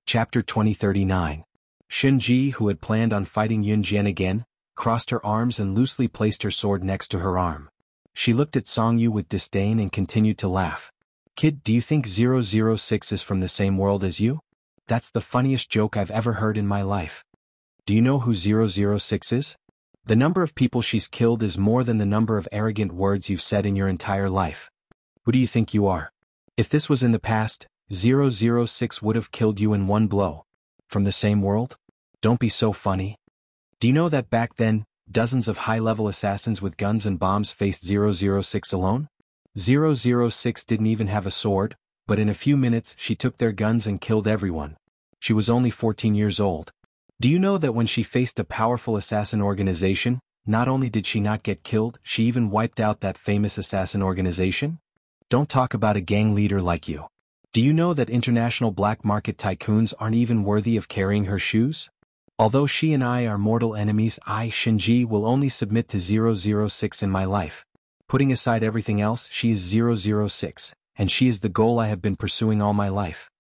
Chapter 2039. Xinji, who had planned on fighting Yunjian again, crossed her arms and loosely placed her sword next to her arm. She looked at Song Yu with disdain and continued to laugh. "Kid, do you think 006 is from the same world as you? That's the funniest joke I've ever heard in my life. Do you know who 006 is? The number of people she's killed is more than the number of arrogant words you've said in your entire life. Who do you think you are? If this was in the past, 006 would have killed you in one blow. From the same world? Don't be so funny. Do you know that back then, dozens of high-level assassins with guns and bombs faced 006 alone? 006 didn't even have a sword, but in a few minutes she took their guns and killed everyone. She was only 14 years old. Do you know that when she faced a powerful assassin organization, not only did she not get killed, she even wiped out that famous assassin organization? Don't talk about a gang leader like you. Do you know that international black market tycoons aren't even worthy of carrying her shoes? Although she and I are mortal enemies, I, Xinji, will only submit to 006 in my life. Putting aside everything else, she is 006, and she is the goal I have been pursuing all my life.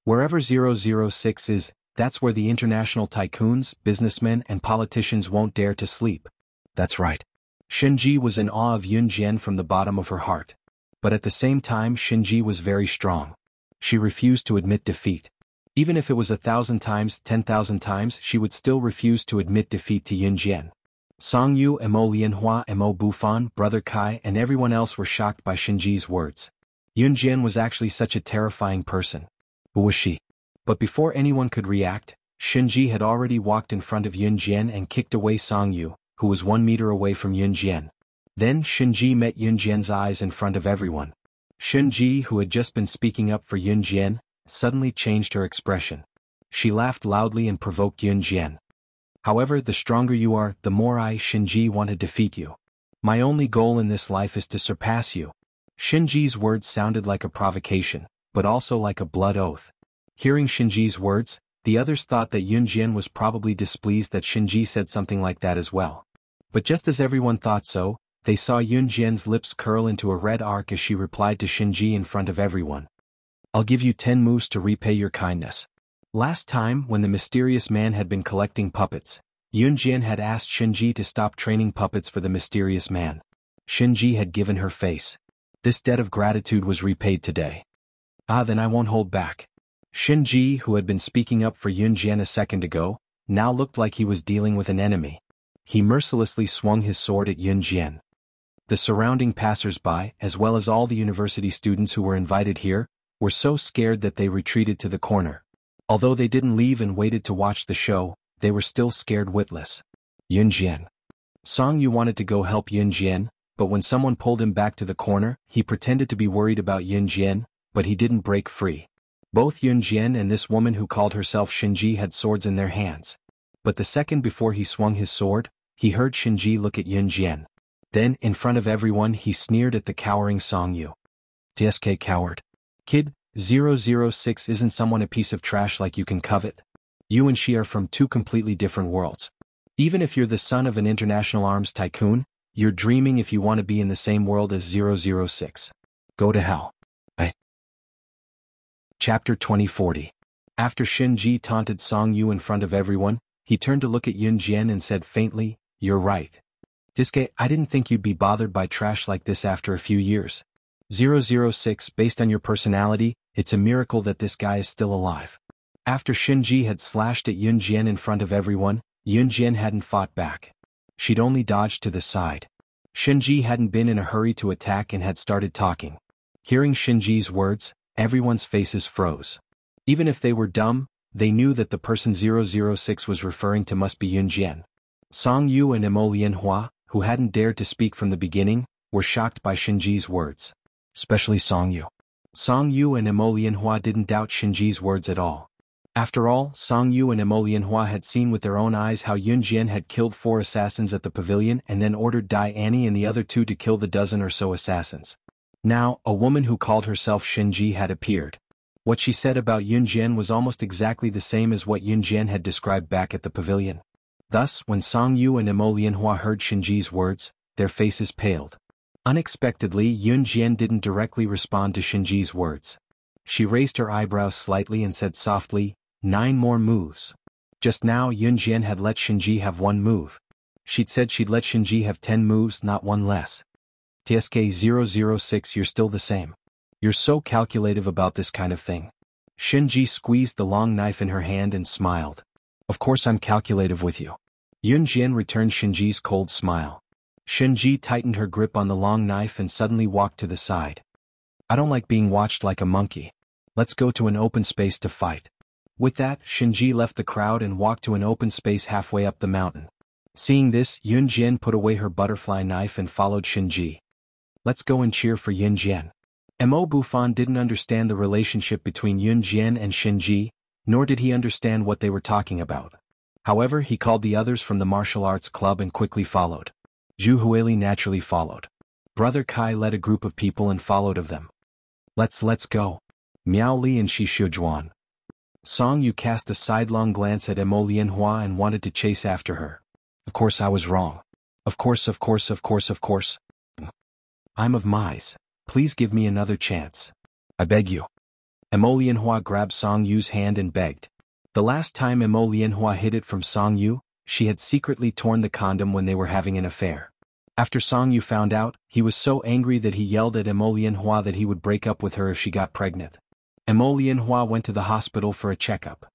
Wherever 006 is, that's where the international tycoons, businessmen, and politicians won't dare to sleep. That's right. Xinji was in awe of Yunjian from the bottom of her heart. But at the same time, Xinji was very strong. She refused to admit defeat. Even if it was 1,000 times, 10,000 times, she would still refuse to admit defeat to Yunjian. Song Yu, Mo Lianhua, Mo Bufan, Brother Kai, and everyone else were shocked by Xinji's words. Yunjian was actually such a terrifying person. Who was she? But before anyone could react, Xinji had already walked in front of Yunjian and kicked away Song Yu, who was 1 meter away from Yunjian. Then Xinji met Yunjian's eyes in front of everyone. Xinji, who had just been speaking up for Yunjian, suddenly changed her expression. She laughed loudly and provoked Yunjian. "However, the stronger you are, the more I, Xinji, want to defeat you. My only goal in this life is to surpass you." Xinji's words sounded like a provocation, but also like a blood oath. Hearing Xinji's words, the others thought that Yunjian was probably displeased that Xinji said something like that as well. But just as everyone thought so, they saw Yunjian's lips curl into a red arc as she replied to Xinji in front of everyone. "I'll give you 10 moves to repay your kindness." Last time, when the mysterious man had been collecting puppets, Yunjian had asked Xinji to stop training puppets for the mysterious man. Xinji had given her face. This debt of gratitude was repaid today. Then I won't hold back. Xinji, who had been speaking up for Yunjian a second ago, now looked like he was dealing with an enemy. He mercilessly swung his sword at Yunjian. The surrounding passers-by, as well as all the university students who were invited here, were so scared that they retreated to the corner. Although they didn't leave and waited to watch the show, they were still scared witless. Yunjian. Song Yu wanted to go help Yunjian, but when someone pulled him back to the corner, he pretended to be worried about Yunjian, but he didn't break free. Both Yunjian and this woman who called herself Xinji had swords in their hands. But the second before he swung his sword, he heard Xinji look at Yunjian. Then, in front of everyone, he sneered at the cowering Song Yu. "TSK coward. Kid, 006 isn't someone a piece of trash like you can covet. You and she are from 2 completely different worlds. Even if you're the son of an international arms tycoon, you're dreaming if you want to be in the same world as 006. Go to hell." Chapter 2040. After Xinji taunted Song Yu in front of everyone, he turned to look at Yunjian and said faintly, "You're right. Diske, I didn't think you'd be bothered by trash like this after a few years. 006, based on your personality, it's a miracle that this guy is still alive." After Xinji had slashed at Yunjian in front of everyone, Yunjian hadn't fought back. She'd only dodged to the side. Xinji hadn't been in a hurry to attack and had started talking. Hearing Xinji's words, everyone's faces froze. Even if they were dumb, they knew that the person 006 was referring to must be Yunjian. Song Yu and Mo Lianhua, who hadn't dared to speak from the beginning, were shocked by Xinji's words. Especially Song Yu. Song Yu and Mo Lianhua didn't doubt Xinji's words at all. After all, Song Yu and Mo Lianhua had seen with their own eyes how Yunjian had killed 4 assassins at the pavilion and then ordered Dai Annie and the other 2 to kill the dozen or so assassins. Now, a woman who called herself Xinji had appeared. What she said about Yunjian was almost exactly the same as what Yunjian had described back at the pavilion. Thus, when Song Yu and Mo Lianhua heard Xinji's words, their faces paled. Unexpectedly, Yunjian didn't directly respond to Xinji's words. She raised her eyebrows slightly and said softly, 9 more moves. Just now Yunjian had let Shinji have 1 move. She'd said she'd let Shinji have 10 moves, not 1 less. TSK-006, you're still the same. You're so calculative about this kind of thing. Shinji squeezed the long knife in her hand and smiled. Of course I'm calculative with you. Yunjian returned Shinji's cold smile. Shinji tightened her grip on the long knife and suddenly walked to the side. I don't like being watched like a monkey. Let's go to an open space to fight. With that, Shinji left the crowd and walked to an open space halfway up the mountain. Seeing this, Yunjian put away her butterfly knife and followed Shinji. Let's go and cheer for Yunjian. Mo Bufan didn't understand the relationship between Yunjian and Shinji, nor did he understand what they were talking about. However, he called the others from the martial arts club and quickly followed. Zhu Huili naturally followed. Brother Kai led a group of people and followed of them. Let's go. Miao Li and Shi Shujuan. Song Yu cast a sidelong glance at Mo Lianhua and wanted to chase after her. Of course I was wrong. Of course. I'm of Mize. Please give me another chance. I beg you. Mo Lianhua grabbed Song Yu's hand and begged. The last time Mo Lianhua hid it from Song Yu, she had secretly torn the condom when they were having an affair. After Song Yu found out, he was so angry that he yelled at Mo Lianhua that he would break up with her if she got pregnant. Mo Lianhua went to the hospital for a checkup.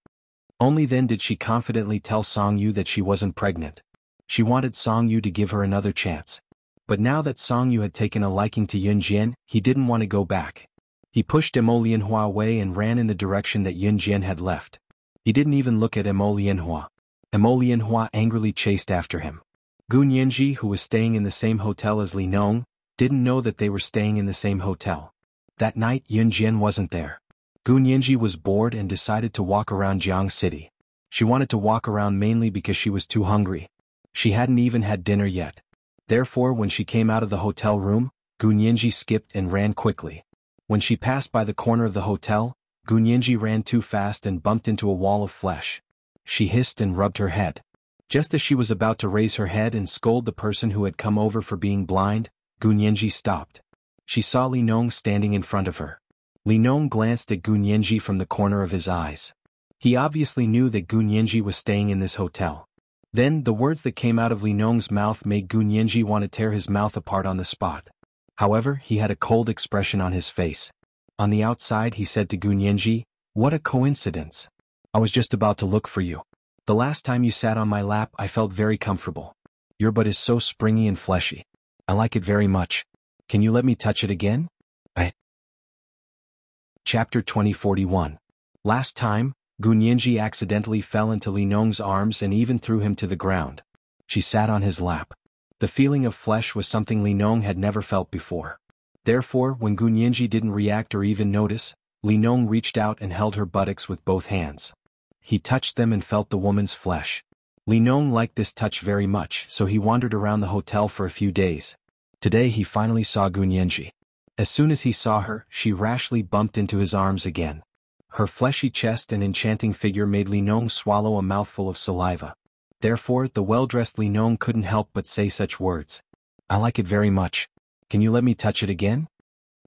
Only then did she confidently tell Song Yu that she wasn't pregnant. She wanted Song Yu to give her another chance. But now that Song Yu had taken a liking to Yunjian, he didn't want to go back. He pushed Mo Lianhua away and ran in the direction that Yunjian had left. He didn't even look at Mo Lianhua. Mo Lianhua angrily chased after him. Gu Nianji, who was staying in the same hotel as Li Nong, didn't know that they were staying in the same hotel. That night Yunjian wasn't there. Gu Nianji was bored and decided to walk around Jiang City. She wanted to walk around mainly because she was too hungry. She hadn't even had dinner yet. Therefore, when she came out of the hotel room, Gu Nianji skipped and ran quickly. When she passed by the corner of the hotel, Gu Nianji ran too fast and bumped into a wall of flesh. She hissed and rubbed her head. Just as she was about to raise her head and scold the person who had come over for being blind, Gu Nianji stopped. She saw Li Nong standing in front of her. Li Nong glanced at Gu Nianji from the corner of his eyes. He obviously knew that Gu Nianji was staying in this hotel. Then, the words that came out of Li Nong's mouth made Gu Nianji want to tear his mouth apart on the spot. However, he had a cold expression on his face. On the outside he said to Gu Nianji, "What a coincidence. I was just about to look for you. The last time you sat on my lap I felt very comfortable. Your butt is so springy and fleshy. I like it very much. Can you let me touch it again?" Chapter 2041. Last time, Gu Nianji accidentally fell into Li Nong's arms and even threw him to the ground. She sat on his lap. The feeling of flesh was something Li Nong had never felt before. Therefore, when Gu Nianji didn't react or even notice, Li Nong reached out and held her buttocks with both hands. He touched them and felt the woman's flesh. Li Nong liked this touch very much, so he wandered around the hotel for a few days. Today he finally saw Gu Nianji. As soon as he saw her, she rashly bumped into his arms again. Her fleshy chest and enchanting figure made Li Nong swallow a mouthful of saliva. Therefore, the well-dressed Li Nong couldn't help but say such words. "I like it very much. Can you let me touch it again?"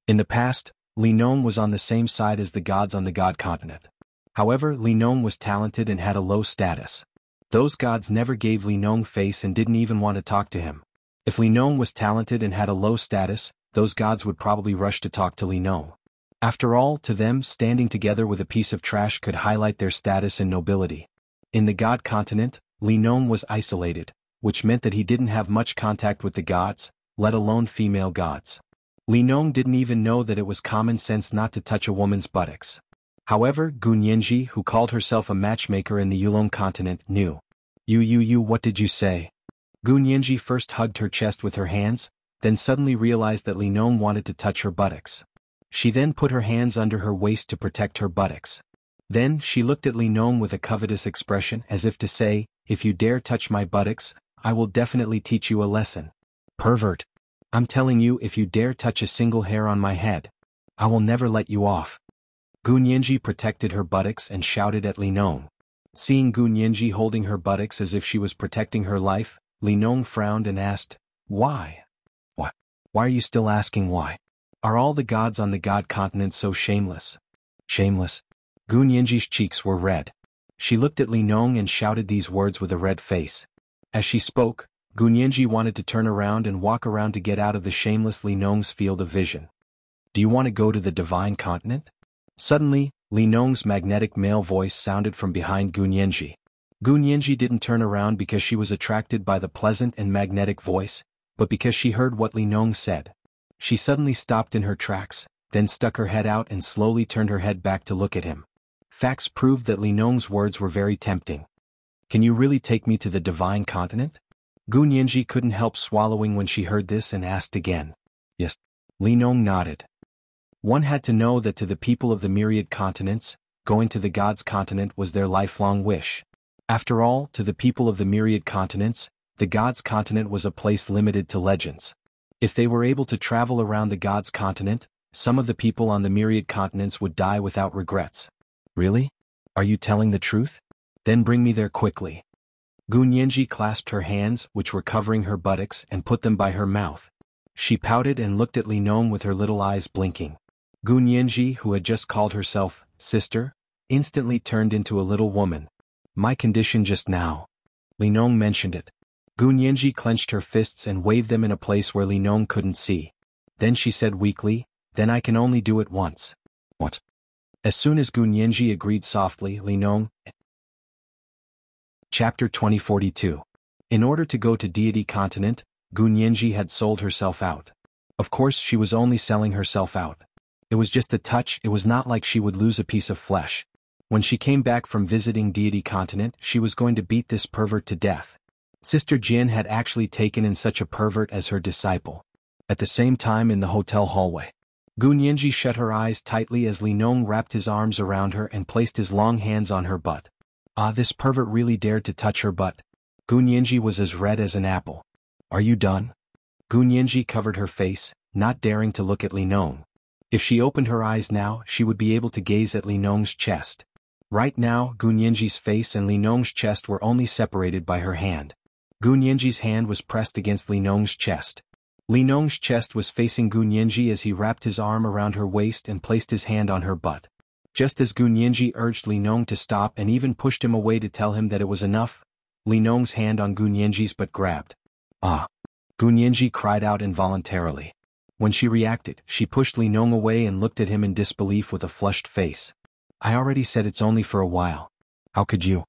In the past, Li Nong was on the same side as the gods on the God continent. However, Li Nong was talented and had a low status. Those gods never gave Li Nong face and didn't even want to talk to him. If Li Nong was talented and had a low status, those gods would probably rush to talk to Li Nong. After all, to them, standing together with a piece of trash could highlight their status and nobility. In the God continent, Li Nong was isolated, which meant that he didn't have much contact with the gods, let alone female gods. Li Nong didn't even know that it was common sense not to touch a woman's buttocks. However, Gu Nianji, who called herself a matchmaker in the Yulong continent, knew. You, what did you say?" Gu Nianji first hugged her chest with her hands, then suddenly realized that Li Nong wanted to touch her buttocks. She then put her hands under her waist to protect her buttocks. Then, she looked at Li Nong with a covetous expression as if to say, "If you dare touch my buttocks, I will definitely teach you a lesson. Pervert. I'm telling you, if you dare touch a single hair on my head, I will never let you off." Gu Nianji protected her buttocks and shouted at Li Nong. Seeing Gu Nianji holding her buttocks as if she was protecting her life, Li Nong frowned and asked, "Why? What? Why are you still asking why? Are all the gods on the God continent so shameless?" Shameless? Gu Nianji's cheeks were red. She looked at Li Nong and shouted these words with a red face. As she spoke, Gunyanji wanted to turn around and walk around to get out of the shameless Li Nong's field of vision. Do you want to go to the divine continent? Suddenly, Li Nong's magnetic male voice sounded from behind Gunyanji. Gunyanji didn't turn around because she was attracted by the pleasant and magnetic voice, but because she heard what Li Nong said. She suddenly stopped in her tracks, then stuck her head out and slowly turned her head back to look at him. Facts proved that Li Nong's words were very tempting. Can you really take me to the divine continent? Gunyanji couldn't help swallowing when she heard this and asked again. Yes. Li Nong nodded. One had to know that to the people of the myriad continents, going to the gods' continent was their lifelong wish. After all, to the people of the myriad continents, the gods' continent was a place limited to legends. If they were able to travel around the gods' continent, some of the people on the myriad continents would die without regrets. Really? Are you telling the truth? Then bring me there quickly. Gunyanji clasped her hands, which were covering her buttocks, and put them by her mouth. She pouted and looked at Li Nong with her little eyes blinking. Gunyanji, who had just called herself sister, instantly turned into a little woman. My condition just now. Li Nong mentioned it. Gunyanji clenched her fists and waved them in a place where Li Nong couldn't see. Then she said weakly, then I can only do it once. What? As soon as Gunyanji agreed softly, Li Nong. Chapter 2042. In order to go to Deity Continent, Gunyanji had sold herself out. Of course, she was only selling herself out. It was just a touch, it was not like she would lose a piece of flesh. When she came back from visiting Deity Continent, she was going to beat this pervert to death. Sister Jin had actually taken in such a pervert as her disciple. At the same time in the hotel hallway, Gunyanji shut her eyes tightly as Li Nong wrapped his arms around her and placed his long hands on her butt. Ah, this pervert really dared to touch her butt. Gunyanji was as red as an apple. Are you done? Gunyanji covered her face, not daring to look at Li Nong. If she opened her eyes now, she would be able to gaze at Li Nong's chest. Right now, Gunyanji's face and Li Nong's chest were only separated by her hand. Gunyanji's hand was pressed against Li Nong's chest. Li Nong's chest was facing Gunyanji as he wrapped his arm around her waist and placed his hand on her butt. Just as Gunyanji urged Li Nong to stop and even pushed him away to tell him that it was enough, Li Nong's hand on Gunyanji's butt grabbed. Ah! Gunyanji cried out involuntarily. When she reacted, she pushed Li Nong away and looked at him in disbelief with a flushed face. I already said it's only for a while. How could you?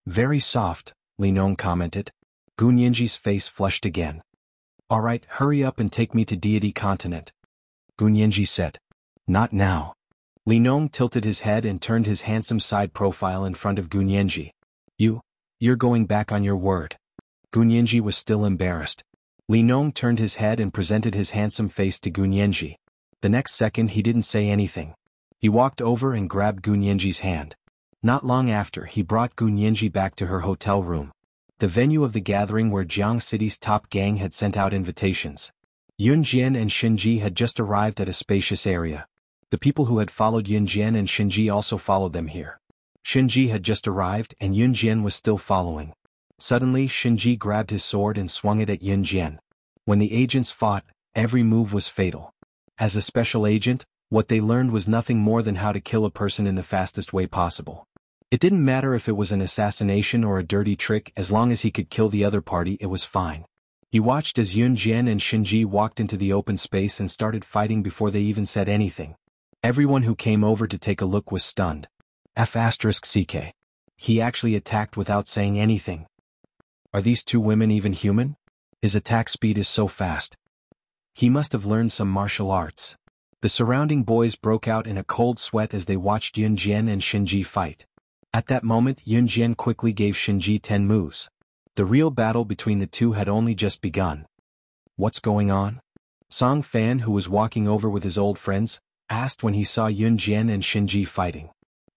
Very soft, Li Nong commented. Gunyanji's face flushed again. All right, hurry up and take me to Deity Continent. Gunyanji said. Not now. Li Nong tilted his head and turned his handsome side profile in front of Gunyanji. You're going back on your word. Gunyanji was still embarrassed. Li Nong turned his head and presented his handsome face to Gunyanji. The next second he didn't say anything. He walked over and grabbed Gunyanji's hand. Not long after, he brought Gunyanji back to her hotel room, the venue of the gathering where Jiang City's top gang had sent out invitations. Yun Jian and Shinji had just arrived at a spacious area. The people who had followed Yun Jian and Shinji also followed them here. Shinji had just arrived and Yun Jian was still following. Suddenly, Shinji grabbed his sword and swung it at Yun Jian. When the agents fought, every move was fatal. As a special agent, what they learned was nothing more than how to kill a person in the fastest way possible. It didn't matter if it was an assassination or a dirty trick, as long as he could kill the other party, it was fine. He watched as Yun Jian and Shinji walked into the open space and started fighting before they even said anything. Everyone who came over to take a look was stunned. F***CK. He actually attacked without saying anything. Are these two women even human? His attack speed is so fast. He must have learned some martial arts. The surrounding boys broke out in a cold sweat as they watched Yun Jian and Shinji fight. At that moment, Yun Jian quickly gave Shinji 10 moves. The real battle between the two had only just begun. What's going on? Song Fan, who was walking over with his old friends, asked when he saw Yun Jian and Shinji fighting.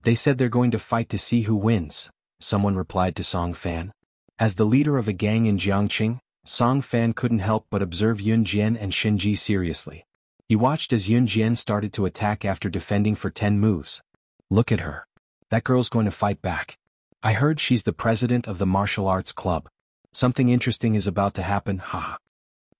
They said they're going to fight to see who wins, someone replied to Song Fan. As the leader of a gang in Jiangqing, Song Fan couldn't help but observe Yun Jian and Shinji seriously. He watched as Yun Jian started to attack after defending for 10 moves. Look at her. That girl's going to fight back. I heard she's the president of the martial arts club. Something interesting is about to happen, haha.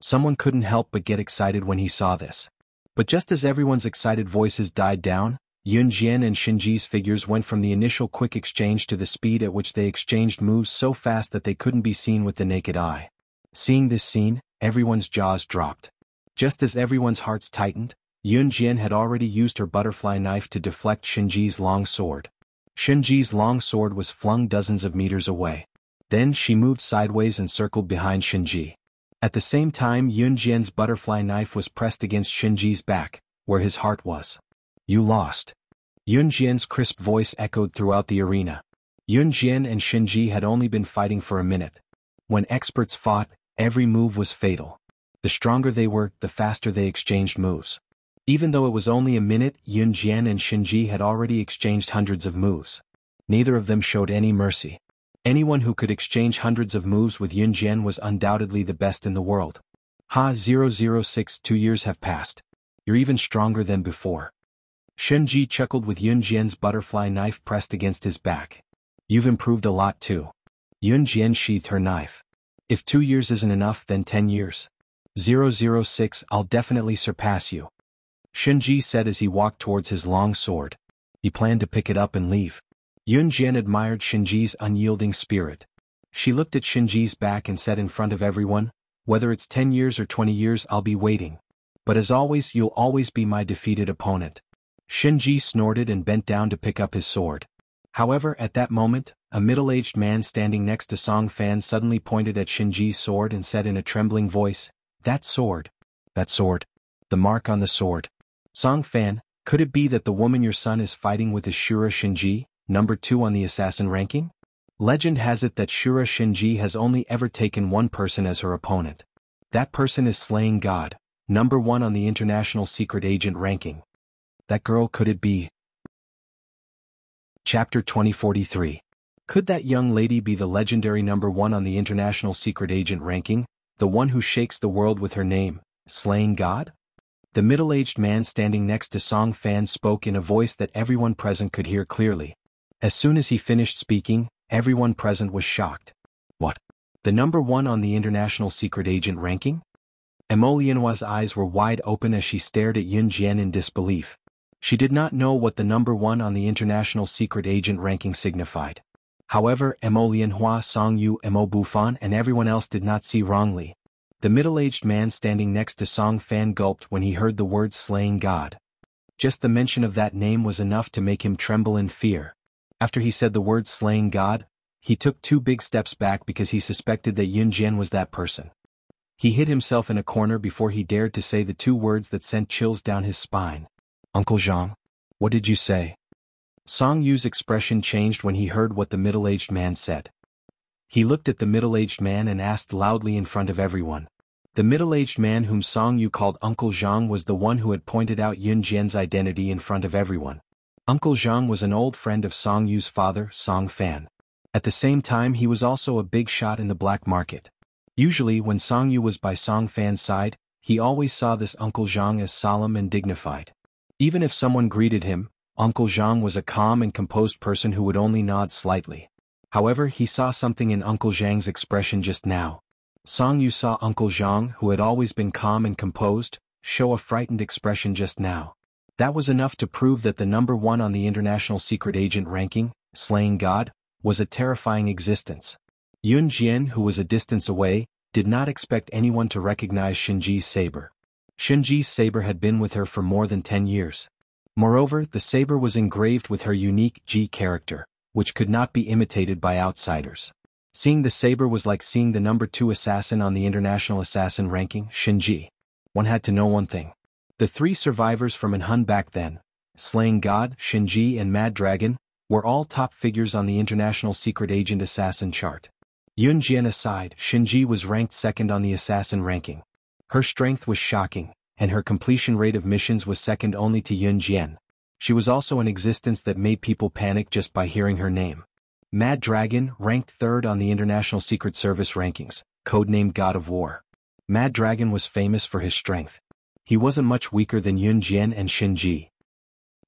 Someone couldn't help but get excited when he saw this. But just as everyone's excited voices died down, Yun Jian and Shinji's figures went from the initial quick exchange to the speed at which they exchanged moves so fast that they couldn't be seen with the naked eye. Seeing this scene, everyone's jaws dropped. Just as everyone's hearts tightened, Yun Jian had already used her butterfly knife to deflect Shinji's long sword. Shinji's long sword was flung dozens of meters away. Then she moved sideways and circled behind Shinji. At the same time, Yun Jian's butterfly knife was pressed against Shinji's back, where his heart was. You lost. Yun Jian's crisp voice echoed throughout the arena. Yun Jian and Shinji had only been fighting for a minute. When experts fought, every move was fatal. The stronger they were, the faster they exchanged moves. Even though it was only a minute, Yun Jian and Shinji had already exchanged hundreds of moves. Neither of them showed any mercy. Anyone who could exchange hundreds of moves with Yun Jian was undoubtedly the best in the world. Ha 006 2 years have passed. You're even stronger than before. Shinji chuckled with Yun Jian's butterfly knife pressed against his back. You've improved a lot too. Yun Jian sheathed her knife. If 2 years isn't enough, then 10 years. 006 I'll definitely surpass you. Shinji said as he walked towards his long sword. He planned to pick it up and leave. Yun Jian admired Shinji's unyielding spirit. She looked at Shinji's back and said in front of everyone, whether it's 10 years or 20 years I'll be waiting. But as always you'll always be my defeated opponent. Shinji snorted and bent down to pick up his sword. However, at that moment, a middle-aged man standing next to Song Fan suddenly pointed at Shinji's sword and said in a trembling voice, That sword. The mark on the sword. Song Fan, could it be that the woman your son is fighting with is Shura Shinji, number 2 on the assassin ranking? Legend has it that Shura Shinji has only ever taken one person as her opponent. That person is Slaying God, number 1 on the international secret agent ranking. That girl, could it be? Chapter 2043. Could that young lady be the legendary number 1 on the international secret agent ranking, the one who shakes the world with her name, Slaying God? The middle-aged man standing next to Song Fan spoke in a voice that everyone present could hear clearly. As soon as he finished speaking, everyone present was shocked. What? The number 1 on the international secret agent ranking? Emolienhua's eyes were wide open as she stared at Yun Jian in disbelief. She did not know what the number 1 on the international secret agent ranking signified. However, Emolienhua, Song Yu, Emo Bufan and everyone else did not see wrongly. The middle-aged man standing next to Song Fan gulped when he heard the words Slaying God. Just the mention of that name was enough to make him tremble in fear. After he said the words Slaying God, he took 2 big steps back because he suspected that Yun Jian was that person. He hid himself in a corner before he dared to say the 2 words that sent chills down his spine. Uncle Zhang, what did you say? Song Yu's expression changed when he heard what the middle-aged man said. He looked at the middle-aged man and asked loudly in front of everyone. The middle-aged man whom Song Yu called Uncle Zhang was the one who had pointed out Yun Jian's identity in front of everyone. Uncle Zhang was an old friend of Song Yu's father, Song Fan. At the same time, he was also a big shot in the black market. Usually, when Song Yu was by Song Fan's side, he always saw this Uncle Zhang as solemn and dignified. Even if someone greeted him, Uncle Zhang was a calm and composed person who would only nod slightly. However, he saw something in Uncle Zhang's expression just now. Song Yu saw Uncle Zhang, who had always been calm and composed, show a frightened expression just now. That was enough to prove that the number 1 on the international secret agent ranking, Slaying God, was a terrifying existence. Yun Jian, who was a distance away, did not expect anyone to recognize Shinji's saber. Shinji's saber had been with her for more than 10 years. Moreover, the saber was engraved with her unique Ji character, which could not be imitated by outsiders. Seeing the saber was like seeing the number 2 assassin on the international assassin ranking, Shinji. One had to know one thing. The 3 survivors from Anhun back then, Slaying God, Shinji and Mad Dragon, were all top figures on the international secret agent assassin chart. Yun Jian aside, Shinji was ranked 2nd on the assassin ranking. Her strength was shocking, and her completion rate of missions was second only to Yun Jian. She was also an existence that made people panic just by hearing her name. Mad Dragon, ranked 3rd on the International Secret Service rankings, codenamed God of War. Mad Dragon was famous for his strength. He wasn't much weaker than Yun Jian and Shinji.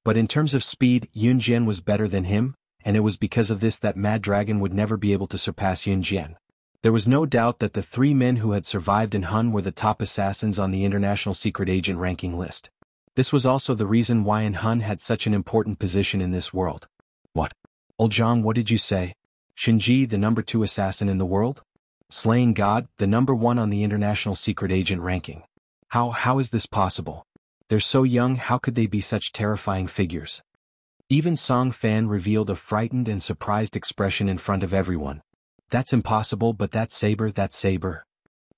But in terms of speed, Yun Jian was better than him, and it was because of this that Mad Dragon would never be able to surpass Yun Jian. There was no doubt that the 3 men who had survived in Hun were the top assassins on the International Secret Agent ranking list. This was also the reason why Hun had such an important position in this world. What? Old Zhang, what did you say? Shinji, the number 2 assassin in the world? Slaying God, the number 1 on the international secret agent ranking. How is this possible? They're so young, how could they be such terrifying figures? Even Song Fan revealed a frightened and surprised expression in front of everyone. That's impossible, but that saber.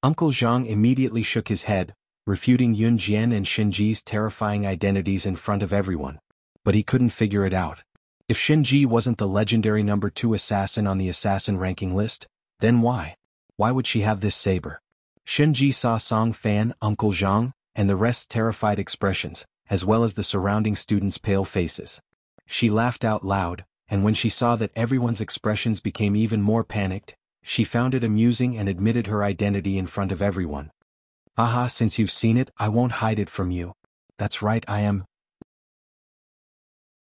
Uncle Zhang immediately shook his head, refuting Yun Jian and Shinji's terrifying identities in front of everyone. But he couldn't figure it out. If Shinji wasn't the legendary number 2 assassin on the assassin ranking list, then why? Why would she have this saber? Shinji saw Song Fan, Uncle Zhang, and the rest's terrified expressions, as well as the surrounding students' pale faces. She laughed out loud, and when she saw that everyone's expressions became even more panicked, she found it amusing and admitted her identity in front of everyone. Aha, since you've seen it, I won't hide it from you. That's right, I am.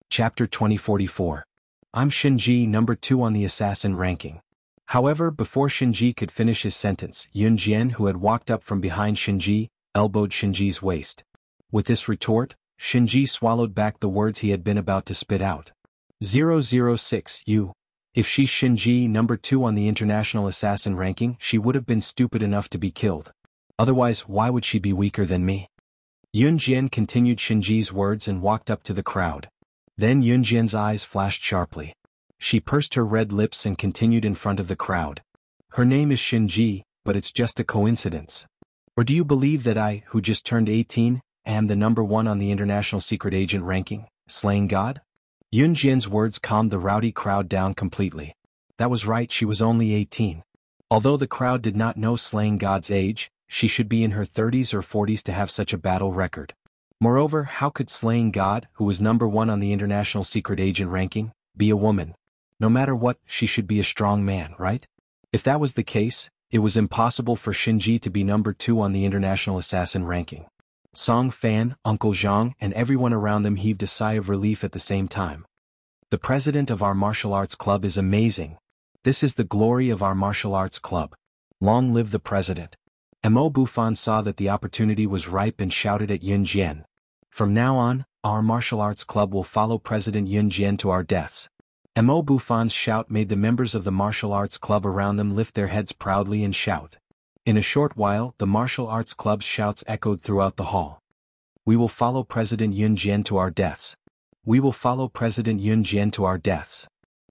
Chapter 2044. I'm Shinji, number 2 on the assassin ranking. However, before Shinji could finish his sentence, Yun Jian, who had walked up from behind Shinji, elbowed Shinji's waist. With this retort, Shinji swallowed back the words he had been about to spit out. 006, you. If she's Shinji, number 2 on the international assassin ranking, she would have been stupid enough to be killed. Otherwise, why would she be weaker than me? Yun Jian continued Shinji's words and walked up to the crowd. Then Yun Jian's eyes flashed sharply. She pursed her red lips and continued in front of the crowd. Her name is Shinji, but it's just a coincidence. Or do you believe that I, who just turned 18, am the number 1 on the international secret agent ranking, slaying God? Yun Jian's words calmed the rowdy crowd down completely. That was right, she was only 18. Although the crowd did not know slaying God's age, she should be in her 30s or 40s to have such a battle record. Moreover, how could slaying God, who was number 1 on the international secret agent ranking, be a woman? No matter what, she should be a strong man, right? If that was the case, it was impossible for Shinji to be number 2 on the international assassin ranking. Song Fan, Uncle Zhang, and everyone around them heaved a sigh of relief at the same time. The president of our martial arts club is amazing. This is the glory of our martial arts club. Long live the president. Mo Bufan saw that the opportunity was ripe and shouted at Yun Jian. From now on, our martial arts club will follow President Yun Jian to our deaths. Mo Bufan's shout made the members of the martial arts club around them lift their heads proudly and shout. In a short while, the martial arts club's shouts echoed throughout the hall. We will follow President Yun Jian to our deaths. We will follow President Yun Jian to our deaths.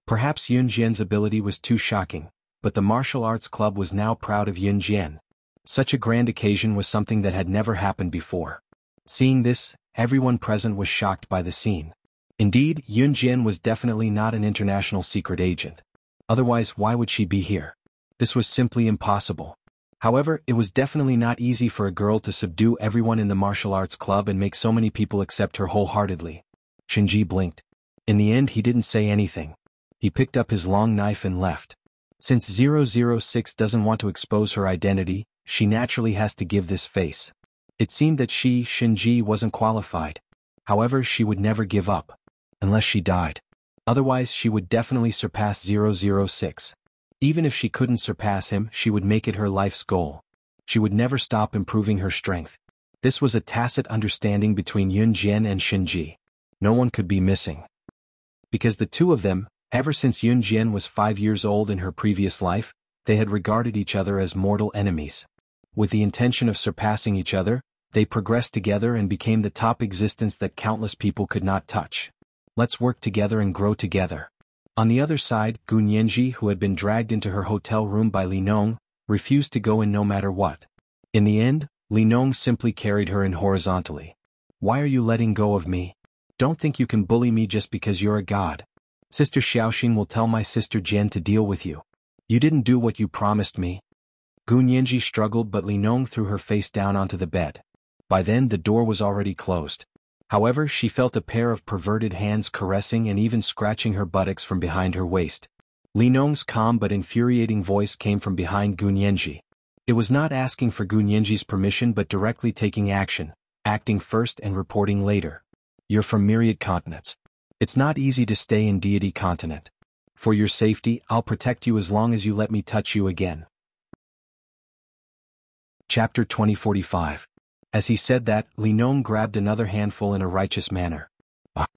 Perhaps Yun Jian's ability was too shocking, but the martial arts club was now proud of Yun Jian. Such a grand occasion was something that had never happened before. Seeing this, everyone present was shocked by the scene. Indeed, Yun Jian was definitely not an international secret agent. Otherwise, why would she be here? This was simply impossible. However, it was definitely not easy for a girl to subdue everyone in the martial arts club and make so many people accept her wholeheartedly. Shinji blinked. In the end, he didn't say anything. He picked up his long knife and left. Since 006 doesn't want to expose her identity, she naturally has to give this face. It seemed that she, Shinji, wasn't qualified. However, she would never give up. Unless she died. Otherwise, she would definitely surpass 006. Even if she couldn't surpass him, she would make it her life's goal. She would never stop improving her strength. This was a tacit understanding between Yun Jian and Shinji. No one could be missing. Because the two of them, ever since Yun Jian was 5 years old in her previous life, they had regarded each other as mortal enemies. With the intention of surpassing each other, they progressed together and became the top existence that countless people could not touch. Let's work together and grow together. On the other side, Gu Nianji, who had been dragged into her hotel room by Li Nong, refused to go in no matter what. In the end, Li Nong simply carried her in horizontally. Why are you letting go of me? Don't think you can bully me just because you're a god. Sister Xiaoxin will tell my sister Jian to deal with you. You didn't do what you promised me. Gu Nianji struggled, but Li Nong threw her face down onto the bed. By then the door was already closed. However, she felt a pair of perverted hands caressing and even scratching her buttocks from behind her waist. Li Nong's calm but infuriating voice came from behind Gu Nianji. It was not asking for Gu Nianji's permission but directly taking action, acting first and reporting later. You're from myriad continents. It's not easy to stay in Deity Continent. For your safety, I'll protect you as long as you let me touch you again. Chapter 2045. As he said that, Li Nong grabbed another handful in a righteous manner. "Ah,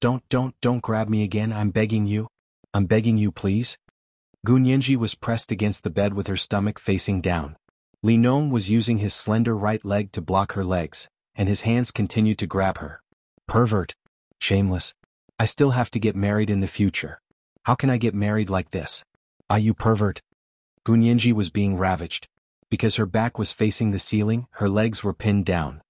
don't grab me again, I'm begging you. I'm begging you, please." Gunyenji was pressed against the bed with her stomach facing down. Li Nong was using his slender right leg to block her legs, and his hands continued to grab her. "Pervert. Shameless. I still have to get married in the future. How can I get married like this? Ah, you pervert." Gunyenji was being ravaged. Because her back was facing the ceiling, her legs were pinned down.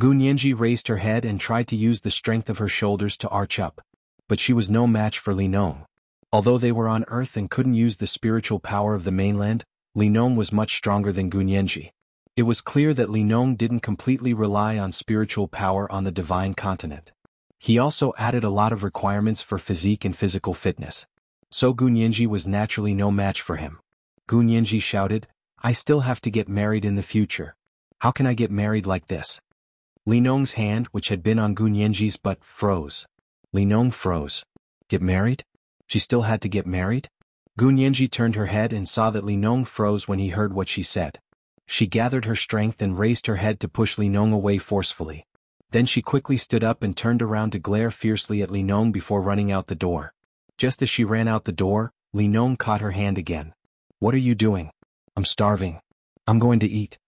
Gunyenji raised her head and tried to use the strength of her shoulders to arch up. But she was no match for Li Nong. Although they were on Earth and couldn't use the spiritual power of the mainland, Li Nong was much stronger than Gunyenji. It was clear that Li Nong didn't completely rely on spiritual power on the divine continent. He also added a lot of requirements for physique and physical fitness. So Gunyenji was naturally no match for him. Gunyenji shouted, "I still have to get married in the future. How can I get married like this?" Li Nong's hand, which had been on Gunyenji's butt, froze. Li Nong froze. Get married? She still had to get married? Gunyenji turned her head and saw that Li Nong froze when he heard what she said. She gathered her strength and raised her head to push Li Nong away forcefully. Then she quickly stood up and turned around to glare fiercely at Li Nong before running out the door. Just as she ran out the door, Li Nong caught her hand again. "What are you doing? I'm starving. I'm going to eat."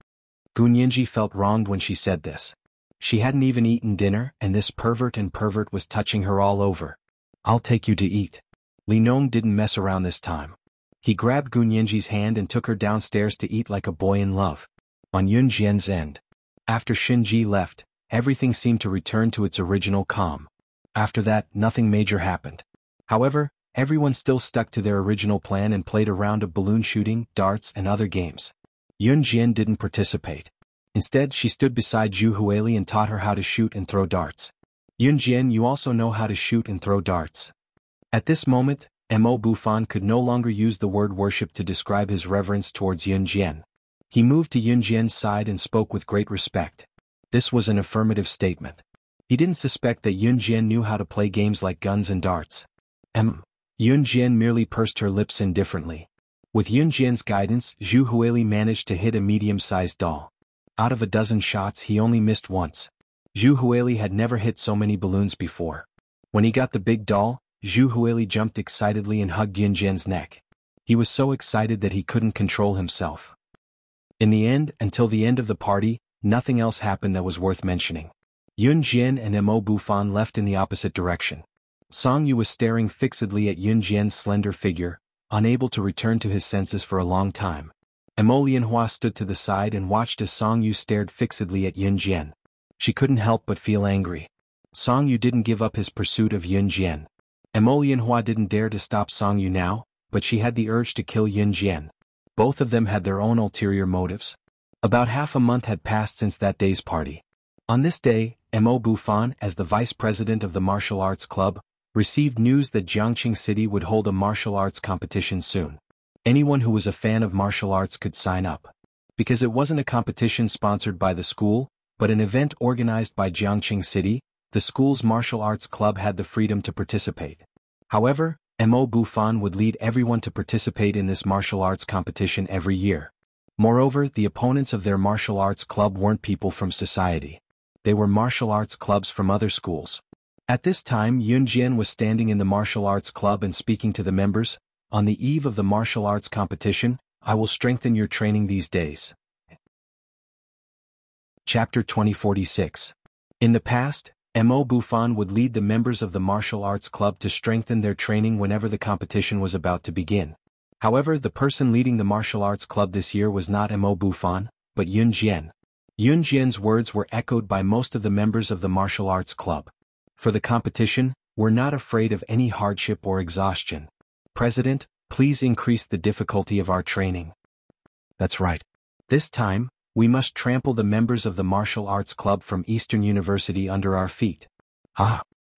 Gunyenji felt wronged when she said this. She hadn't even eaten dinner, and this pervert was touching her all over. "I'll take you to eat." Li Nong didn't mess around this time. He grabbed Gunyenji's hand and took her downstairs to eat like a boy in love. On Yun Jian's end. After Shinji left, everything seemed to return to its original calm. After that, nothing major happened. However, everyone still stuck to their original plan and played a round of balloon shooting, darts, and other games. Yun Jian didn't participate. Instead, she stood beside Zhu Huili and taught her how to shoot and throw darts. "Yun Jian, you also know how to shoot and throw darts." At this moment, Mo Bufan could no longer use the word worship to describe his reverence towards Yun Jian. He moved to Yun Jian's side and spoke with great respect. This was an affirmative statement. He didn't suspect that Yun Jian knew how to play games like guns and darts. Yun Jian merely pursed her lips indifferently. With Yun Jian's guidance, Zhu Huili managed to hit a medium-sized doll. Out of a dozen shots, he only missed once. Zhu Huili had never hit so many balloons before. When he got the big doll, Zhu Huili jumped excitedly and hugged Yun Jian's neck. He was so excited that he couldn't control himself. In the end, until the end of the party, nothing else happened that was worth mentioning. Yun Jian and Mo Bufan left in the opposite direction. Song Yu was staring fixedly at Yun Jian's slender figure, unable to return to his senses for a long time. Mo Lianhua stood to the side and watched as Song Yu stared fixedly at Yun Jian. She couldn't help but feel angry. Song Yu didn't give up his pursuit of Yun Jian. Mo Lianhua didn't dare to stop Song Yu now, but she had the urge to kill Yun Jian. Both of them had their own ulterior motives. About half a month had passed since that day's party. On this day, Mo Bufan, as the vice president of the martial arts club, received news that Jiangqing City would hold a martial arts competition soon. Anyone who was a fan of martial arts could sign up. Because it wasn't a competition sponsored by the school, but an event organized by Jiangqing City, the school's martial arts club had the freedom to participate. However, Mo Bufan would lead everyone to participate in this martial arts competition every year. Moreover, the opponents of their martial arts club weren't people from society. They were martial arts clubs from other schools. At this time, Yun Jian was standing in the martial arts club and speaking to the members. "On the eve of the martial arts competition, I will strengthen your training these days." Chapter 2046. In the past, Mo Bufan would lead the members of the martial arts club to strengthen their training whenever the competition was about to begin. However, the person leading the martial arts club this year was not Mo Bufan, but Yun Jian. Yun Jian's words were echoed by most of the members of the martial arts club. For the competition, we're not afraid of any hardship or exhaustion. President, please increase the difficulty of our training. That's right. This time, we must trample the members of the martial arts club from Eastern University under our feet.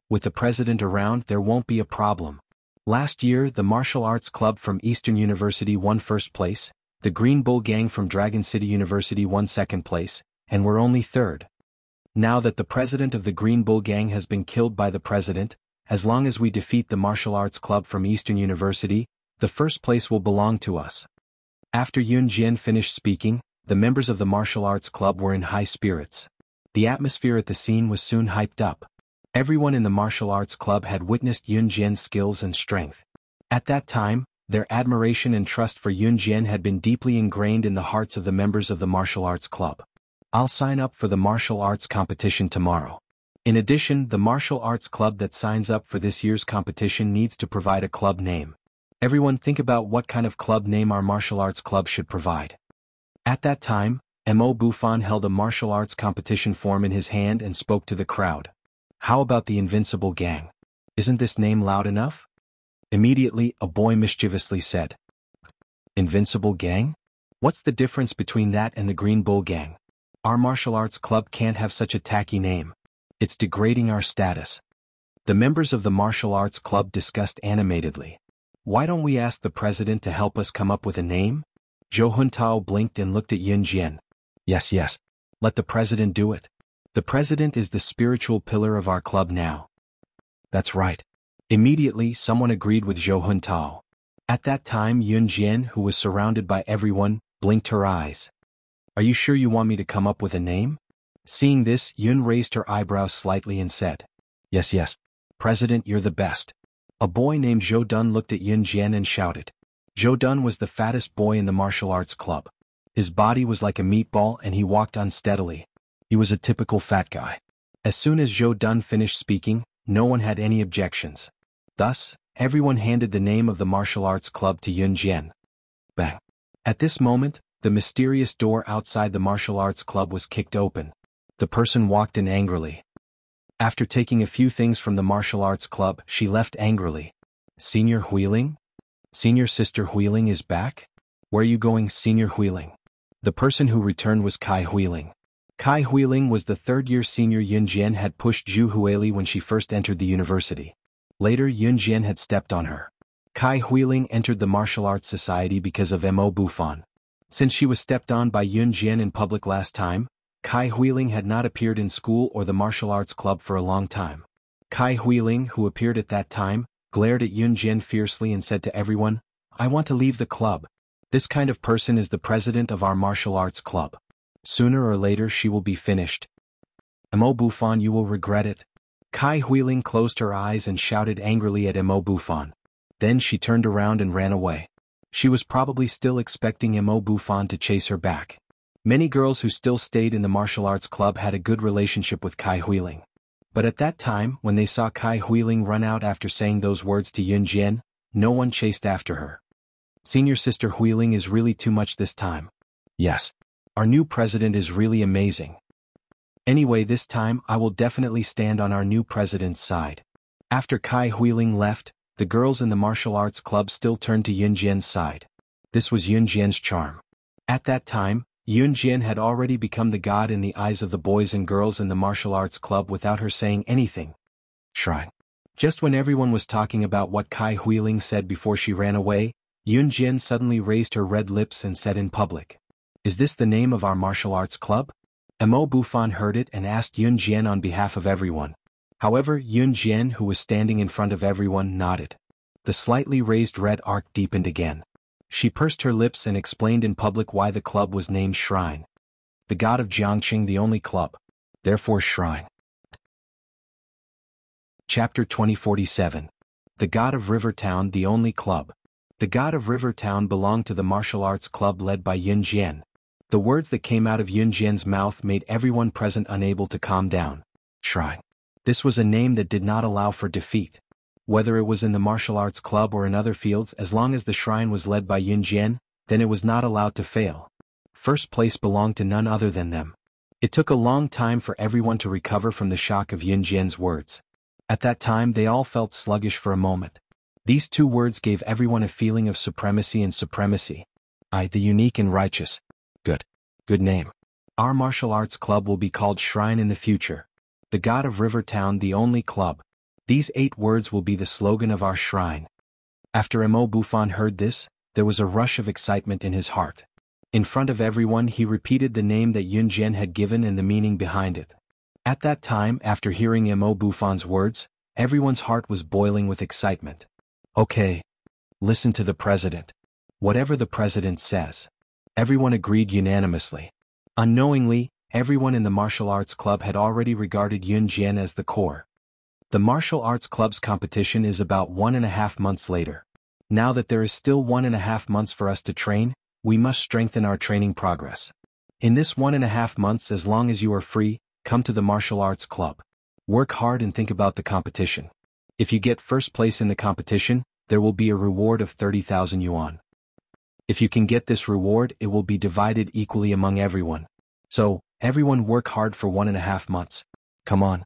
With the president around, there won't be a problem. Last year, the martial arts club from Eastern University won first place, the Green Bull Gang from Dragon City University won second place, and we're only third. Now that the president of the Green Bull Gang has been killed by the president, as long as we defeat the martial arts club from Eastern University, the first place will belong to us. After Yun Jian finished speaking, The members of the martial arts club were in high spirits. The atmosphere at the scene was soon hyped up. Everyone in the martial arts club had witnessed Yun Jian's skills and strength. At that time, their admiration and trust for Yun Jian had been deeply ingrained in the hearts of the members of the martial arts club. I'll sign up for the martial arts competition tomorrow. In addition, the martial arts club that signs up for this year's competition needs to provide a club name. Everyone think about what kind of club name our martial arts club should provide. At that time, Mo Bufan held a martial arts competition form in his hand and spoke to the crowd. How about the Invincible Gang? Isn't this name loud enough? Immediately, a boy mischievously said. Invincible Gang? What's the difference between that and the Green Bull Gang? Our martial arts club can't have such a tacky name. It's degrading our status. The members of the martial arts club discussed animatedly. Why don't we ask the president to help us come up with a name? Zhou Huntao blinked and looked at Yun Jian. Yes. Let the president do it. The president is the spiritual pillar of our club now. That's right. Immediately, someone agreed with Zhou Huntao. At that time, Yun Jian, who was surrounded by everyone, blinked her eyes. Are you sure you want me to come up with a name? Seeing this, Yun raised her eyebrows slightly and said, Yes. President, you're the best. A boy named Zhou Dun looked at Yun Jian and shouted. Zhou Dun was the fattest boy in the martial arts club. His body was like a meatball and he walked unsteadily. He was a typical fat guy. As soon as Zhou Dun finished speaking, no one had any objections. Thus, everyone handed the name of the martial arts club to Yun Jian. Bang. At this moment, the mysterious door outside the martial arts club was kicked open. The person walked in angrily. After taking a few things from the martial arts club, she left angrily. Senior Huiling? Senior Sister Huiling is back? Where are you going, Senior Huiling? The person who returned was Kai Huiling. Kai Huiling was the third-year senior Yun Jian had pushed Zhu Huili when she first entered the university. Later, Yun Jian had stepped on her. Kai Huiling entered the martial arts society because of Mo Bufan. Since she was stepped on by Yun Jian in public last time, Kai Huiling had not appeared in school or the martial arts club for a long time. Kai Huiling, who appeared at that time, glared at Yun Jian fiercely and said to everyone, I want to leave the club. This kind of person is the president of our martial arts club. Sooner or later she will be finished. Mo Bufan, you will regret it. Kai Huiling closed her eyes and shouted angrily at Mo Bufan. Then she turned around and ran away. She was probably still expecting Mo Bufan to chase her back. Many girls who still stayed in the martial arts club had a good relationship with Kai Huiling. But at that time, when they saw Kai Huiling run out after saying those words to Yun Jian, no one chased after her. Senior Sister Huiling is really too much this time. Yes. Our new president is really amazing. Anyway, this time I will definitely stand on our new president's side. After Kai Huiling left, the girls in the martial arts club still turned to Yun Jian's side. This was Yun Jian's charm. At that time, Yun Jian had already become the god in the eyes of the boys and girls in the martial arts club without her saying anything. Shrine. Just when everyone was talking about what Kai Huiling said before she ran away, Yun Jian suddenly raised her red lips and said in public, Is this the name of our martial arts club? Mo Bufan heard it and asked Yun Jian on behalf of everyone. However, Yun Jian, who was standing in front of everyone, nodded. The slightly raised red arc deepened again. She pursed her lips and explained in public why the club was named Shrine. The god of Jiangqing, the only club. Therefore Shrine. Chapter 2047. The god of Rivertown, the only club. The god of Rivertown belonged to the martial arts club led by Yun Jian. The words that came out of Yun Jian's mouth made everyone present unable to calm down. Shrine. This was a name that did not allow for defeat. Whether it was in the martial arts club or in other fields, as long as the shrine was led by Yun Jian, then it was not allowed to fail. First place belonged to none other than them. It took a long time for everyone to recover from the shock of Yun Jian's words. At that time they all felt sluggish for a moment. These two words gave everyone a feeling of supremacy and supremacy. I, the unique and righteous. Good name. Our martial arts club will be called Shrine in the future. The god of Rivertown, the only club. These 8 words will be the slogan of our shrine. After Mo Bufan heard this, there was a rush of excitement in his heart. In front of everyone he repeated the name that Yun Jian had given and the meaning behind it. At that time, after hearing Mo Bufan's words, everyone's heart was boiling with excitement. Okay. Listen to the president. Whatever the president says. Everyone agreed unanimously. Unknowingly, everyone in the martial arts club had already regarded Yun Jian as the core. The martial arts club's competition is about 1.5 months later. Now that there is still 1.5 months for us to train, we must strengthen our training progress. In this 1.5 months, as long as you are free, come to the martial arts club. Work hard and think about the competition. If you get first place in the competition, there will be a reward of 30,000 yuan. If you can get this reward, it will be divided equally among everyone. So, everyone work hard for 1.5 months. Come on.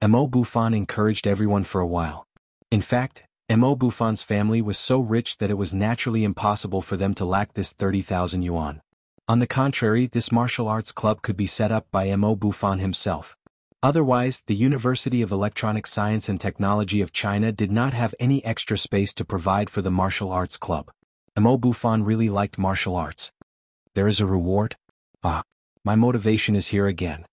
Mo Bufan encouraged everyone for a while. In fact, Mo Bufan's family was so rich that it was naturally impossible for them to lack this 30,000 yuan. On the contrary, this martial arts club could be set up by Mo Bufan himself. Otherwise, the University of Electronic Science and Technology of China did not have any extra space to provide for the martial arts club. Mo Bufan really liked martial arts. There is a reward? My motivation is here again.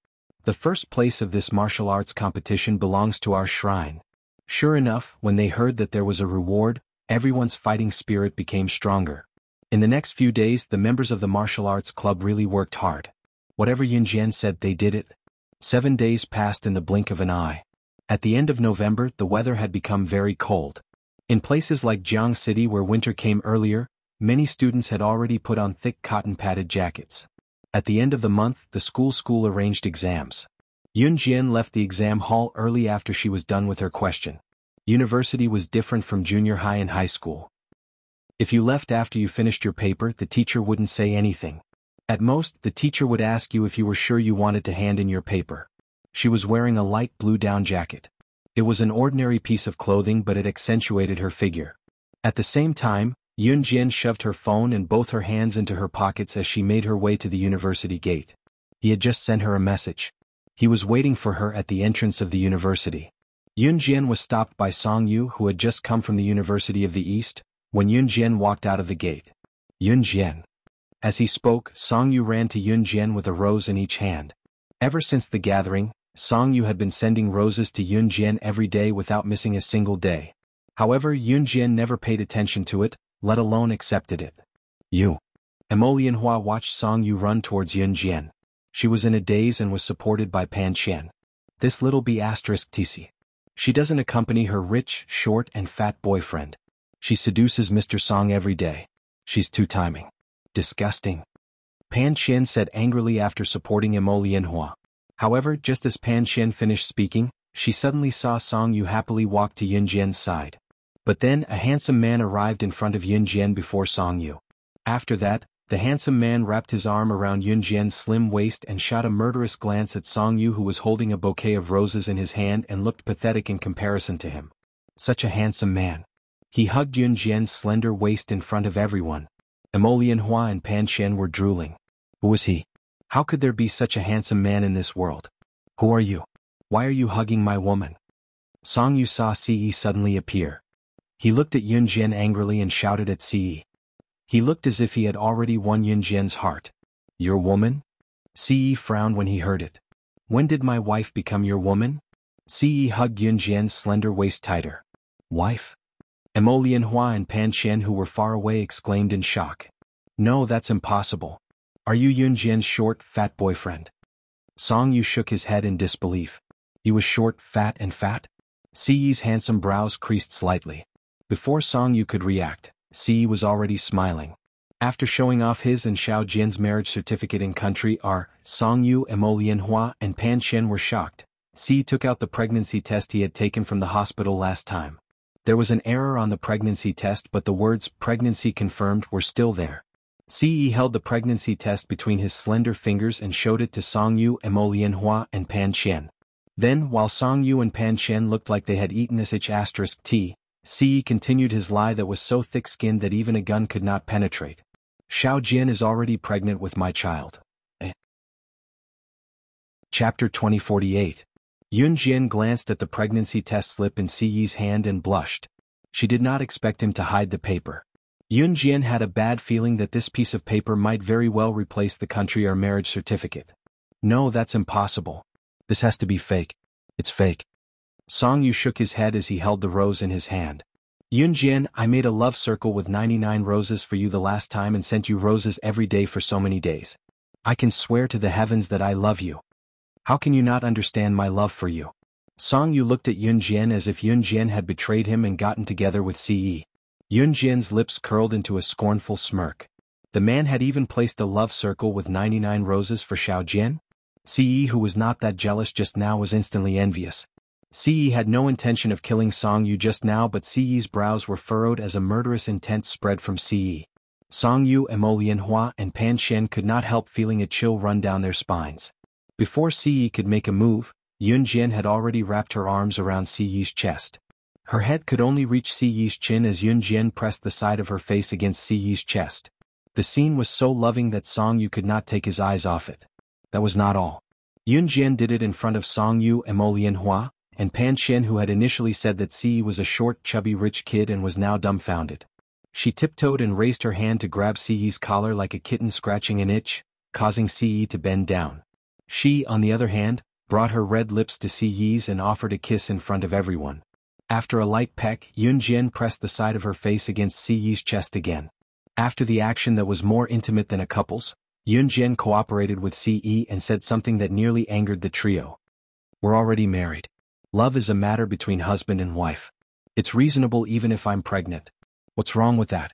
The first place of this martial arts competition belongs to our shrine. Sure enough, when they heard that there was a reward, everyone's fighting spirit became stronger. In the next few days, the members of the martial arts club really worked hard. Whatever Yun Jian said, they did it. 7 days passed in the blink of an eye. At the end of November, the weather had become very cold. In places like Jiang City, where winter came earlier, many students had already put on thick cotton-padded jackets. At the end of the month, the school arranged exams. Yun Jian left the exam hall early after she was done with her question. University was different from junior high and high school. If you left after you finished your paper, the teacher wouldn't say anything. At most, the teacher would ask you if you were sure you wanted to hand in your paper. She was wearing a light blue down jacket. It was an ordinary piece of clothing, but it accentuated her figure. At the same time, Yun Jian shoved her phone and both her hands into her pockets as she made her way to the university gate. He had just sent her a message. He was waiting for her at the entrance of the university. Yun Jian was stopped by Song Yu, who had just come from the University of the East, when Yun Jian walked out of the gate. Yun Jian. As he spoke, Song Yu ran to Yun Jian with a rose in each hand. Ever since the gathering, Song Yu had been sending roses to Yun Jian every day without missing a single day. However, Yun Jian never paid attention to it, let alone accepted it. Mo Lianhua watched Song Yu run towards Yun Jian. She was in a daze and was supported by Pan Qian. This little B*TC. She doesn't accompany her rich, short and fat boyfriend. She seduces Mr. Song every day. She's two-timing. Disgusting. Pan Qian said angrily after supporting Mo Lianhua. However, just as Pan Qian finished speaking, she suddenly saw Song Yu happily walk to Yun Jian's side. But then a handsome man arrived in front of Yun Jian before Song Yu. After that, the handsome man wrapped his arm around Yun Jian's slim waist and shot a murderous glance at Song Yu, who was holding a bouquet of roses in his hand and looked pathetic in comparison to him. Such a handsome man. He hugged Yun Jian's slender waist in front of everyone. Mo Lianhua and Pan Qian were drooling. Who was he? How could there be such a handsome man in this world? Who are you? Why are you hugging my woman? Song Yu saw Ce suddenly appear. He looked at Yun Jian angrily and shouted at Ce. He looked as if he had already won Yun Jian's heart. Your woman? Ce frowned when he heard it. When did my wife become your woman? Ce hugged Yun Jian's slender waist tighter. Wife? Mo Lianhua and Pan Qian, who were far away, exclaimed in shock. No, that's impossible. Are you Yun Jian's short, fat boyfriend? Song Yu shook his head in disbelief. He was short, fat and fat? Ce's handsome brows creased slightly. Before Song Yu could react, Ce was already smiling. After showing off his and Xiao Jian's marriage certificate in country R, Song Yu, Mo Lianhua and Pan Qian were shocked. Ce took out the pregnancy test he had taken from the hospital last time. There was an error on the pregnancy test, but the words "pregnancy confirmed" were still there. Ce held the pregnancy test between his slender fingers and showed it to Song Yu, Mo Lianhua and Pan Qian. Then, while Song Yu and Pan Qian looked like they had eaten *T, Ce continued his lie that was so thick-skinned that even a gun could not penetrate. Xiao Jian is already pregnant with my child. Chapter 2048. Yun Jian glanced at the pregnancy test slip in Ce's hand and blushed. She did not expect him to hide the paper. Yun Jian had a bad feeling that this piece of paper might very well replace the country or marriage certificate. No, that's impossible. This has to be fake. It's fake. Song Yu shook his head as he held the rose in his hand. Yunjian, I made a love circle with 99 roses for you the last time and sent you roses every day for so many days. I can swear to the heavens that I love you. How can you not understand my love for you? Song Yu looked at Yunjian as if Yunjian had betrayed him and gotten together with Ce. Yunjian's lips curled into a scornful smirk. The man had even placed a love circle with 99 roses for Xiaojian? Ce, who was not that jealous just now, was instantly envious. Ce had no intention of killing Song Yu just now, but Ce's brows were furrowed as a murderous intent spread from Ce. Song Yu, Lianhua, and Pan Qian could not help feeling a chill run down their spines. Before Ce could make a move, Yunjian had already wrapped her arms around Ce's chest. Her head could only reach Ce's chin as Yunjian pressed the side of her face against Ce's chest. The scene was so loving that Song Yu could not take his eyes off it. That was not all. Yunjian did it in front of Song Yu, Lianhua, and Pan Qian, who had initially said that Ce was a short, chubby rich kid and was now dumbfounded. She tiptoed and raised her hand to grab Ce's collar like a kitten scratching an itch, causing Ce to bend down. She, on the other hand, brought her red lips to Ce's and offered a kiss in front of everyone. After a light peck, Yunjian pressed the side of her face against Ce's chest again. After the action that was more intimate than a couple's, Yunjian cooperated with Ce and said something that nearly angered the trio. We're already married. Love is a matter between husband and wife. It's reasonable even if I'm pregnant. What's wrong with that?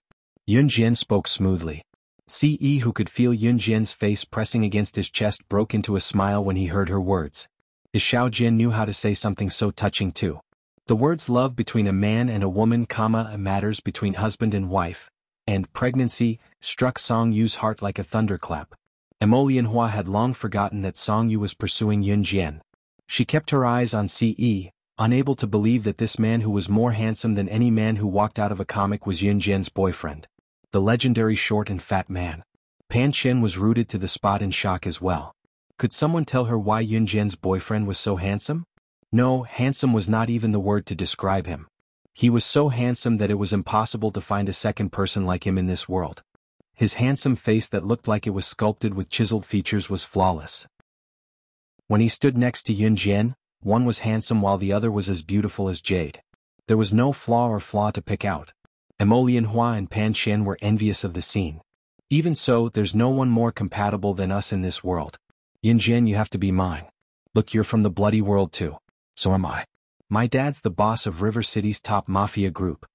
Yunjian spoke smoothly. Ce, who could feel Yunjian's face pressing against his chest, broke into a smile when he heard her words. His Xiaojian knew how to say something so touching too. The words love between a man and a woman, matters between husband and wife, and pregnancy, struck Song Yu's heart like a thunderclap. Lianhua had long forgotten that Song Yu was pursuing Yunjian. She kept her eyes on Ce, unable to believe that this man who was more handsome than any man who walked out of a comic was Yunjian's boyfriend. The legendary short and fat man. Pan Qian was rooted to the spot in shock as well. Could someone tell her why Yunjian's boyfriend was so handsome? No, handsome was not even the word to describe him. He was so handsome that it was impossible to find a second person like him in this world. His handsome face that looked like it was sculpted with chiseled features was flawless. When he stood next to Yunjian, one was handsome while the other was as beautiful as jade. There was no flaw to pick out. Lianhua and Pan Qian were envious of the scene. Even so, there's no one more compatible than us in this world. Yunjian, you have to be mine. Look, you're from the bloody world too. So am I. My dad's the boss of River City's top mafia group.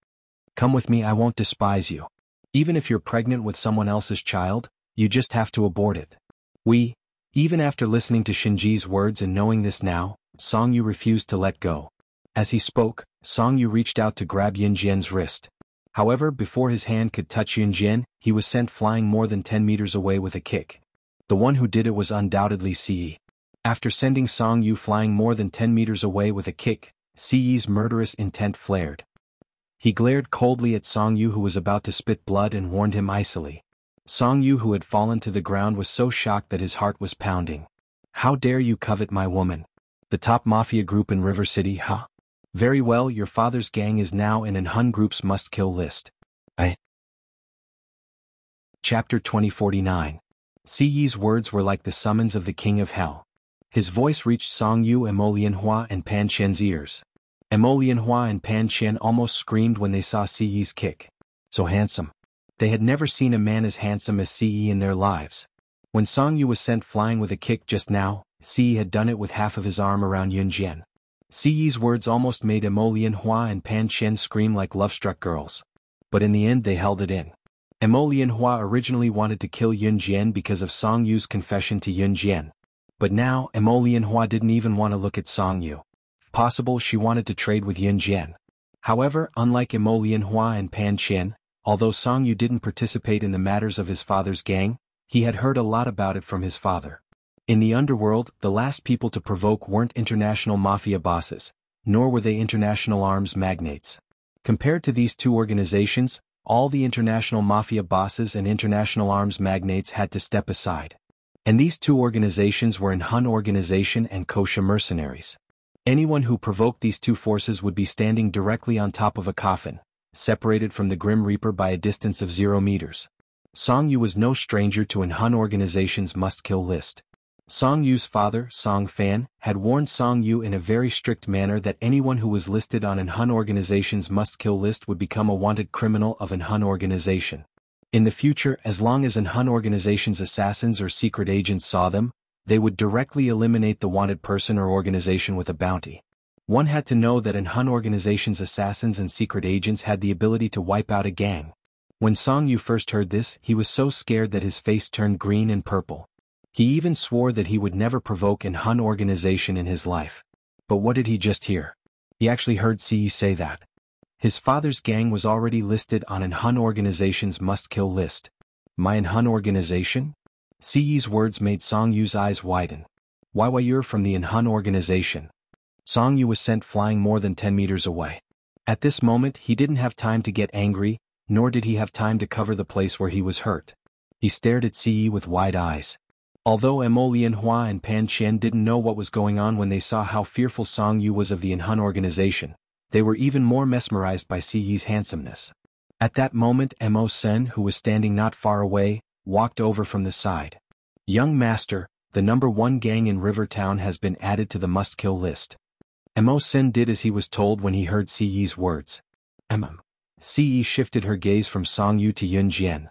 Come with me, I won't despise you. Even if you're pregnant with someone else's child, you just have to abort it. Even after listening to Shinji's words and knowing this now, Song Yu refused to let go. As he spoke, Song Yu reached out to grab Yunjian's wrist. However, before his hand could touch Yunjian, he was sent flying more than 10 meters away with a kick. The one who did it was undoubtedly Ce. After sending Song Yu flying more than 10 meters away with a kick, Ce's murderous intent flared. He glared coldly at Song Yu, who was about to spit blood, and warned him icily. Song Yu, who had fallen to the ground, was so shocked that his heart was pounding. How dare you covet my woman? The top mafia group in River City, huh? Very well, your father's gang is now in an Hun group's must-kill list. Chapter 2049. Ce's words were like the summons of the king of hell. His voice reached Song Yu, Lianhua, and Pan Qian's ears. Lianhua and Pan Qian almost screamed when they saw Ce's kick. So handsome. They had never seen a man as handsome as Ce in their lives. When Song Yu was sent flying with a kick just now, Ce had done it with half of his arm around Yunjian. Ce's words almost made Lianhua and Pan Qian scream like love-struck girls. But in the end they held it in. Lianhua originally wanted to kill Yunjian because of Song Yu's confession to Yunjian. But now, Lianhua didn't even want to look at Song Yu. If possible, she wanted to trade with Yunjian. However, unlike Lianhua and Pan Qian, although Song Yu didn't participate in the matters of his father's gang, he had heard a lot about it from his father. In the underworld, the last people to provoke weren't international mafia bosses, nor were they international arms magnates. Compared to these two organizations, all the international mafia bosses and international arms magnates had to step aside. And these two organizations were in Hun Organization and Kosha Mercenaries. Anyone who provoked these two forces would be standing directly on top of a coffin, separated from the Grim Reaper by a distance of 0 meters. Song Yu was no stranger to an Hun Organization's must-kill list. Song Yu's father, Song Fan, had warned Song Yu in a very strict manner that anyone who was listed on an Hun organization's must-kill list would become a wanted criminal of an Hun organization. In the future, as long as an Hun organization's assassins or secret agents saw them, they would directly eliminate the wanted person or organization with a bounty. One had to know that an Hun organization's assassins and secret agents had the ability to wipe out a gang. When Song Yu first heard this, he was so scared that his face turned green and purple. He even swore that he would never provoke an Hun organization in his life. But what did he just hear? He actually heard Siyi say that his father's gang was already listed on an Hun organization's must-kill list. My Hun organization? Siyi's words made Song Yu's eyes widen. Why you're from the Hun organization? Song Yu was sent flying more than 10 meters away. At this moment he didn't have time to get angry, nor did he have time to cover the place where he was hurt. He stared at Siyi with wide eyes. Although Mo Lianhua and Pan Qian didn't know what was going on when they saw how fearful Song Yu was of the Hun organization, they were even more mesmerized by Siyi's handsomeness. At that moment Mo Sen, who was standing not far away, walked over from the side. Young master, the #1 gang in River Town has been added to the must-kill list. Mo Sen did as he was told when he heard Siyi's words. Siyi shifted her gaze from Song Yu to Yun Jian.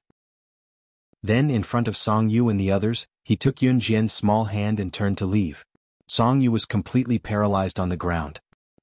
Then, in front of Song Yu and the others, he took Yun Jian's small hand and turned to leave. Song Yu was completely paralyzed on the ground.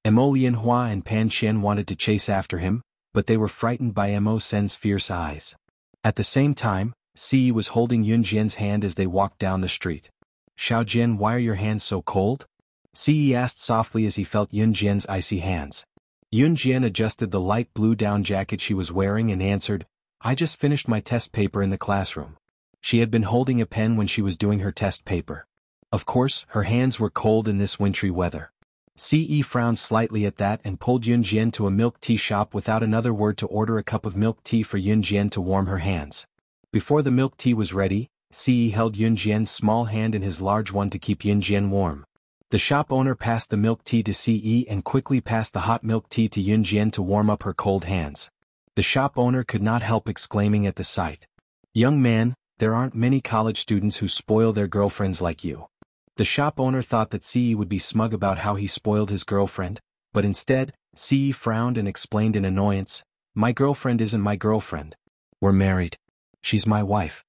Mo Lianhua and Pan Qian wanted to chase after him, but they were frightened by Mo Sen's fierce eyes. At the same time, Siyi was holding Yun Jian's hand as they walked down the street. Xiao Jian, why are your hands so cold? Siyi asked softly as he felt Yun Jian's icy hands. Yun Jian adjusted the light blue down jacket she was wearing and answered, I just finished my test paper in the classroom. She had been holding a pen when she was doing her test paper. Of course, her hands were cold in this wintry weather. Siyi frowned slightly at that and pulled Yun Jian to a milk tea shop without another word to order a cup of milk tea for Yun Jian to warm her hands. Before the milk tea was ready, Siyi held Yun Jian's small hand in his large one to keep Yun Jian warm. The shop owner passed the milk tea to Siyi and quickly passed the hot milk tea to Yun Jian to warm up her cold hands. The shop owner could not help exclaiming at the sight. Young man, there aren't many college students who spoil their girlfriends like you. The shop owner thought that Siyi would be smug about how he spoiled his girlfriend, but instead, Siyi frowned and explained in annoyance, my girlfriend isn't my girlfriend. We're married. She's my wife.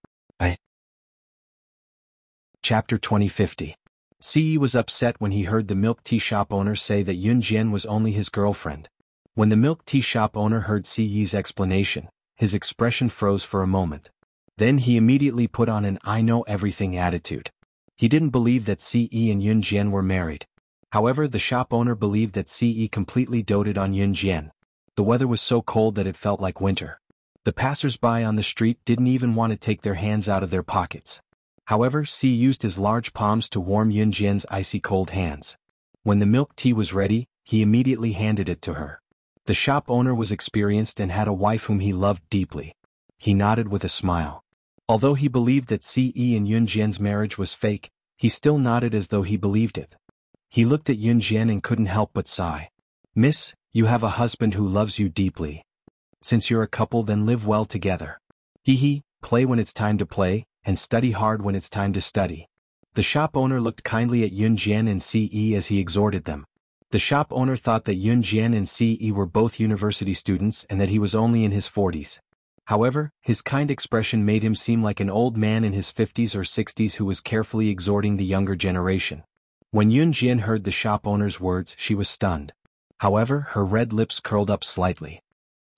Chapter 2050. Siyi was upset when he heard the milk tea shop owner say that Yun Jian was only his girlfriend. When the milk tea shop owner heard Siyi's explanation, his expression froze for a moment. Then he immediately put on an I know everything attitude. He didn't believe that Siyi and Yun Jian were married. However, the shop owner believed that Siyi completely doted on Yun Jian. The weather was so cold that it felt like winter. The passers-by on the street didn't even want to take their hands out of their pockets. However, Siyi used his large palms to warm Yun Jian's icy cold hands. When the milk tea was ready, he immediately handed it to her. The shop owner was experienced and had a wife whom he loved deeply. He nodded with a smile. Although he believed that Siyi and Yun Jian's marriage was fake, he still nodded as though he believed it. He looked at Yun Jian and couldn't help but sigh. Miss, you have a husband who loves you deeply. Since you're a couple, then live well together. Play when it's time to play, and study hard when it's time to study. The shop owner looked kindly at Yun Jian and Siyi as he exhorted them. The shop owner thought that Yun Jian and Siyi were both university students and that he was only in his 40s. However, his kind expression made him seem like an old man in his 50s or 60s who was carefully exhorting the younger generation. When Yun Jian heard the shop owner's words, she was stunned. However, her red lips curled up slightly.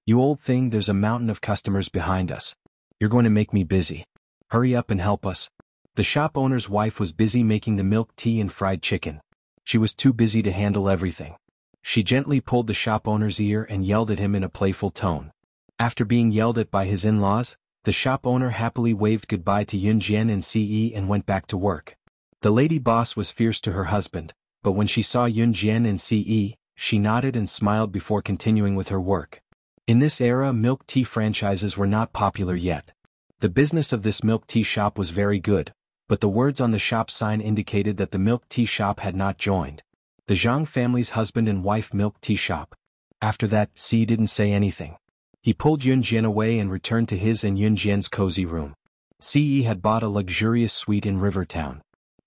You old thing, there's a mountain of customers behind us. You're going to make me busy. Hurry up and help us. The shop owner's wife was busy making the milk tea and fried chicken. She was too busy to handle everything. She gently pulled the shop owner's ear and yelled at him in a playful tone. After being yelled at by his in-laws, the shop owner happily waved goodbye to Yun Jian and Siyi and went back to work. The lady boss was fierce to her husband, but when she saw Yun Jian and Siyi, she nodded and smiled before continuing with her work. In this era, milk tea franchises were not popular yet. The business of this milk tea shop was very good, but the words on the shop sign indicated that the milk tea shop had not joined. The Zhang family's husband and wife milk tea shop. After that, Siyi didn't say anything. He pulled Yun Jian away and returned to his and Yun Jian's cozy room. Siyi had bought a luxurious suite in River Town.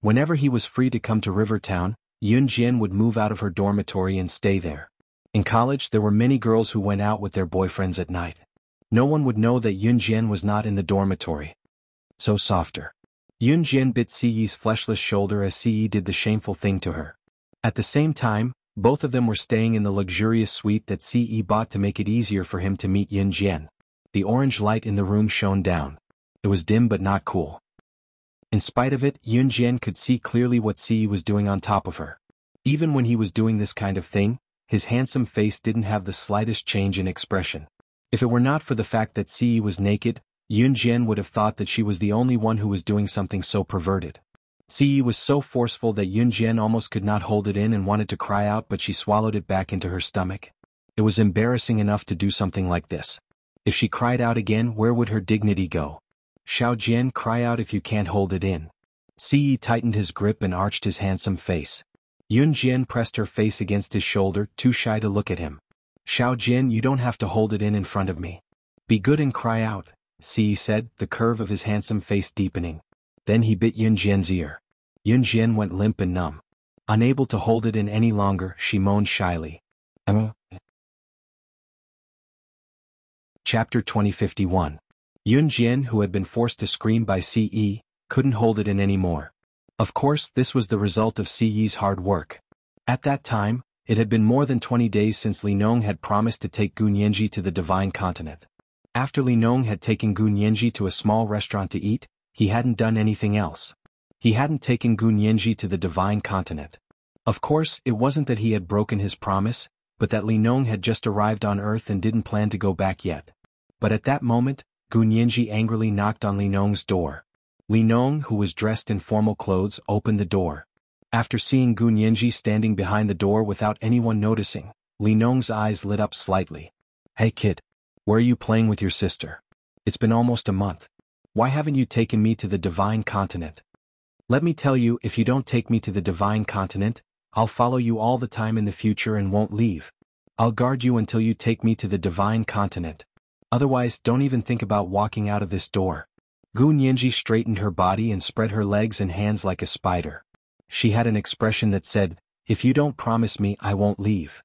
Whenever he was free to come to Rivertown, Yunjian would move out of her dormitory and stay there. In college, there were many girls who went out with their boyfriends at night. No one would know that Yunjian was not in the dormitory. So softer. Yunjian bit Siyi's fleshless shoulder as Siyi did the shameful thing to her. At the same time, both of them were staying in the luxurious suite that Siyi bought to make it easier for him to meet Yunjian. The orange light in the room shone down. It was dim but not cool. In spite of it, Yunjian could see clearly what Siyi was doing on top of her. Even when he was doing this kind of thing, his handsome face didn't have the slightest change in expression. If it were not for the fact that Siyi was naked, Yunjian would have thought that she was the only one who was doing something so perverted. Siyi was so forceful that Yunjian almost could not hold it in and wanted to cry out, but she swallowed it back into her stomach. It was embarrassing enough to do something like this. If she cried out again, where would her dignity go? Xiaojian, cry out if you can't hold it in. Siyi tightened his grip and arched his handsome face. Yunjian pressed her face against his shoulder, too shy to look at him. Xiaojian, you don't have to hold it in front of me. Be good and cry out, Siyi said, the curve of his handsome face deepening. Then he bit Yunjian's ear. Yunjian went limp and numb. Unable to hold it in any longer, she moaned shyly. Chapter 2051. Yunjian, who had been forced to scream by Siyi, couldn't hold it in anymore. Of course, this was the result of Siyi's hard work. At that time, it had been more than 20 days since Li Nong had promised to take Gu Nianji to the Divine Continent. After Li Nong had taken Gu Nianji to a small restaurant to eat, he hadn't done anything else. He hadn't taken Gu Nianji to the Divine Continent. Of course, it wasn't that he had broken his promise, but that Li Nong had just arrived on Earth and didn't plan to go back yet. But at that moment, Gu Nianji angrily knocked on Li Nong's door. Li Nong, who was dressed in formal clothes, opened the door. After seeing Gu Nianji standing behind the door without anyone noticing, Li Nong's eyes lit up slightly. Hey kid. Where are you playing with your sister? It's been almost a month. Why haven't you taken me to the Divine Continent? Let me tell you, if you don't take me to the Divine Continent, I'll follow you all the time in the future and won't leave. I'll guard you until you take me to the Divine Continent. Otherwise, don't even think about walking out of this door. Gu Nianji straightened her body and spread her legs and hands like a spider. She had an expression that said, if you don't promise me, I won't leave.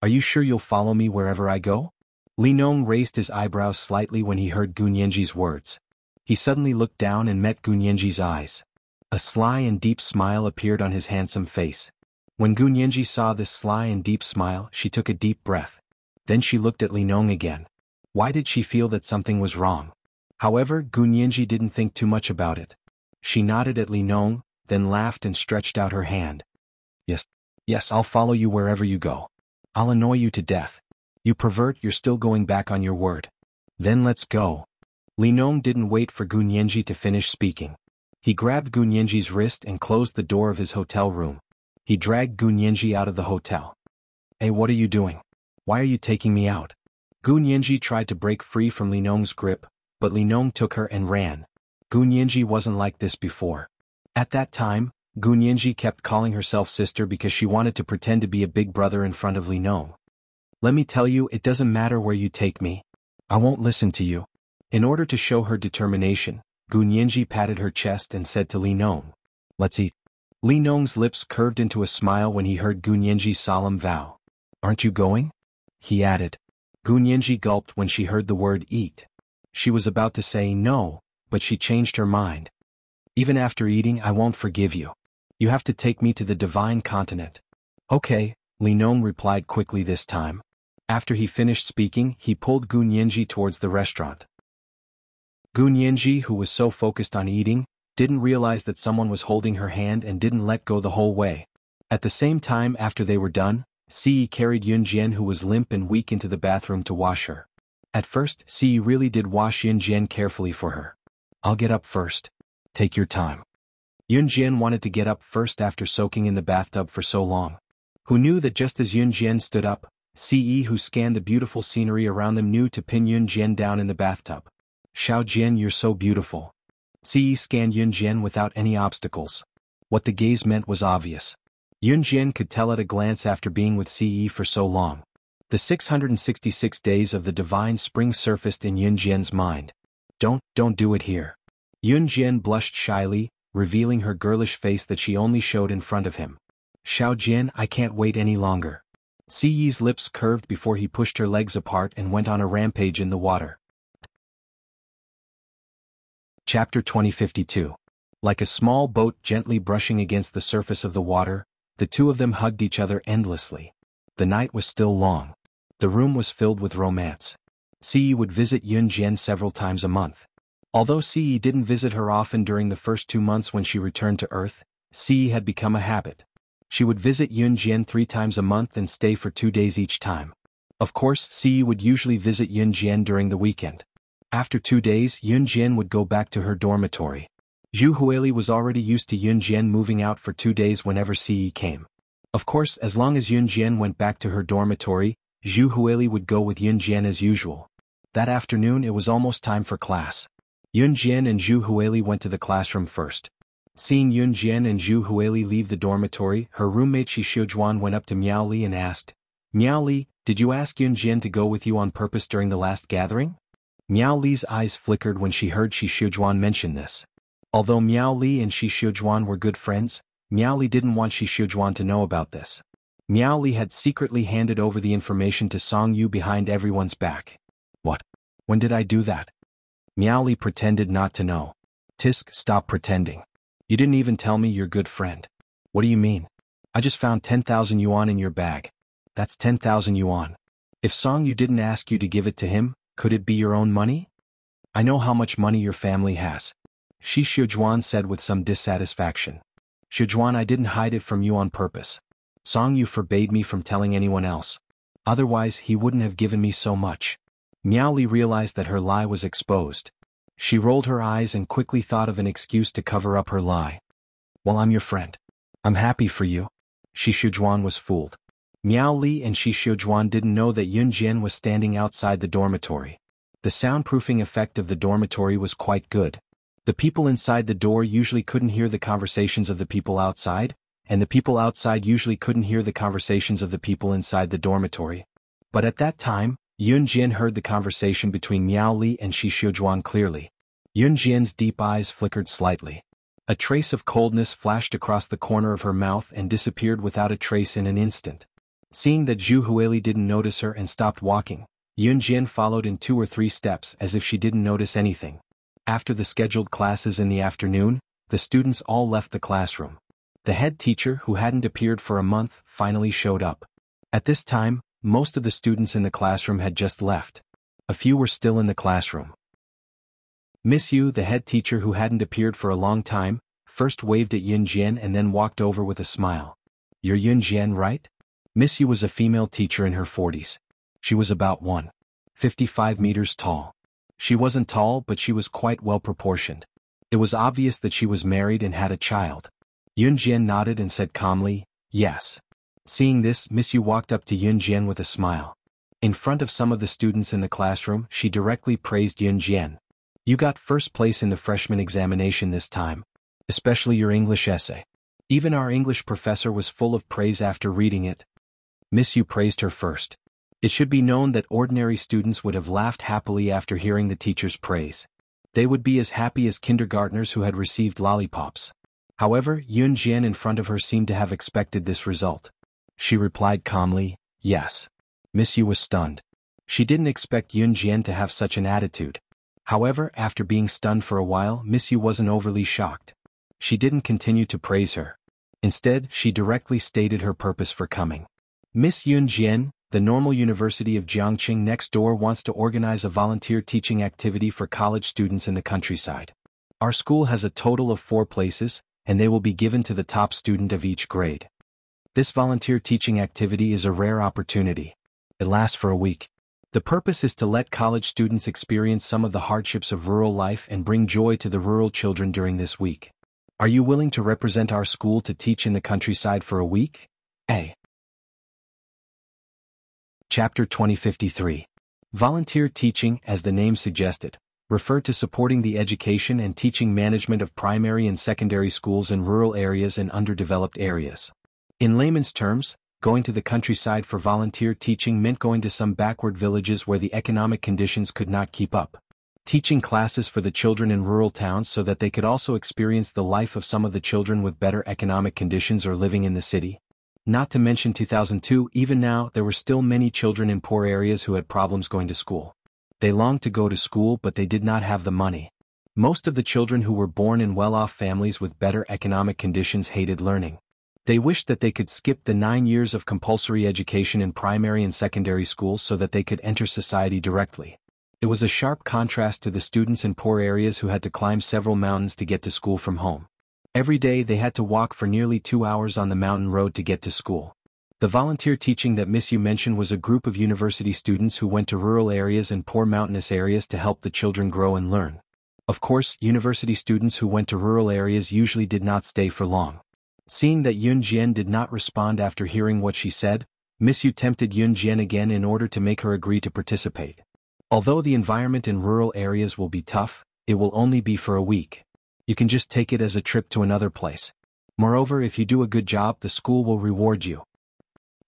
Are you sure you'll follow me wherever I go? Li Nong raised his eyebrows slightly when he heard Gu Nianji's words. He suddenly looked down and met Gu Nianji's eyes. A sly and deep smile appeared on his handsome face. When Gu Nianji saw this sly and deep smile, she took a deep breath. Then she looked at Li Nong again. Why did she feel that something was wrong? However, Gu Nianji didn't think too much about it. She nodded at Li Nong, then laughed and stretched out her hand. Yes, I'll follow you wherever you go. I'll annoy you to death. You pervert, you're still going back on your word. Then let's go. Li Nong didn't wait for Gu Nianji to finish speaking. He grabbed Gu Nianji's wrist and closed the door of his hotel room. He dragged Gu Nianji out of the hotel. Hey, what are you doing? Why are you taking me out? Gu Nianji tried to break free from Li Nong's grip, but Li Nong took her and ran. Gu Nianji wasn't like this before. At that time, Gu Nianji kept calling herself sister because she wanted to pretend to be a big brother in front of Li Nong. Let me tell you, it doesn't matter where you take me. I won't listen to you. In order to show her determination, Gu Nianji patted her chest and said to Li Nong, let's eat. Li Nong's lips curved into a smile when he heard Gu Nianji's solemn vow. Aren't you going? He added. Gu Nianji gulped when she heard the word eat. She was about to say no, but she changed her mind. Even after eating, I won't forgive you. You have to take me to the Divine Continent. Okay, Li Nong replied quickly this time. After he finished speaking, he pulled Gu Nianji towards the restaurant. Gu Nianji, who was so focused on eating, didn't realize that someone was holding her hand and didn't let go the whole way. At the same time, after they were done, Siyi carried Yunjian, who was limp and weak, into the bathroom to wash her. At first, Siyi really did wash Yunjian carefully for her. I'll get up first. Take your time. Yunjian wanted to get up first after soaking in the bathtub for so long. Who knew that just as Yunjian stood up, Siyi, who scanned the beautiful scenery around them, knew to pin Yunjian down in the bathtub. Xiaojian, you're so beautiful. Siyi scanned Yunjian without any obstacles. What the gaze meant was obvious. Yunjian could tell at a glance after being with Siyi for so long. The 666 days of the divine spring surfaced in Yunjian's mind. Don't do it here. Yunjian blushed shyly, revealing her girlish face that she only showed in front of him. Xiao Jian, I can't wait any longer. Si Yi's lips curved before he pushed her legs apart and went on a rampage in the water. Chapter 2052. Like a small boat gently brushing against the surface of the water, the two of them hugged each other endlessly. The night was still long. The room was filled with romance. Si Yi would visit Yun Jian several times a month. Although Si Yi didn't visit her often during the first 2 months when she returned to Earth, Si Yi had become a habit. She would visit Yun Jian 3 times a month and stay for 2 days each time. Of course, Si Yi would usually visit Yun Jian during the weekend. After 2 days, Yun Jian would go back to her dormitory. Zhu Huili was already used to Yun Jian moving out for 2 days whenever Si Yi came. Of course, as long as Yun Jian went back to her dormitory, Zhu Huili would go with Yun Jian as usual. That afternoon it was almost time for class. Yun Jian and Zhu Huili went to the classroom first. Seeing Yun Jian and Zhu Huili leave the dormitory, her roommate Shi Xiujuan went up to Miao Li and asked, Miao Li, did you ask Yun Jian to go with you on purpose during the last gathering? Miao Li's eyes flickered when she heard Shi Xiujuan mention this. Although Miao Li and Shi Xiujuan were good friends, Miao Li didn't want Shi Xiujuan to know about this. Miao Li had secretly handed over the information to Song Yu behind everyone's back. What? When did I do that? Miao Li pretended not to know. Tisk, stop pretending. You didn't even tell me you're good friend. What do you mean? I just found 10,000 yuan in your bag. That's 10,000 yuan. If Song Yu didn't ask you to give it to him, could it be your own money? I know how much money your family has. Shi Xiujuan said with some dissatisfaction. Xiujuan, I didn't hide it from you on purpose. Song Yu forbade me from telling anyone else. Otherwise he wouldn't have given me so much. Miao Li realized that her lie was exposed. She rolled her eyes and quickly thought of an excuse to cover up her lie. Well, I'm your friend. I'm happy for you. Shi Xiujuan was fooled. Miao Li and Shi Xiujuan didn't know that Yun Jian was standing outside the dormitory. The soundproofing effect of the dormitory was quite good. The people inside the door usually couldn't hear the conversations of the people outside, and the people outside usually couldn't hear the conversations of the people inside the dormitory. But at that time, Yun Jian heard the conversation between Miao Li and Shi Xiujuan clearly. Yun Jian's deep eyes flickered slightly. A trace of coldness flashed across the corner of her mouth and disappeared without a trace in an instant. Seeing that Zhu Huili didn't notice her and stopped walking, Yun Jian followed in 2 or 3 steps as if she didn't notice anything. After the scheduled classes in the afternoon, the students all left the classroom. The head teacher, who hadn't appeared for a month, finally showed up. At this time, most of the students in the classroom had just left. A few were still in the classroom. Miss Yu, the head teacher who hadn't appeared for a long time, first waved at Yun Jian and then walked over with a smile. You're Yun Jian, right? Miss Yu was a female teacher in her 40s. She was about 1.55 meters tall. She wasn't tall, but she was quite well proportioned. It was obvious that she was married and had a child. Yun Jian nodded and said calmly, yes. Seeing this, Miss Yu walked up to Yun Jian with a smile. In front of some of the students in the classroom, she directly praised Yun Jian. You got first place in the freshman examination this time, especially your English essay. Even our English professor was full of praise after reading it. Miss Yu praised her first. It should be known that ordinary students would have laughed happily after hearing the teacher's praise. They would be as happy as kindergartners who had received lollipops. However, Yun Jian in front of her seemed to have expected this result. She replied calmly, yes. Miss Yu was stunned. She didn't expect Yun Jian to have such an attitude. However, after being stunned for a while, Miss Yu wasn't overly shocked. She didn't continue to praise her. Instead, she directly stated her purpose for coming. Miss Yun Jian, the Normal University of Jiangqing next door wants to organize a volunteer teaching activity for college students in the countryside. Our school has a total of 4 places, and they will be given to the top student of each grade. This volunteer teaching activity is a rare opportunity. It lasts for a week. The purpose is to let college students experience some of the hardships of rural life and bring joy to the rural children during this week. Are you willing to represent our school to teach in the countryside for a week? A. Chapter 2053. Volunteer teaching, as the name suggested, referred to supporting the education and teaching management of primary and secondary schools in rural areas and underdeveloped areas. In layman's terms, going to the countryside for volunteer teaching meant going to some backward villages where the economic conditions could not keep up. teaching classes for the children in rural towns so that they could also experience the life of some of the children with better economic conditions or living in the city. Not to mention 2002, even now, there were still many children in poor areas who had problems going to school. They longed to go to school but they did not have the money. Most of the children who were born in well-off families with better economic conditions hated learning. They wished that they could skip the 9 years of compulsory education in primary and secondary schools so that they could enter society directly. It was a sharp contrast to the students in poor areas who had to climb several mountains to get to school from home. Every day they had to walk for nearly 2 hours on the mountain road to get to school. The volunteer teaching that Miss Yu mentioned was a group of university students who went to rural areas and poor mountainous areas to help the children grow and learn. Of course, university students who went to rural areas usually did not stay for long. Seeing that Yun Jian did not respond after hearing what she said, Miss Yu tempted Yun Jian again in order to make her agree to participate. Although the environment in rural areas will be tough, it will only be for a week. You can just take it as a trip to another place. Moreover, if you do a good job, the school will reward you.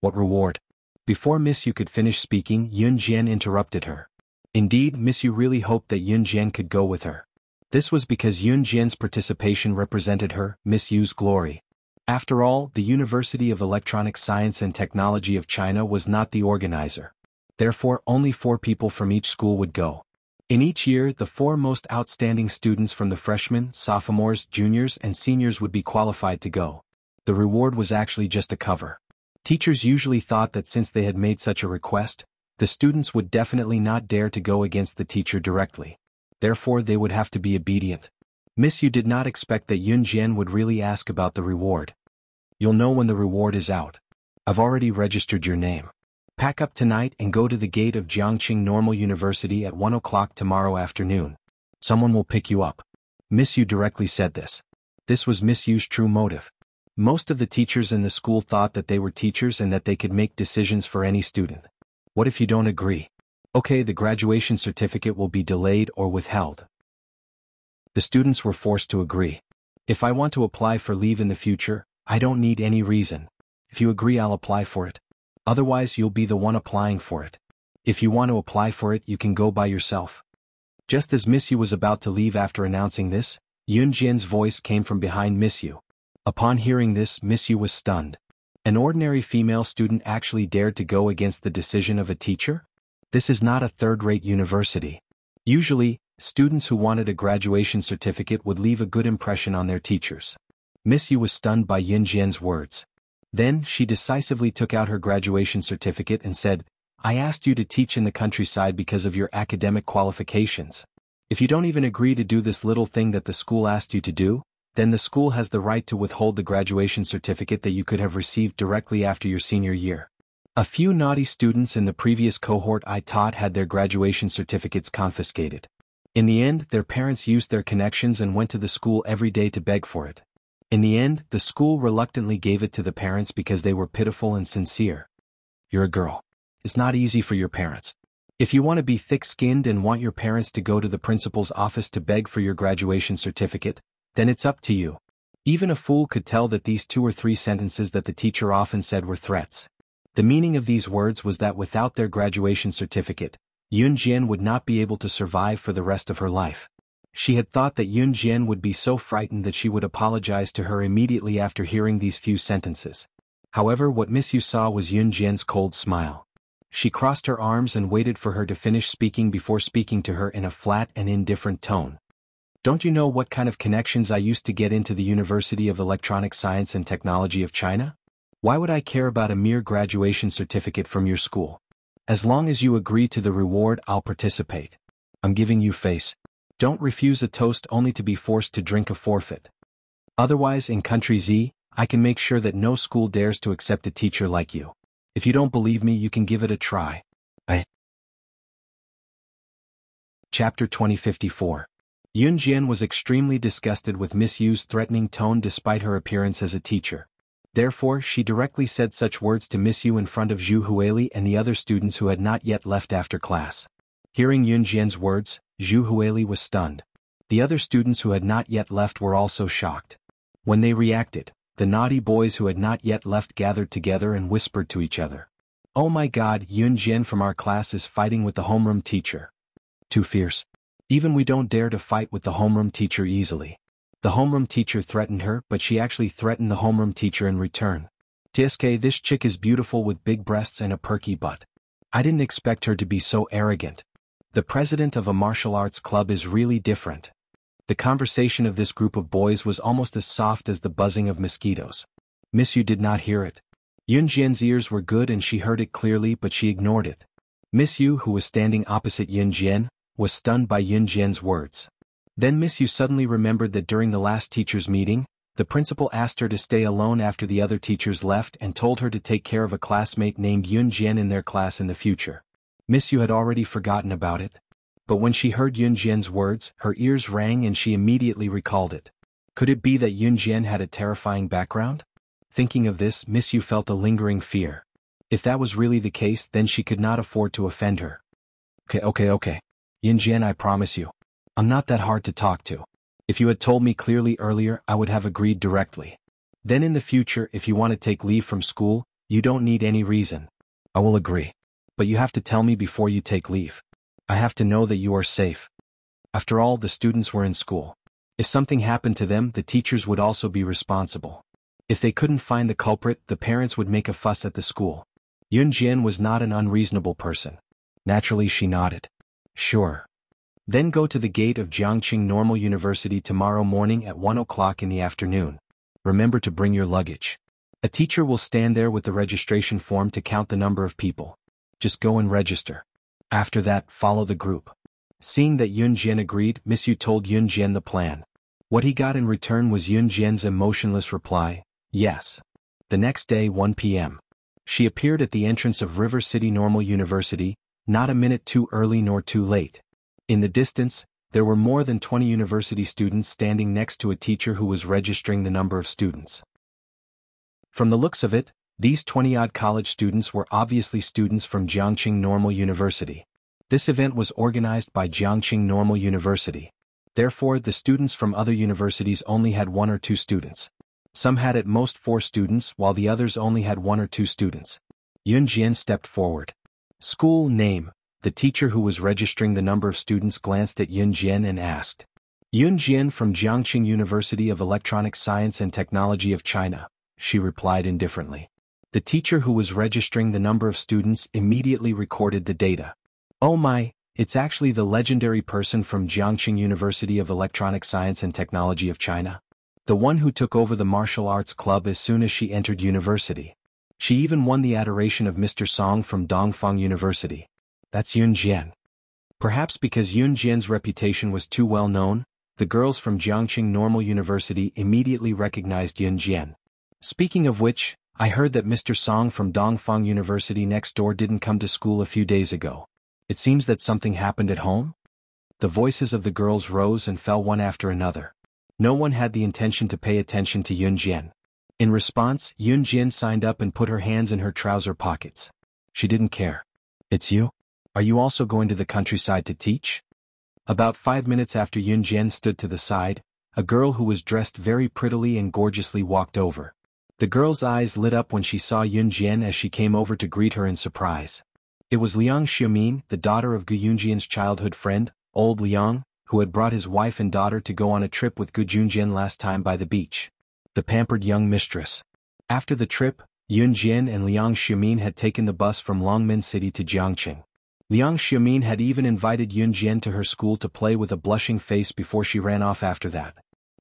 What reward? Before Miss Yu could finish speaking, Yun Jian interrupted her. Indeed, Miss Yu really hoped that Yun Jian could go with her. This was because Yun Jian's participation represented her, Miss Yu's glory. After all, the University of Electronic Science and Technology of China was not the organizer. Therefore, only 4 people from each school would go. In each year, the 4 most outstanding students from the freshmen, sophomores, juniors, and seniors would be qualified to go. The reward was actually just a cover. Teachers usually thought that since they had made such a request, the students would definitely not dare to go against the teacher directly. Therefore, they would have to be obedient. Miss Yu did not expect that Yun Jian would really ask about the reward. You'll know when the reward is out. I've already registered your name. Pack up tonight and go to the gate of Jiangqing Normal University at 1 o'clock tomorrow afternoon. Someone will pick you up. Miss Yu directly said this. This was Miss Yu's true motive. Most of the teachers in the school thought that they were teachers and that they could make decisions for any student. What if you don't agree? Okay, the graduation certificate will be delayed or withheld. The students were forced to agree. If I want to apply for leave in the future, I don't need any reason. If you agree, I'll apply for it. Otherwise, you'll be the one applying for it. If you want to apply for it, you can go by yourself. Just as Miss Yu was about to leave after announcing this, Yun Jian's voice came from behind Miss Yu. Upon hearing this, Miss Yu was stunned. An ordinary female student actually dared to go against the decision of a teacher? This is not a third-rate university. Usually, students who wanted a graduation certificate would leave a good impression on their teachers. Miss Yu was stunned by Yun Jian's words. Then, she decisively took out her graduation certificate and said, I asked you to teach in the countryside because of your academic qualifications. If you don't even agree to do this little thing that the school asked you to do, then the school has the right to withhold the graduation certificate that you could have received directly after your senior year. A few naughty students in the previous cohort I taught had their graduation certificates confiscated. In the end, their parents used their connections and went to the school every day to beg for it. In the end, the school reluctantly gave it to the parents because they were pitiful and sincere. You're a girl. It's not easy for your parents. If you want to be thick-skinned and want your parents to go to the principal's office to beg for your graduation certificate, then it's up to you. Even a fool could tell that these 2 or 3 sentences that the teacher often said were threats. The meaning of these words was that without their graduation certificate, Yun Jian would not be able to survive for the rest of her life. She had thought that Yun Jian would be so frightened that she would apologize to her immediately after hearing these few sentences. However, what Miss Yu saw was Yun Jian's cold smile. She crossed her arms and waited for her to finish speaking before speaking to her in a flat and indifferent tone. Don't you know what kind of connections I used to get into the University of Electronic Science and Technology of China? Why would I care about a mere graduation certificate from your school? As long as you agree to the reward, I'll participate. I'm giving you face. Don't refuse a toast only to be forced to drink a forfeit. Otherwise, in Country Z, I can make sure that no school dares to accept a teacher like you. If you don't believe me, you can give it a try. Chapter 2054. Yun Jian was extremely disgusted with Miss Yu's threatening tone despite her appearance as a teacher. Therefore, she directly said such words to Miss Yu in front of Zhu Huili and the other students who had not yet left after class. Hearing Yun Jian's words, Zhu Huili was stunned. The other students who had not yet left were also shocked. When they reacted, the naughty boys who had not yet left gathered together and whispered to each other. Oh my God, Yun Jian from our class is fighting with the homeroom teacher. Too fierce. Even we don't dare to fight with the homeroom teacher easily. The homeroom teacher threatened her, but she actually threatened the homeroom teacher in return. TSK, this chick is beautiful with big breasts and a perky butt. I didn't expect her to be so arrogant. The president of a martial arts club is really different. The conversation of this group of boys was almost as soft as the buzzing of mosquitoes. Miss Yu did not hear it. Yun Jian's ears were good and she heard it clearly, but she ignored it. Miss Yu, who was standing opposite Yun Jian, was stunned by Yun Jian's words. Then Miss Yu suddenly remembered that during the last teachers' meeting, the principal asked her to stay alone after the other teachers left and told her to take care of a classmate named Yun Jian in their class in the future. Miss Yu had already forgotten about it. But when she heard Yun Jian's words, her ears rang and she immediately recalled it. Could it be that Yun Jian had a terrifying background? Thinking of this, Miss Yu felt a lingering fear. If that was really the case, then she could not afford to offend her. Okay. Yun Jian, I promise you. I'm not that hard to talk to. If you had told me clearly earlier, I would have agreed directly. Then in the future, if you want to take leave from school, you don't need any reason. I will agree. But you have to tell me before you take leave. I have to know that you are safe. After all, the students were in school. If something happened to them, the teachers would also be responsible. If they couldn't find the culprit, the parents would make a fuss at the school. Yun Jian was not an unreasonable person. Naturally, she nodded. Sure. Then go to the gate of Jiangqing Normal University tomorrow morning at 1 o'clock in the afternoon. Remember to bring your luggage. A teacher will stand there with the registration form to count the number of people. Just go and register. After that, follow the group. Seeing that Yun Jian agreed, Miss Yu told Yun Jian the plan. What he got in return was Yun Jian's emotionless reply, yes. The next day, 1 p.m. She appeared at the entrance of River City Normal University, not a minute too early nor too late. In the distance, there were more than 20 university students standing next to a teacher who was registering the number of students. From the looks of it, these 20-odd college students were obviously students from Jiangqing Normal University. This event was organized by Jiangqing Normal University. Therefore, the students from other universities only had 1 or 2 students. Some had at most 4 students, while the others only had 1 or 2 students. Yun Jian stepped forward. School name. The teacher who was registering the number of students glanced at Yun Jian and asked. Yun Jian from Jiangqing University of Electronic Science and Technology of China, she replied indifferently. The teacher who was registering the number of students immediately recorded the data. Oh my, it's actually the legendary person from Jiangqing University of Electronic Science and Technology of China. The one who took over the martial arts club as soon as she entered university. She even won the adoration of Mr. Song from Dongfang University. That's Yun Jian. Perhaps because Yun Jian's reputation was too well known, the girls from Jiangqing Normal University immediately recognized Yun Jian. Speaking of which, I heard that Mr. Song from Dongfang University next door didn't come to school a few days ago. It seems that something happened at home? The voices of the girls rose and fell one after another. No one had the intention to pay attention to Yun Jian. In response, Yun Jian signed up and put her hands in her trouser pockets. She didn't care. It's you? Are you also going to the countryside to teach? About 5 minutes after Yun Jian stood to the side, a girl who was dressed very prettily and gorgeously walked over. The girl's eyes lit up when she saw Yun Jian as she came over to greet her in surprise. It was Liang Xiaomin, the daughter of Gu Yunjian's childhood friend, old Liang, who had brought his wife and daughter to go on a trip with Gu Junjian last time by the beach. The pampered young mistress. After the trip, Yun Jian and Liang Xiaomin had taken the bus from Longmen City to Jiangqing. Liang Xiaomin had even invited Yun Jian to her school to play with a blushing face before she ran off after that.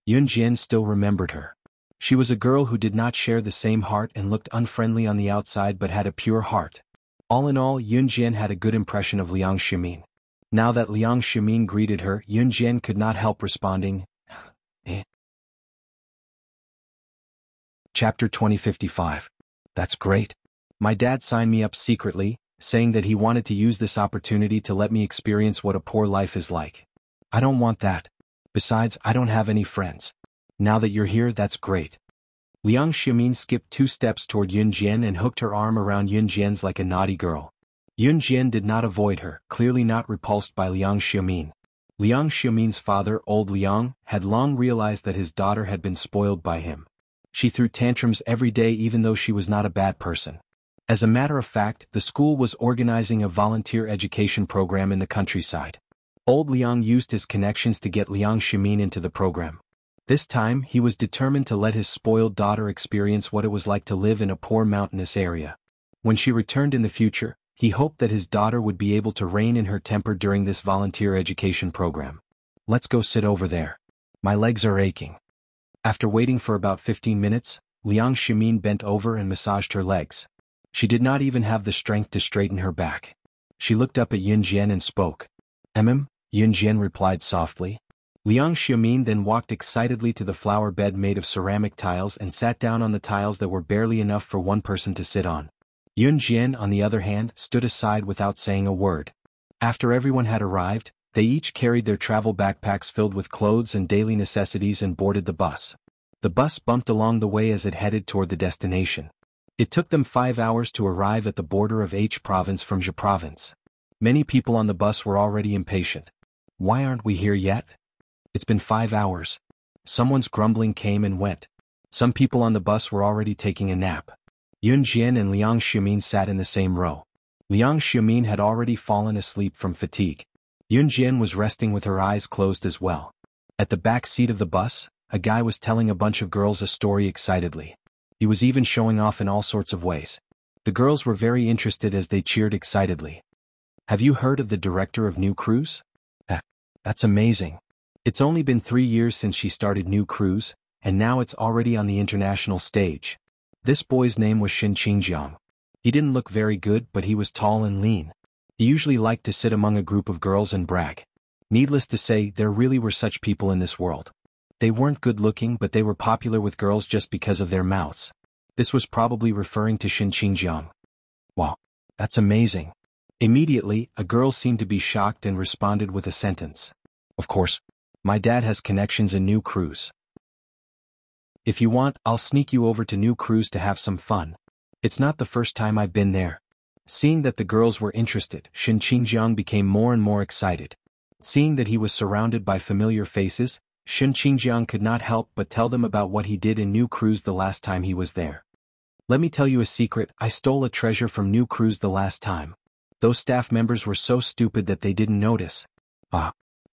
Yun Jian still remembered her. She was a girl who did not share the same heart and looked unfriendly on the outside but had a pure heart. All in all, Yun Jian had a good impression of Liang Xiaomin. Now that Liang Xiaomin greeted her, Yun Jian could not help responding, eh. Chapter 2055. That's great. My dad signed me up secretly, saying that he wanted to use this opportunity to let me experience what a poor life is like. I don't want that. Besides, I don't have any friends. Now that you're here, that's great. Liang Xiaomin skipped 2 steps toward Yun Jian and hooked her arm around Yun Jian's like a naughty girl. Yun Jian did not avoid her, clearly not repulsed by Liang Xiaomin. Liang Xiaomin's father, old Liang, had long realized that his daughter had been spoiled by him. She threw tantrums every day even though she was not a bad person. As a matter of fact, the school was organizing a volunteer education program in the countryside. Old Liang used his connections to get Liang Shimin into the program. This time he was determined to let his spoiled daughter experience what it was like to live in a poor mountainous area. When she returned in the future, he hoped that his daughter would be able to rein in her temper during this volunteer education program. Let's go sit over there. My legs are aching. After waiting for about 15 minutes, Liang Shimin bent over and massaged her legs. She did not even have the strength to straighten her back. She looked up at Yun Jian and spoke. Yun Jian replied softly. Liang Shimin then walked excitedly to the flower bed made of ceramic tiles and sat down on the tiles that were barely enough for one person to sit on. Yun Jian, on the other hand, stood aside without saying a word. After everyone had arrived, they each carried their travel backpacks filled with clothes and daily necessities and boarded the bus. The bus bumped along the way as it headed toward the destination. It took them 5 hours to arrive at the border of H province from Zhe province. Many people on the bus were already impatient. Why aren't we here yet? It's been 5 hours. Someone's grumbling came and went. Some people on the bus were already taking a nap. Yun Jian and Liang Shimin sat in the same row. Liang Shimin had already fallen asleep from fatigue. Yun Jian was resting with her eyes closed as well. At the back seat of the bus, a guy was telling a bunch of girls a story excitedly. He was even showing off in all sorts of ways. The girls were very interested as they cheered excitedly. Have you heard of the director of New Cruise? That's amazing. It's only been 3 years since she started New Cruise, and now it's already on the international stage. This boy's name was Shin Qingjiang. He didn't look very good, but he was tall and lean. He usually liked to sit among a group of girls and brag. Needless to say, there really were such people in this world. They weren't good-looking, but they were popular with girls just because of their mouths. This was probably referring to Shin Qingjiang. Wow, that's amazing. Immediately, a girl seemed to be shocked and responded with a sentence. Of course, my dad has connections in New Cruise. If you want, I'll sneak you over to New Cruise to have some fun. It's not the first time I've been there. Seeing that the girls were interested, Shin Qingjiang became more and more excited. Seeing that he was surrounded by familiar faces, Shin Qingjiang could not help but tell them about what he did in New Cruise the last time he was there. Let me tell you a secret, I stole a treasure from New Cruise the last time. Those staff members were so stupid that they didn't notice.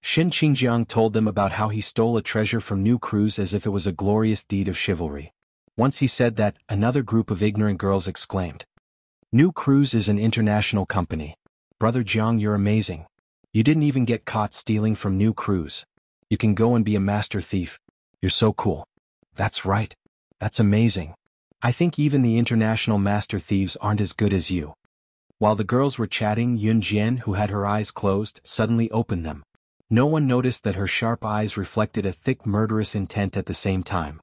Shin Qingjiang told them about how he stole a treasure from New Cruise as if it was a glorious deed of chivalry. Once he said that, another group of ignorant girls exclaimed. New Cruise is an international company. Brother Jiang, you're amazing. You didn't even get caught stealing from New Cruise. You can go and be a master thief. You're so cool. That's right. That's amazing. I think even the international master thieves aren't as good as you. While the girls were chatting, Yun Jian, who had her eyes closed, suddenly opened them. No one noticed that her sharp eyes reflected a thick murderous intent at the same time.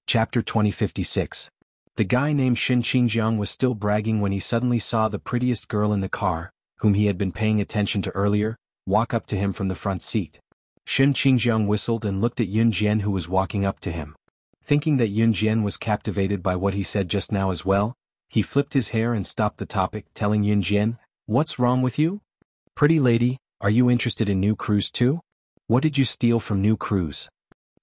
Chapter 2056. The guy named Shin Qingjiang was still bragging when he suddenly saw the prettiest girl in the car, whom he had been paying attention to earlier, walk up to him from the front seat. Shin Qingjiang whistled and looked at Yun Jian, who was walking up to him. Thinking that Yun Jian was captivated by what he said just now as well, he flipped his hair and stopped the topic, telling Yun Jian, "What's wrong with you? Pretty lady, are you interested in New Cruise too? What did you steal from New Cruise?"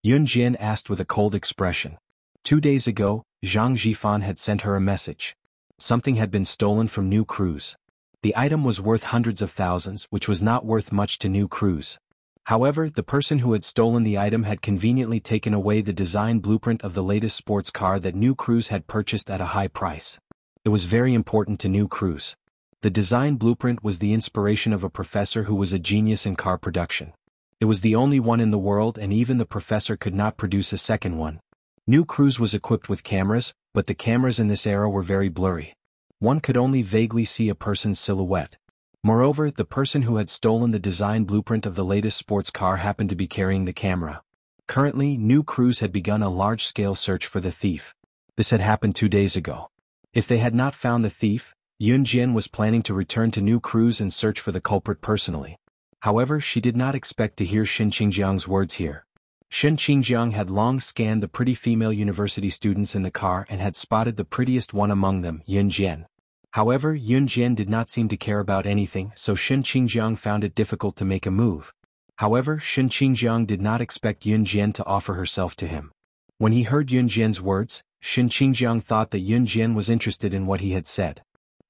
Yun Jian asked with a cold expression. 2 days ago, Zhang Jifan had sent her a message. Something had been stolen from New Cruise. The item was worth hundreds of thousands, which was not worth much to New Cruise. However, the person who had stolen the item had conveniently taken away the design blueprint of the latest sports car that New Cruise had purchased at a high price. It was very important to New Cruise. The design blueprint was the inspiration of a professor who was a genius in car production. It was the only one in the world, and even the professor could not produce a second one. New Cruise was equipped with cameras, but the cameras in this era were very blurry. One could only vaguely see a person's silhouette. Moreover, the person who had stolen the design blueprint of the latest sports car happened to be carrying the camera. Currently, New Cruise had begun a large-scale search for the thief. This had happened 2 days ago. If they had not found the thief, Yun Jian was planning to return to New Cruise and search for the culprit personally. However, she did not expect to hear Shin Qingjiang's words here. Shin Qingjiang had long scanned the pretty female university students in the car and had spotted the prettiest one among them, Yun Jian. However, Yun Jian did not seem to care about anything, so Shin Qingjiang found it difficult to make a move. However, Shin Qingjiang did not expect Yun Jian to offer herself to him. When he heard Yun Jian's words, Shin Qingjiang thought that Yun Jian was interested in what he had said.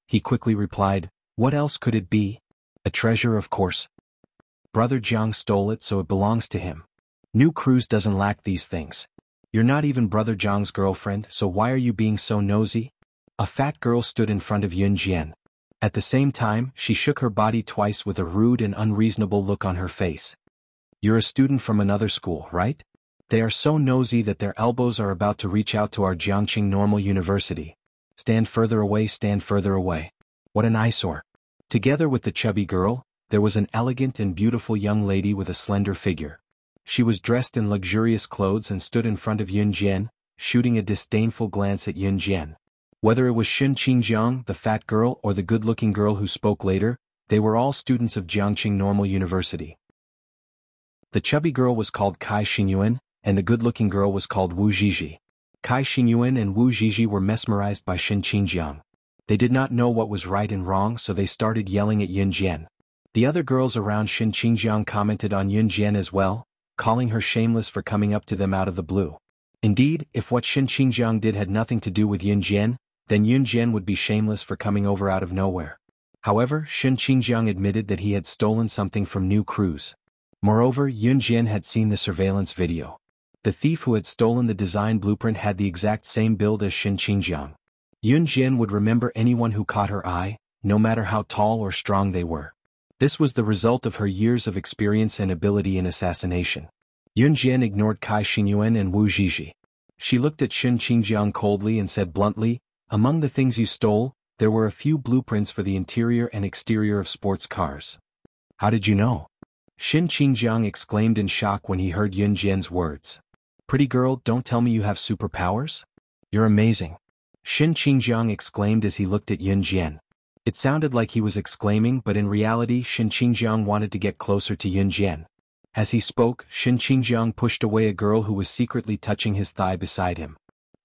He quickly replied, What else could it be? A treasure, of course. Brother Jiang stole it, so it belongs to him. New Cruise doesn't lack these things. You're not even Brother Jiang's girlfriend, so why are you being so nosy? A fat girl stood in front of Yun Jian. At the same time, she shook her body twice with a rude and unreasonable look on her face. You're a student from another school, right? They are so nosy that their elbows are about to reach out to our Jiangqing Normal University. Stand further away, stand further away. What an eyesore. Together with the chubby girl, there was an elegant and beautiful young lady with a slender figure. She was dressed in luxurious clothes and stood in front of Yun Jian, shooting a disdainful glance at Yun Jian. Whether it was Shen Qingjiang, the fat girl, or the good-looking girl who spoke later, they were all students of Jiangqing Normal University. The chubby girl was called Kai Xinyuan, and the good-looking girl was called Wu Zhizhi. Kai Xinyuan and Wu Zhizhi were mesmerized by Shen Qingjiang. They did not know what was right and wrong, so they started yelling at Yun Jian. The other girls around Shen Qingjiang commented on Yun Jian as well, calling her shameless for coming up to them out of the blue. Indeed, if what Shen Qingjiang did had nothing to do with Yun Jian, then Yun Jian would be shameless for coming over out of nowhere. However, Shen Qingjiang admitted that he had stolen something from New Cruise. Moreover, Yun Jian had seen the surveillance video. The thief who had stolen the design blueprint had the exact same build as Shen Qingjiang. Yun Jian would remember anyone who caught her eye, no matter how tall or strong they were. This was the result of her years of experience and ability in assassination. Yun Jian ignored Kai Xinyuan and Wu Zhizhi. She looked at Shen Qingjiang coldly and said bluntly, "Among the things you stole, there were a few blueprints for the interior and exterior of sports cars." "How did you know?" Shen Qingjiang exclaimed in shock when he heard Yun Jian's words. "Pretty girl, don't tell me you have superpowers? You're amazing." Shen Qingjiang exclaimed as he looked at Yun Jian. It sounded like he was exclaiming, but in reality Shen Qingjiang wanted to get closer to Yun Jian. As he spoke, Shen Qingjiang pushed away a girl who was secretly touching his thigh beside him.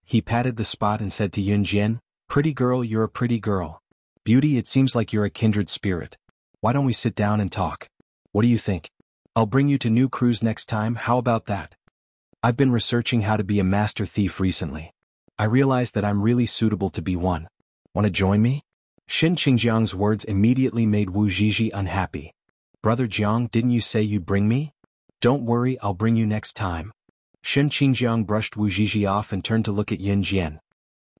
He patted the spot and said to Yun Jian, "Pretty girl, you're a pretty girl. Beauty, it seems like you're a kindred spirit. Why don't we sit down and talk? What do you think? I'll bring you to New Cruise next time, how about that? I've been researching how to be a master thief recently. I realized that I'm really suitable to be one. Want to join me?" Shen Qingjiang's words immediately made Wu Zhizhi unhappy. "Brother Jiang, didn't you say you'd bring me?" "Don't worry, I'll bring you next time." Shen Qingjiang brushed Wu Zhizhi off and turned to look at Yun Jian.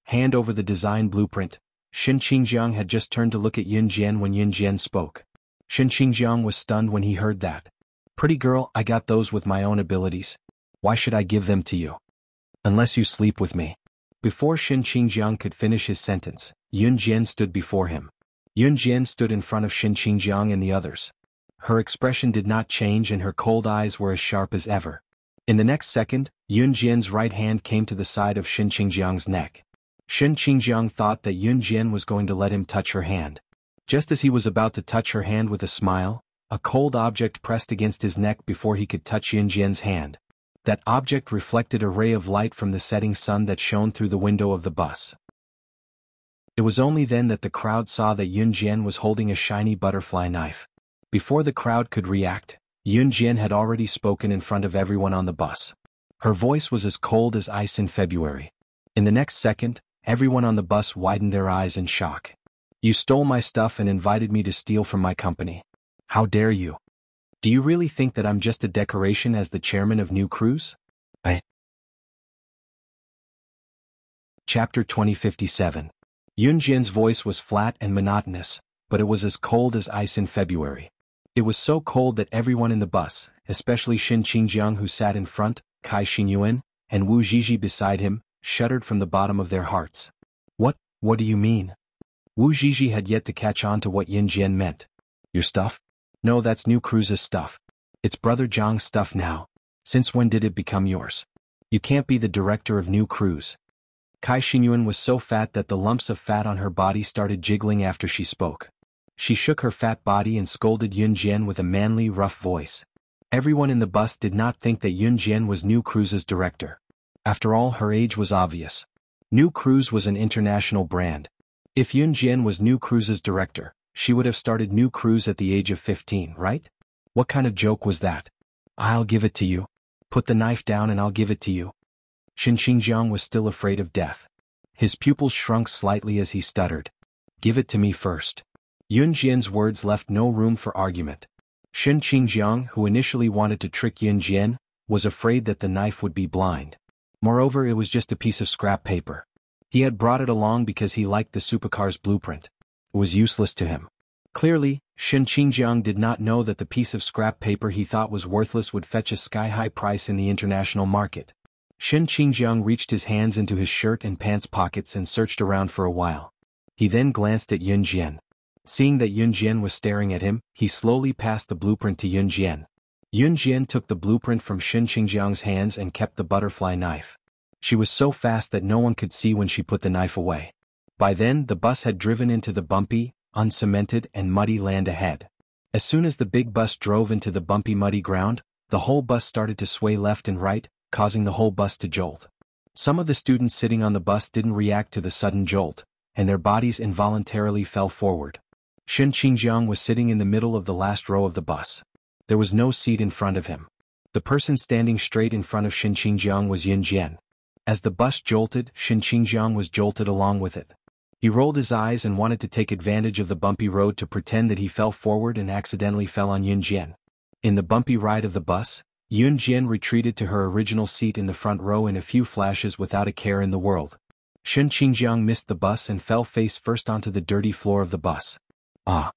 Hand over the design blueprint. Shen Qingjiang had just turned to look at Yun Jian when Yun Jian spoke. Shen Qingjiang was stunned when he heard that. "Pretty girl, I got those with my own abilities. Why should I give them to you? Unless you sleep with me." Before Shen Qingjiang could finish his sentence, Yun Jian stood before him. Yun Jian stood in front of Shen Qingjiang and the others. Her expression did not change and her cold eyes were as sharp as ever. In the next second, Yun Jian's right hand came to the side of Shen Qingjiang's neck. Shen Qingjiang thought that Yun Jian was going to let him touch her hand. Just as he was about to touch her hand with a smile, a cold object pressed against his neck before he could touch Yun Jian's hand. That object reflected a ray of light from the setting sun that shone through the window of the bus. It was only then that the crowd saw that Yun Jian was holding a shiny butterfly knife. Before the crowd could react, Yun Jian had already spoken in front of everyone on the bus. Her voice was as cold as ice in February. In the next second, everyone on the bus widened their eyes in shock. "You stole my stuff and invited me to steal from my company. How dare you? Do you really think that I'm just a decoration as the chairman of New Cruise?" Chapter 2057. Yun Jian's voice was flat and monotonous, but it was as cold as ice in February. It was so cold that everyone in the bus, especially Shen Qingjiang who sat in front, Kai Xinyuan, and Wu Zhizhi beside him, shuddered from the bottom of their hearts. What do you mean?" Wu Zhizhi had yet to catch on to what Yun Jian meant. "Your stuff? No, that's New Cruise's stuff. It's Brother Zhang's stuff now. Since when did it become yours? You can't be the director of New Cruise." Kai Xinyuan was so fat that the lumps of fat on her body started jiggling after she spoke. She shook her fat body and scolded Yun Jian with a manly, rough voice. Everyone in the bus did not think that Yun Jian was New Cruise's director. After all, her age was obvious. New Cruise was an international brand. If Yun Jian was New Cruise's director, she would have started New Cruise at the age of 15, right? What kind of joke was that? "I'll give it to you. Put the knife down and I'll give it to you." Shen Qingjiang was still afraid of death. His pupils shrunk slightly as he stuttered. "Give it to me first." Yun Jian's words left no room for argument. Shen Qingjiang, who initially wanted to trick Yun Jian, was afraid that the knife would be blind. Moreover, it was just a piece of scrap paper. He had brought it along because he liked the supercar's blueprint. It was useless to him. Clearly, Shen Qingjiang did not know that the piece of scrap paper he thought was worthless would fetch a sky-high price in the international market. Shen Qingjiang reached his hands into his shirt and pants pockets and searched around for a while. He then glanced at Yun Jian. Seeing that Yun Jian was staring at him, he slowly passed the blueprint to Yun Jian. Yun Jian took the blueprint from Shen Qingjiang's hands and kept the butterfly knife. She was so fast that no one could see when she put the knife away. By then, the bus had driven into the bumpy, uncemented and muddy land ahead. As soon as the big bus drove into the bumpy muddy ground, the whole bus started to sway left and right, causing the whole bus to jolt. Some of the students sitting on the bus didn't react to the sudden jolt, and their bodies involuntarily fell forward. Shen Qingjiang was sitting in the middle of the last row of the bus. There was no seat in front of him. The person standing straight in front of Shen Qingjiang was Yun Jian. As the bus jolted, Shen Qingjiang was jolted along with it. He rolled his eyes and wanted to take advantage of the bumpy road to pretend that he fell forward and accidentally fell on Yun Jian. In the bumpy ride of the bus, Yun Jian retreated to her original seat in the front row in a few flashes without a care in the world. Shen Qingjiang missed the bus and fell face first onto the dirty floor of the bus. Ah!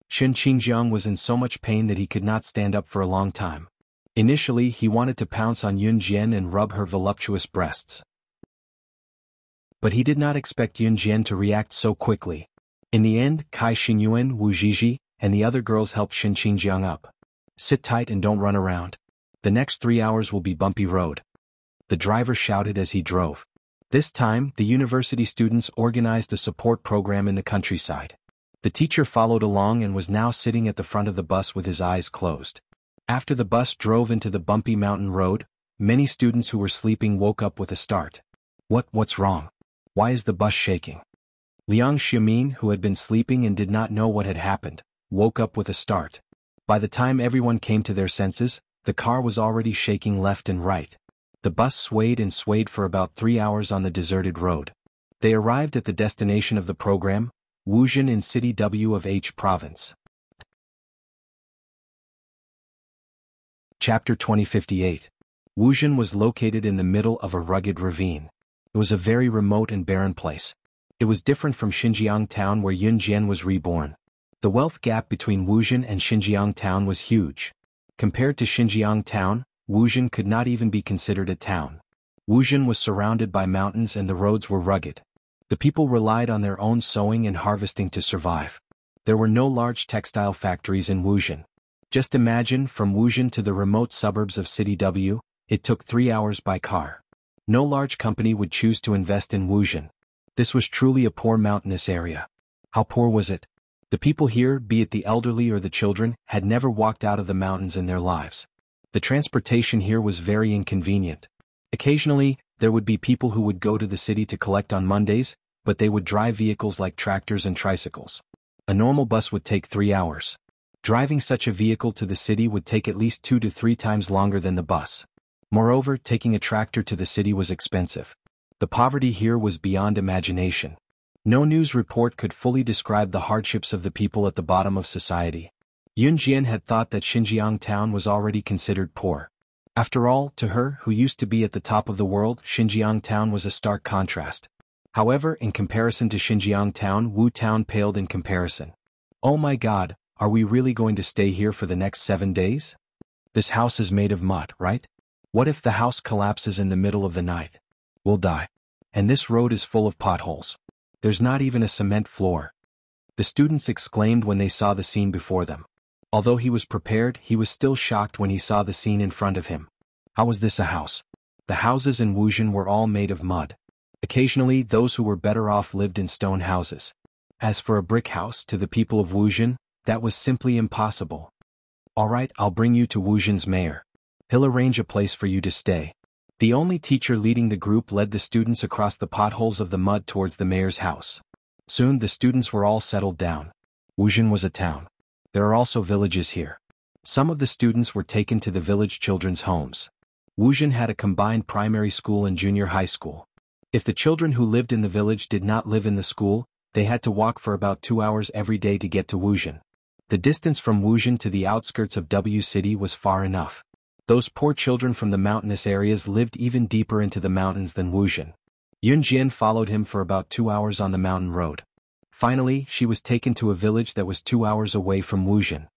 Shen Qingjiang was in so much pain that he could not stand up for a long time. Initially, he wanted to pounce on Yun Jian and rub her voluptuous breasts. But he did not expect Yun Jian to react so quickly. In the end, Kai Xingyuan, Wu Zhizhi, and the other girls helped Shen Qingjiang up. Sit tight and don't run around. The next 3 hours will be bumpy road. The driver shouted as he drove. This time, the university students organized a support program in the countryside. The teacher followed along and was now sitting at the front of the bus with his eyes closed. After the bus drove into the bumpy mountain road, many students who were sleeping woke up with a start. What's wrong? Why is the bus shaking? Liang Xiaomin, who had been sleeping and did not know what had happened, woke up with a start. By the time everyone came to their senses, the car was already shaking left and right. The bus swayed and swayed for about 3 hours on the deserted road. They arrived at the destination of the program, Wuxia in City W of H Province. Chapter 2058. Wuxia was located in the middle of a rugged ravine. It was a very remote and barren place. It was different from Xinjiang town where Yun Jian was reborn. The wealth gap between Wuxia and Xinjiang town was huge. Compared to Xinjiang town, Wuxia could not even be considered a town. Wuxia was surrounded by mountains and the roads were rugged. The people relied on their own sowing and harvesting to survive. There were no large textile factories in Wuxia. Just imagine, from Wuxia to the remote suburbs of City W, it took 3 hours by car. No large company would choose to invest in Wuxia. This was truly a poor mountainous area. How poor was it? The people here, be it the elderly or the children, had never walked out of the mountains in their lives. The transportation here was very inconvenient. Occasionally, there would be people who would go to the city to collect on Mondays, but they would drive vehicles like tractors and tricycles. A normal bus would take 3 hours. Driving such a vehicle to the city would take at least 2 to 3 times longer than the bus. Moreover, taking a tractor to the city was expensive. The poverty here was beyond imagination. No news report could fully describe the hardships of the people at the bottom of society. Yun Jian had thought that Xinjiang town was already considered poor. After all, to her, who used to be at the top of the world, Xinjiang town was a stark contrast. However, in comparison to Xinjiang town, Wu town paled in comparison. Oh my God, are we really going to stay here for the next 7 days? This house is made of mud, right? What if the house collapses in the middle of the night? We'll die. And this road is full of potholes. There's not even a cement floor. The students exclaimed when they saw the scene before them. Although he was prepared, he was still shocked when he saw the scene in front of him. How was this a house? The houses in Wuxia were all made of mud. Occasionally, those who were better off lived in stone houses. As for a brick house to the people of Wuxia, that was simply impossible. All right, I'll bring you to Wuxia's mayor. He'll arrange a place for you to stay. The only teacher leading the group led the students across the potholes of the mud towards the mayor's house. Soon the students were all settled down. Wuxia was a town. There are also villages here. Some of the students were taken to the village children's homes. Wuxia had a combined primary school and junior high school. If the children who lived in the village did not live in the school, They had to walk for about 2 hours every day to get to Wuxian. The distance from Wuxian to the outskirts of W City was far enough. Those poor children from the mountainous areas lived even deeper into the mountains than Wuxian. Yunjian followed him for about 2 hours on the mountain road. Finally, she was taken to a village that was 2 hours away from Wuxian.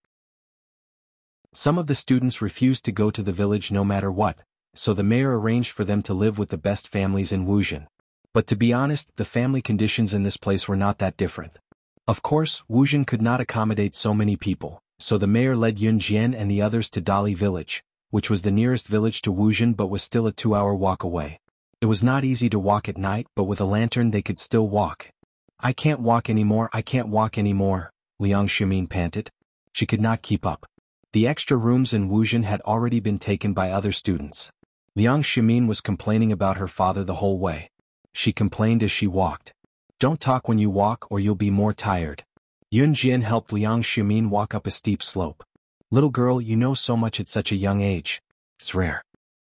Some of the students refused to go to the village no matter what, so the mayor arranged for them to live with the best families in Wuxian. But to be honest, the family conditions in this place were not that different. Of course, Wuxian could not accommodate so many people, so the mayor led Yunjian and the others to Dali village, which was the nearest village to Wuxian but was still a 2-hour walk away. It was not easy to walk at night, but with a lantern they could still walk. I can't walk anymore, Liang Ximin panted. She could not keep up. The extra rooms in Wuxian had already been taken by other students. Liang Ximin was complaining about her father the whole way. She complained as she walked. Don't talk when you walk or you'll be more tired. Yunjian helped Liang Ximin walk up a steep slope. Little girl, you know so much at such a young age. It's rare.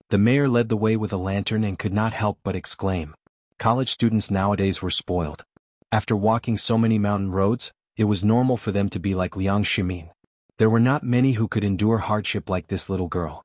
The mayor led the way with a lantern and could not help but exclaim. College students nowadays were spoiled. After walking so many mountain roads, it was normal for them to be like Liang Ximin. There were not many who could endure hardship like this little girl.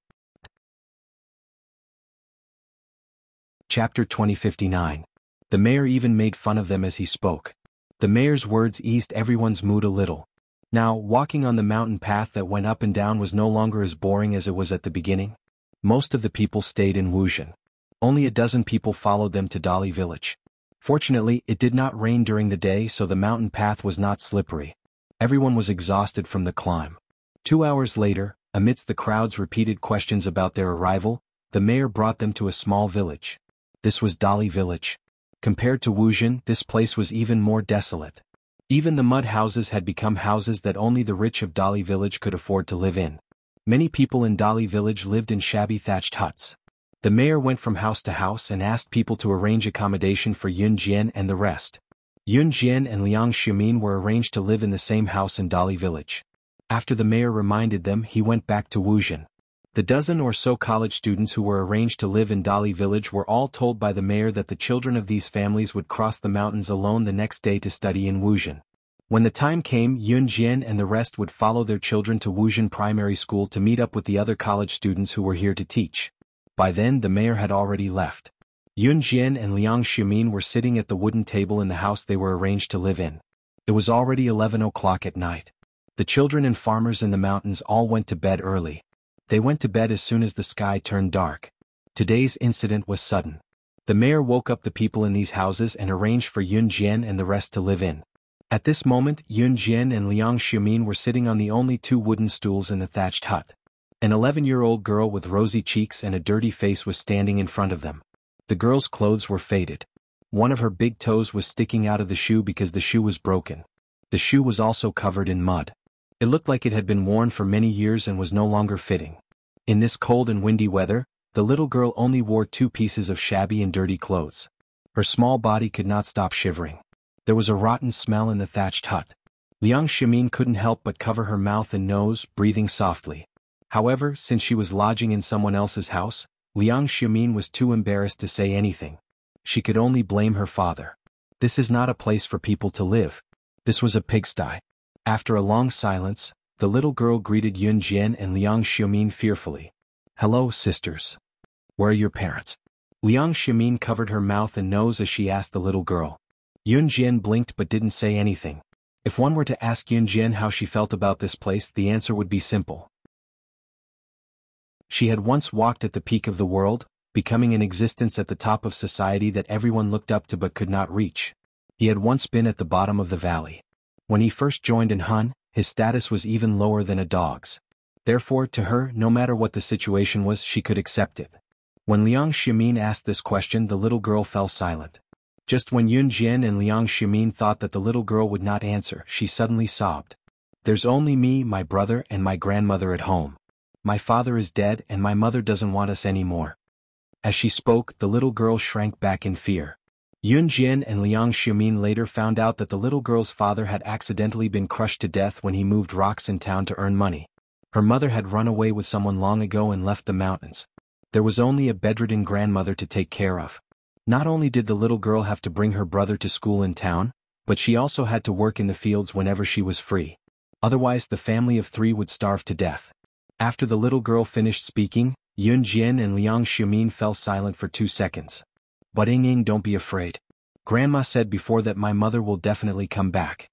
Chapter 2059. The mayor even made fun of them as he spoke. The mayor's words eased everyone's mood a little. Now, walking on the mountain path that went up and down was no longer as boring as it was at the beginning. Most of the people stayed in Wuxian. Only a dozen people followed them to Dali village. Fortunately, it did not rain during the day, so the mountain path was not slippery. Everyone was exhausted from the climb. 2 hours later, amidst the crowd's repeated questions about their arrival, the mayor brought them to a small village. This was Dali village. Compared to Wuxian, this place was even more desolate. Even the mud houses had become houses that only the rich of Dali village could afford to live in. Many people in Dali village lived in shabby thatched huts. The mayor went from house to house and asked people to arrange accommodation for Yunjian and the rest. Yunjian and Liang Ximin were arranged to live in the same house in Dali village. After the mayor reminded them, he went back to Wuxian. The dozen or so college students who were arranged to live in Dali village were all told by the mayor that the children of these families would cross the mountains alone the next day to study in Wuxian. When the time came, Yunjian and the rest would follow their children to Wuxian Primary School to meet up with the other college students who were here to teach. By then the mayor had already left. Yunjian and Liang Ximin were sitting at the wooden table in the house they were arranged to live in. It was already 11 o'clock at night. The children and farmers in the mountains all went to bed early. They went to bed as soon as the sky turned dark. Today's incident was sudden. The mayor woke up the people in these houses and arranged for Yunjian and the rest to live in. At this moment, Yunjian and Liang Ximin were sitting on the only 2 wooden stools in the thatched hut. An 11-year-old girl with rosy cheeks and a dirty face was standing in front of them. The girl's clothes were faded. One of her big toes was sticking out of the shoe because the shoe was broken. The shoe was also covered in mud. It looked like it had been worn for many years and was no longer fitting. In this cold and windy weather, the little girl only wore 2 pieces of shabby and dirty clothes. Her small body could not stop shivering. There was a rotten smell in the thatched hut. Liang Ximin couldn't help but cover her mouth and nose, breathing softly. However, since she was lodging in someone else's house, Liang Ximin was too embarrassed to say anything. She could only blame her father. This is not a place for people to live. This was a pigsty. After a long silence, the little girl greeted Yunjian and Liang Ximin fearfully. Hello, sisters. Where are your parents? Liang Ximin covered her mouth and nose as she asked the little girl. Yunjian blinked but didn't say anything. If one were to ask Yunjian how she felt about this place, the answer would be simple. She had once walked at the peak of the world, becoming an existence at the top of society that everyone looked up to but could not reach. He had once been at the bottom of the valley. When he first joined in Han, his status was even lower than a dog's. Therefore, to her, no matter what the situation was, she could accept it. When Liang Ximin asked this question, the little girl fell silent. Just when Yunjian and Liang Ximin thought that the little girl would not answer, she suddenly sobbed. There's only me, my brother, and my grandmother at home. My father is dead and my mother doesn't want us anymore. As she spoke, the little girl shrank back in fear. Yunjian and Liang Ximin later found out that the little girl's father had accidentally been crushed to death when he moved rocks in town to earn money. Her mother had run away with someone long ago and left the mountains. There was only a bedridden grandmother to take care of. Not only did the little girl have to bring her brother to school in town, But she also had to work in the fields whenever she was free. Otherwise the family of 3 would starve to death. After the little girl finished speaking, Yun Jian and Liang Xiaomin fell silent for 2 seconds. But Ying, don't be afraid. Grandma said before that my mother will definitely come back.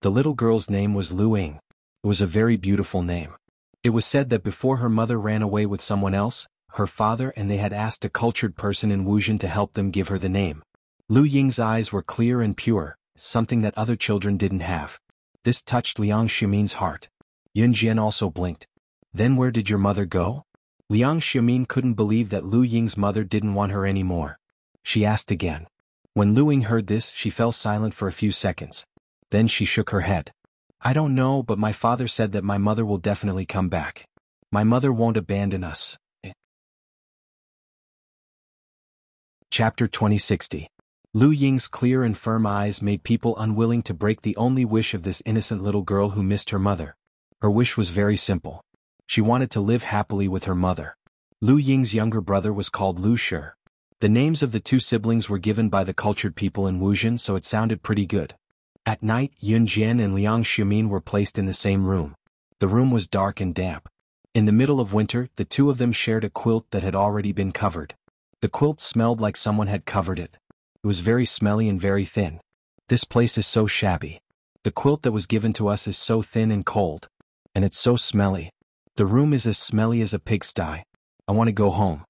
The little girl's name was Lu Ying. It was a very beautiful name. It was said that before her mother ran away with someone else, her father and they had asked a cultured person in Wuxian to help them give her the name. Lu Ying's eyes were clear and pure, something that other children didn't have. This touched Liang Xiaomin's heart. Yun Jian also blinked. Then where did your mother go? Liang Xiaomin couldn't believe that Lu Ying's mother didn't want her anymore. She asked again. When Lu Ying heard this, she fell silent for a few seconds. Then she shook her head. I don't know, but my father said that my mother will definitely come back. My mother won't abandon us. Chapter 2060. Lu Ying's clear and firm eyes made people unwilling to break the only wish of this innocent little girl who missed her mother. Her wish was very simple. She wanted to live happily with her mother. Lu Ying's younger brother was called Lu Shi. The names of the 2 siblings were given by the cultured people in Wuxian, so it sounded pretty good. At night, Yun Jian and Liang Xiaomin were placed in the same room. The room was dark and damp. In the middle of winter, the 2 of them shared a quilt that had already been covered. The quilt smelled like someone had covered it. It was very smelly and very thin. This place is so shabby. The quilt that was given to us is so thin and cold. And it's so smelly. The room is as smelly as a pigsty. I want to go home.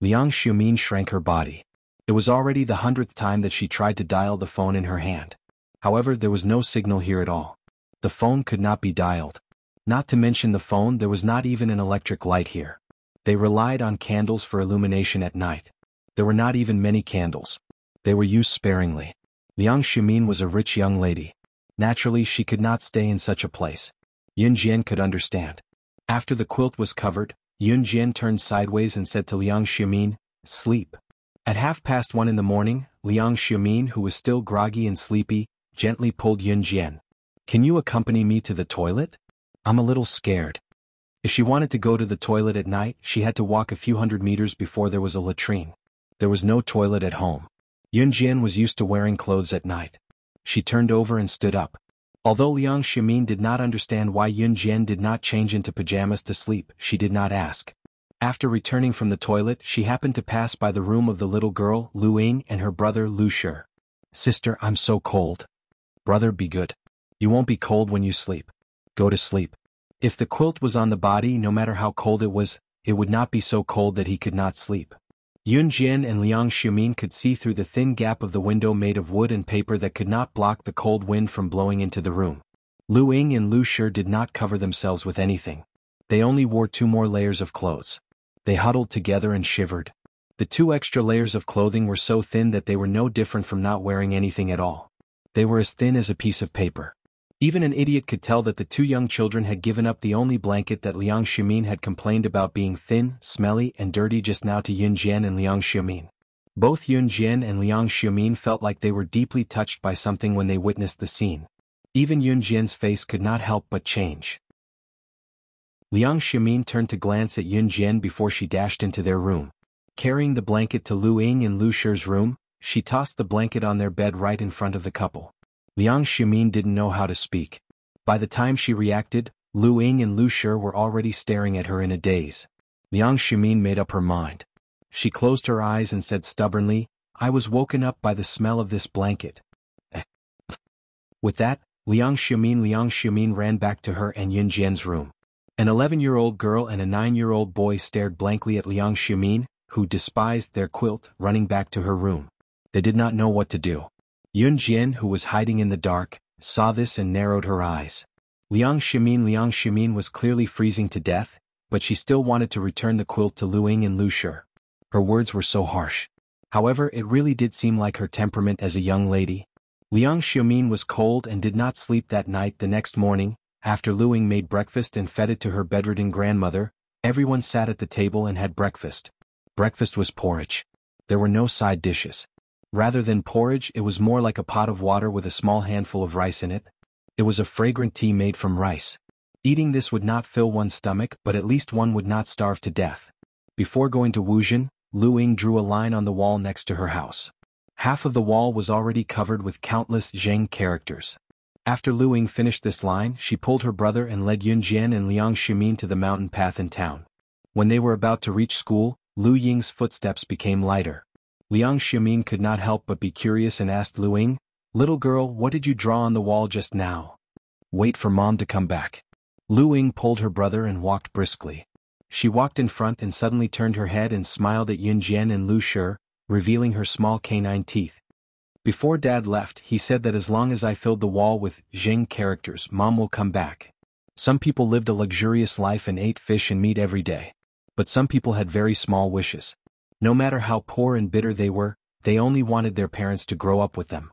Liang Xiaomin shrank her body. It was already the 100th time that she tried to dial the phone in her hand. However, there was no signal here at all. The phone could not be dialed. Not to mention the phone, there was not even an electric light here. They relied on candles for illumination at night. There were not even many candles. They were used sparingly. Liang Xiaomin was a rich young lady. Naturally, she could not stay in such a place. Yun Jian could understand. After the quilt was covered, Yun Jian turned sideways and said to Liang Xiaomin, "Sleep." At 1:30 in the morning, Liang Xiaomin, who was still groggy and sleepy, gently pulled Yun Jian. "Can you accompany me to the toilet? I'm a little scared." If she wanted to go to the toilet at night, she had to walk a few hundred meters before there was a latrine. There was no toilet at home. Yun Jian was used to wearing clothes at night. She turned over and stood up. Although Liang Xiaomin did not understand why Yun Jian did not change into pajamas to sleep, she did not ask. After returning from the toilet, she happened to pass by the room of the little girl, Lu Ying, and her brother, Lu Shi. "Sister, I'm so cold." "Brother, be good. You won't be cold when you sleep. Go to sleep." If the quilt was on the body, no matter how cold it would not be so cold that he could not sleep. Yun Jian and Liang Xiaomin could see through the thin gap of the window made of wood and paper that could not block the cold wind from blowing into the room. Lu Ying and Lu Shi did not cover themselves with anything. They only wore 2 more layers of clothes. They huddled together and shivered. The 2 extra layers of clothing were so thin that they were no different from not wearing anything at all. They were as thin as a piece of paper. Even an idiot could tell that the 2 young children had given up the only blanket that Liang Xiaomin had complained about being thin, smelly, and dirty just now to Yun Jian and Liang Xiaomin. Both Yun Jian and Liang Xiaomin felt like they were deeply touched by something when they witnessed the scene. Even Yun Jian's face could not help but change. Liang Xiaomin turned to glance at Yun Jian before she dashed into their room. Carrying the blanket to Lu Ying and Lu Shi's room, she tossed the blanket on their bed right in front of the couple. Liang Xiaomin didn't know how to speak. By the time she reacted, Lu Ying and Lu Shi were already staring at her in a daze. Liang Xiaomin made up her mind. She closed her eyes and said stubbornly, "I was woken up by the smell of this blanket." With that, Liang Xiaomin ran back to her and Yun Jian's room. An 11-year-old girl and a 9-year-old boy stared blankly at Liang Xiaomin, who despised their quilt, running back to her room. They did not know what to do. Yun Jian, who was hiding in the dark, saw this and narrowed her eyes. Liang Xiaomin was clearly freezing to death, but she still wanted to return the quilt to Lu Ying and Lu Shi. Her words were so harsh. However, it really did seem like her temperament as a young lady. Liang Xiaomin was cold and did not sleep that night. The next morning, after Lu Ying made breakfast and fed it to her bedridden grandmother, everyone sat at the table and had breakfast. Breakfast was porridge. There were no side dishes. Rather than porridge, it was more like a pot of water with a small handful of rice in it. It was a fragrant tea made from rice. Eating this would not fill one's stomach, but at least one would not starve to death. Before going to Wuxian, Lu Ying drew a line on the wall next to her house. Half of the wall was already covered with countless Zheng characters. After Lu Ying finished this line, she pulled her brother and led Yun Jian and Liang Ximin to the mountain path in town. When they were about to reach school, Lu Ying's footsteps became lighter. Liang Ximin could not help but be curious and asked Lu Ying, "Little girl, what did you draw on the wall just now?" "Wait for Mom to come back." Lu Ying pulled her brother and walked briskly. She walked in front and suddenly turned her head and smiled at Yun Jian and Lu Shi, revealing her small canine teeth. "Before Dad left, he said that as long as I filled the wall with Zheng characters, Mom will come back. Some people lived a luxurious life and ate fish and meat every day. But some people had very small wishes. No matter how poor and bitter they were, they only wanted their parents to grow up with them."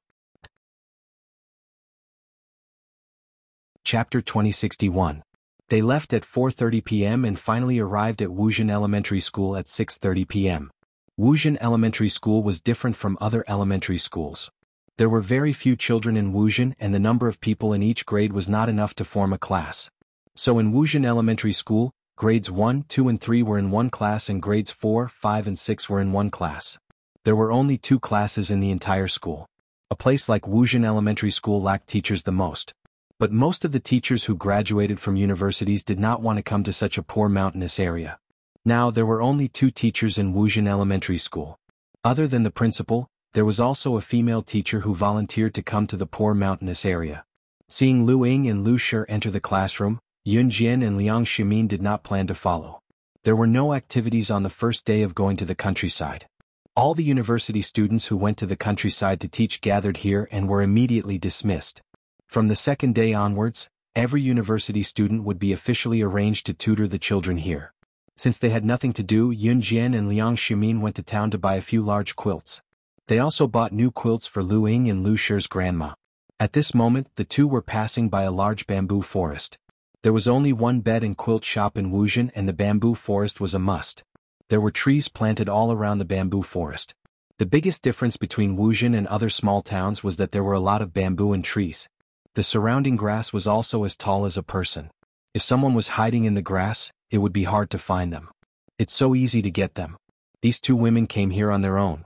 Chapter 2061. They left at 4:30 p.m. and finally arrived at Wuxia Elementary School at 6:30 p.m. Wuxia Elementary School was different from other elementary schools. There were very few children in Wuxia and the number of people in each grade was not enough to form a class. So in Wuxia Elementary School, grades 1, 2 and 3 were in one class and grades 4, 5 and 6 were in one class. There were only 2 classes in the entire school. A place like Wuxia Elementary School lacked teachers the most. But most of the teachers who graduated from universities did not want to come to such a poor mountainous area. Now there were only 2 teachers in Wuxia Elementary School. Other than the principal, there was also a female teacher who volunteered to come to the poor mountainous area. Seeing Lu Ying and Lu Shi enter the classroom, Yun Jian and Liang Ximin did not plan to follow. There were no activities on the first day of going to the countryside. All the university students who went to the countryside to teach gathered here and were immediately dismissed. From the second day onwards, every university student would be officially arranged to tutor the children here. Since they had nothing to do, Yun Jian and Liang Ximin went to town to buy a few large quilts. They also bought new quilts for Lu Ying and Lu Shi's grandma. At this moment, the two were passing by a large bamboo forest. There was only one bed and quilt shop in Wuxia and the bamboo forest was a must. There were trees planted all around the bamboo forest. The biggest difference between Wuxia and other small towns was that there were a lot of bamboo and trees. The surrounding grass was also as tall as a person. If someone was hiding in the grass, it would be hard to find them. It's so easy to get them. These 2 women came here on their own.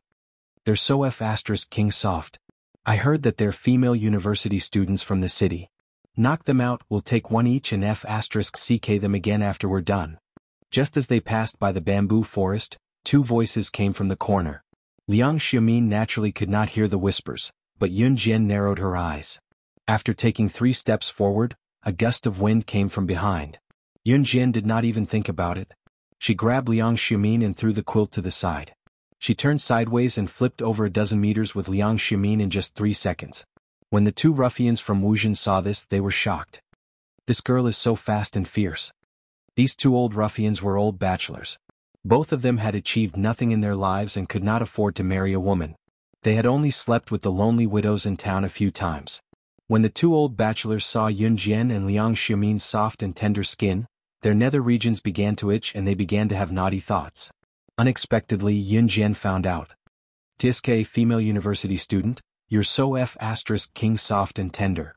They're so King soft. I heard that they're female university students from the city. Knock them out, we'll take 1 each and CK them again after we're done. Just as they passed by the bamboo forest, 2 voices came from the corner. Liang Ximin naturally could not hear the whispers, but Yun Jian narrowed her eyes. After taking 3 steps forward, a gust of wind came from behind. Yun Jian did not even think about it. She grabbed Liang Ximin and threw the quilt to the side. She turned sideways and flipped over a dozen meters with Liang Ximin in just 3 seconds. When the 2 ruffians from Wuxia saw this, they were shocked. This girl is so fast and fierce. These 2 old ruffians were old bachelors. Both of them had achieved nothing in their lives and could not afford to marry a woman. They had only slept with the lonely widows in town a few times. When the 2 old bachelors saw Yun Jian and Liang Ximin's soft and tender skin, their nether regions began to itch and they began to have naughty thoughts. Unexpectedly, Yun Jian found out. "TSK female university student, you're so King soft and tender.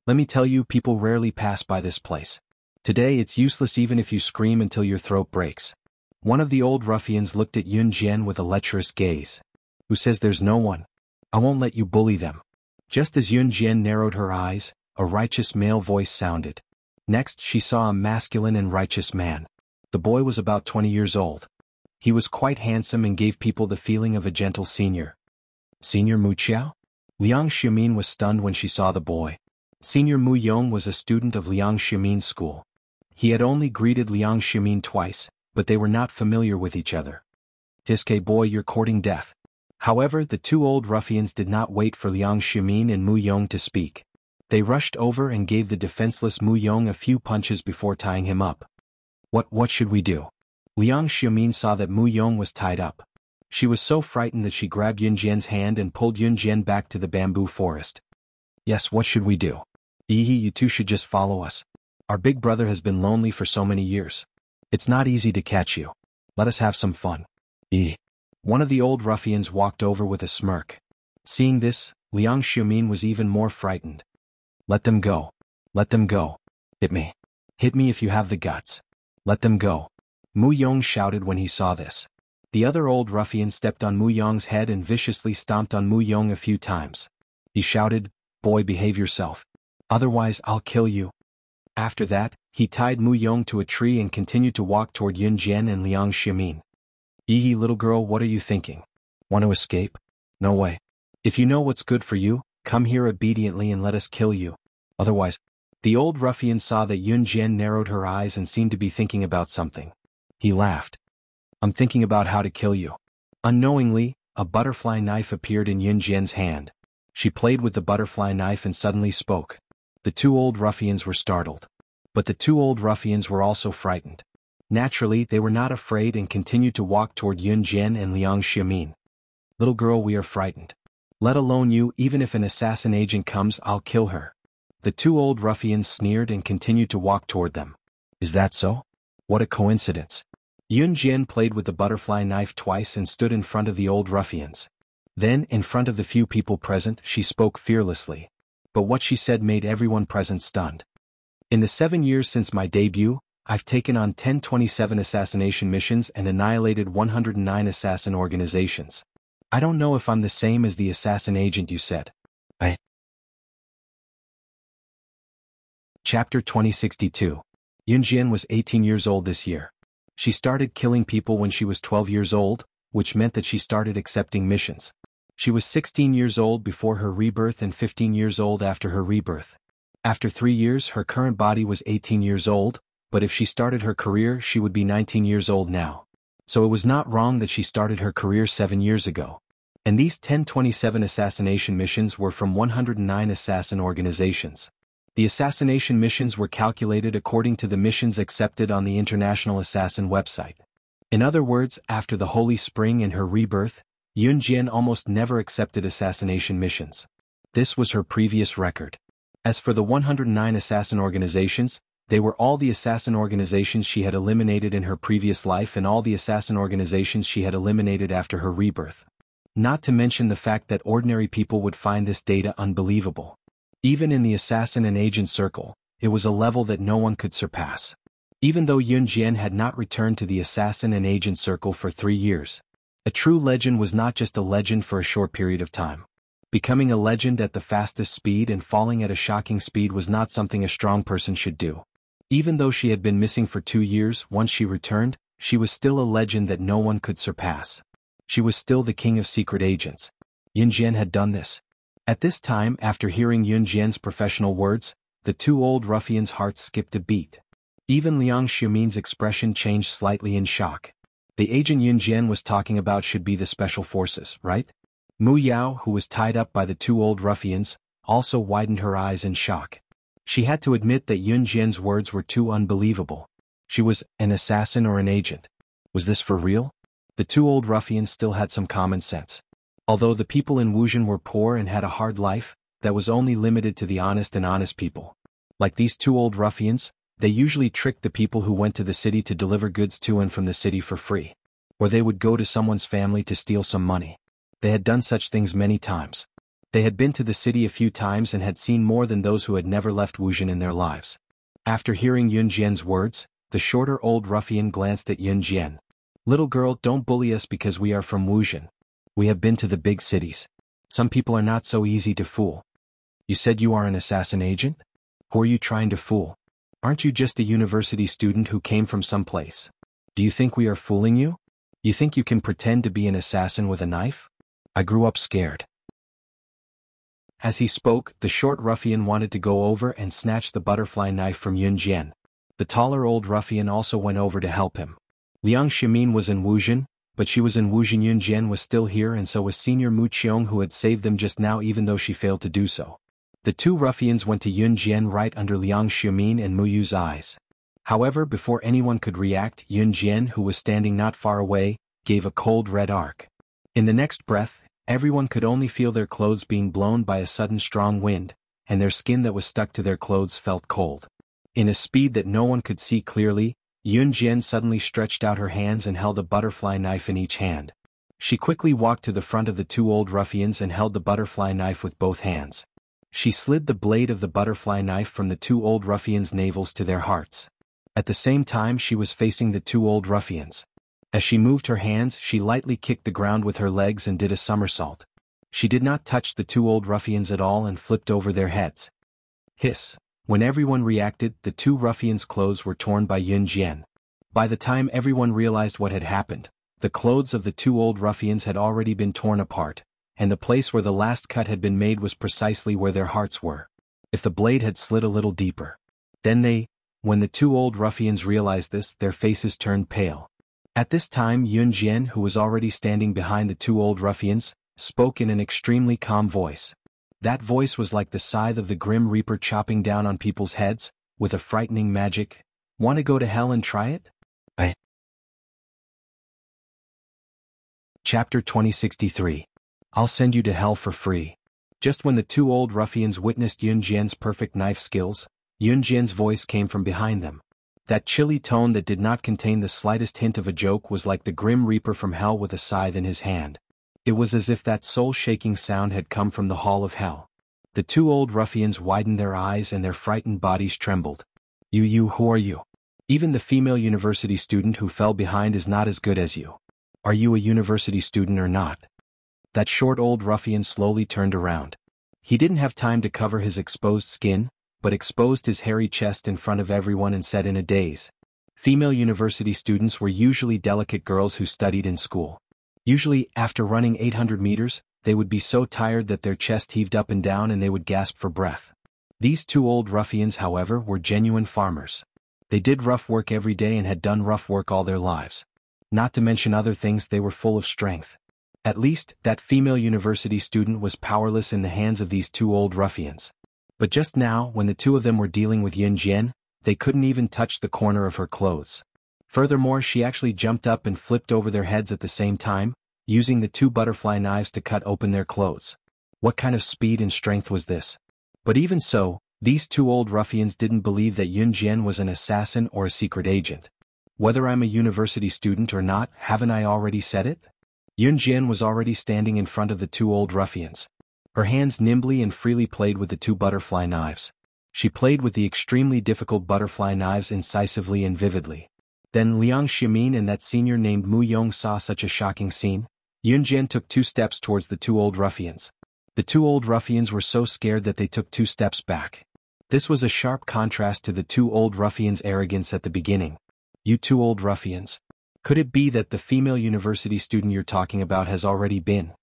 Let me tell you, people rarely pass by this place. Today it's useless even if you scream until your throat breaks." One of the old ruffians looked at Yun Jian with a lecherous gaze. "Who says there's no one? I won't let you bully them." Just as Yun Jian narrowed her eyes, a righteous male voice sounded. Next she saw a masculine and righteous man. The boy was about 20 years old. He was quite handsome and gave people the feeling of a gentle senior. "Senior Mu Qiao?" Liang Ximin was stunned when she saw the boy. Senior Mu Yong was a student of Liang Ximin's school. He had only greeted Liang Ximin twice, but they were not familiar with each other. "TSK boy, you're courting death." However, the 2 old ruffians did not wait for Liang Ximin and Mu Yong to speak. They rushed over and gave the defenseless Mu Yong a few punches before tying him up. What should we do?" Liang Ximin saw that Mu Yong was tied up. She was so frightened that she grabbed Yun Jian's hand and pulled Yun Jian back to the bamboo forest. "Yes, what should we do?" You 2 should just follow us. Our big brother has been lonely for so many years. It's not easy to catch you. Let us have some fun." One of the old ruffians walked over with a smirk. Seeing this, Liang Ximin was even more frightened. "Let them go. Let them go. Hit me. Hit me if you have the guts. Let them go." Mu Yong shouted when he saw this. The other old ruffian stepped on Mu Yong's head and viciously stomped on Mu Yong a few times. He shouted, "Boy, behave yourself. Otherwise I'll kill you." After that, he tied Mu Yong to a tree and continued to walk toward Yun Jian and Liang Xiamin. "Yi, little girl, what are you thinking? Want to escape? No way. If you know what's good for you, come here obediently and let us kill you. Otherwise—" The old ruffian saw that Yun Jian narrowed her eyes and seemed to be thinking about something. He laughed. "I'm thinking about how to kill you." Unknowingly, a butterfly knife appeared in Yun Jian's hand. She played with the butterfly knife and suddenly spoke. The two old ruffians were startled. But the two old ruffians were also frightened. Naturally, they were not afraid and continued to walk toward Yun Jian and Liang Xiamin. "Little girl, we are frightened. Let alone you, even if an assassin agent comes, I'll kill her." The two old ruffians sneered and continued to walk toward them. "Is that so? What a coincidence." Yun Jian played with the butterfly knife twice and stood in front of the old ruffians. Then, in front of the few people present, she spoke fearlessly. But what she said made everyone present stunned. "In the 7 years since my debut, I've taken on 1027 assassination missions and annihilated 109 assassin organizations. I don't know if I'm the same as the assassin agent you said." Chapter 2062. Yun Jian was 18 years old this year. She started killing people when she was 12 years old, which meant that she started accepting missions. She was 16 years old before her rebirth and 15 years old after her rebirth. After 3 years, her current body was 18 years old, but if she started her career, she would be 19 years old now. So it was not wrong that she started her career 7 years ago. And these 1027 assassination missions were from 109 assassin organizations. The assassination missions were calculated according to the missions accepted on the International Assassin website. In other words, after the Holy Spring and her rebirth, Yun Jian almost never accepted assassination missions. This was her previous record. As for the 109 assassin organizations, they were all the assassin organizations she had eliminated in her previous life and all the assassin organizations she had eliminated after her rebirth. Not to mention the fact that ordinary people would find this data unbelievable. Even in the assassin and agent circle, it was a level that no one could surpass. Even though Yun Jian had not returned to the assassin and agent circle for 3 years. A true legend was not just a legend for a short period of time. Becoming a legend at the fastest speed and falling at a shocking speed was not something a strong person should do. Even though she had been missing for 2 years, once she returned, she was still a legend that no one could surpass. She was still the king of secret agents. Yun Jian had done this. At this time, after hearing Yun Jian's professional words, the two old ruffians' hearts skipped a beat. Even Liang Xiamin's expression changed slightly in shock. The agent Yun Jian was talking about should be the special forces, right? Mu Yao, who was tied up by the two old ruffians, also widened her eyes in shock. She had to admit that Yun Jian's words were too unbelievable. She was an assassin or an agent. Was this for real? The two old ruffians still had some common sense. Although the people in Wuxian were poor and had a hard life, that was only limited to the honest and honest people. Like these two old ruffians, they usually tricked the people who went to the city to deliver goods to and from the city for free. Or they would go to someone's family to steal some money. They had done such things many times. They had been to the city a few times and had seen more than those who had never left Wuxian in their lives. After hearing Yun Jian's words, the shorter old ruffian glanced at Yun Jian. "Little girl, don't bully us because we are from Wuxian. We have been to the big cities. Some people are not so easy to fool." "You said you are an assassin agent? Who are you trying to fool? Aren't you just a university student who came from some place? Do you think we are fooling you? You think you can pretend to be an assassin with a knife? I grew up scared." As he spoke, the short ruffian wanted to go over and snatch the butterfly knife from Yun Jian. The taller old ruffian also went over to help him. Liang Xiamin was in Wuxian, but she was in Wuxian. Yun Jian was still here and so was Senior Mu Qiong, who had saved them just now even though she failed to do so. The two ruffians went to Yun Jian right under Liang Xiamin and Mu Yu's eyes. However, before anyone could react, Yun Jian, who was standing not far away, gave a cold red arc. In the next breath, everyone could only feel their clothes being blown by a sudden strong wind, and their skin that was stuck to their clothes felt cold. In a speed that no one could see clearly, Yun Jian suddenly stretched out her hands and held a butterfly knife in each hand. She quickly walked to the front of the two old ruffians and held the butterfly knife with both hands. She slid the blade of the butterfly knife from the two old ruffians' navels to their hearts. At the same time she was facing the two old ruffians. As she moved her hands, she lightly kicked the ground with her legs and did a somersault. She did not touch the two old ruffians at all and flipped over their heads. Hiss. When everyone reacted, the two ruffians' clothes were torn by Yun Jian. By the time everyone realized what had happened, the clothes of the two old ruffians had already been torn apart, and the place where the last cut had been made was precisely where their hearts were. If the blade had slid a little deeper. When the two old ruffians realized this, their faces turned pale. At this time Yun Jian, who was already standing behind the two old ruffians, spoke in an extremely calm voice. That voice was like the scythe of the Grim Reaper chopping down on people's heads, with a frightening magic. "Want to go to hell and try it?" Chapter 2063. I'll send you to hell for free. Just when the two old ruffians witnessed Yun Jian's perfect knife skills, Yun Jian's voice came from behind them. That chilly tone that did not contain the slightest hint of a joke was like the Grim Reaper from hell with a scythe in his hand. It was as if that soul-shaking sound had come from the hall of hell. The two old ruffians widened their eyes and their frightened bodies trembled. Who are you? Even the female university student who fell behind is not as good as you. Are you a university student or not? That short old ruffian slowly turned around. He didn't have time to cover his exposed skin, but exposed his hairy chest in front of everyone and said in a daze. Female university students were usually delicate girls who studied in school. Usually, after running 800 meters, they would be so tired that their chest heaved up and down and they would gasp for breath. These two old ruffians, however, were genuine farmers. They did rough work every day and had done rough work all their lives. Not to mention other things, they were full of strength. At least, that female university student was powerless in the hands of these two old ruffians. But just now, when the two of them were dealing with Yun Jian, they couldn't even touch the corner of her clothes. Furthermore, she actually jumped up and flipped over their heads at the same time, using the two butterfly knives to cut open their clothes. What kind of speed and strength was this? But even so, these two old ruffians didn't believe that Yun Jian was an assassin or a secret agent. Whether I'm a university student or not, haven't I already said it? Yun Jian was already standing in front of the two old ruffians. Her hands nimbly and freely played with the two butterfly knives. She played with the extremely difficult butterfly knives incisively and vividly. Then Liang Xiaomin and that senior named Mu Yong saw such a shocking scene. Yun Jian took 2 steps towards the two old ruffians. The two old ruffians were so scared that they took 2 steps back. This was a sharp contrast to the two old ruffians' arrogance at the beginning. "You two old ruffians. Could it be that the female university student you're talking about has already been?"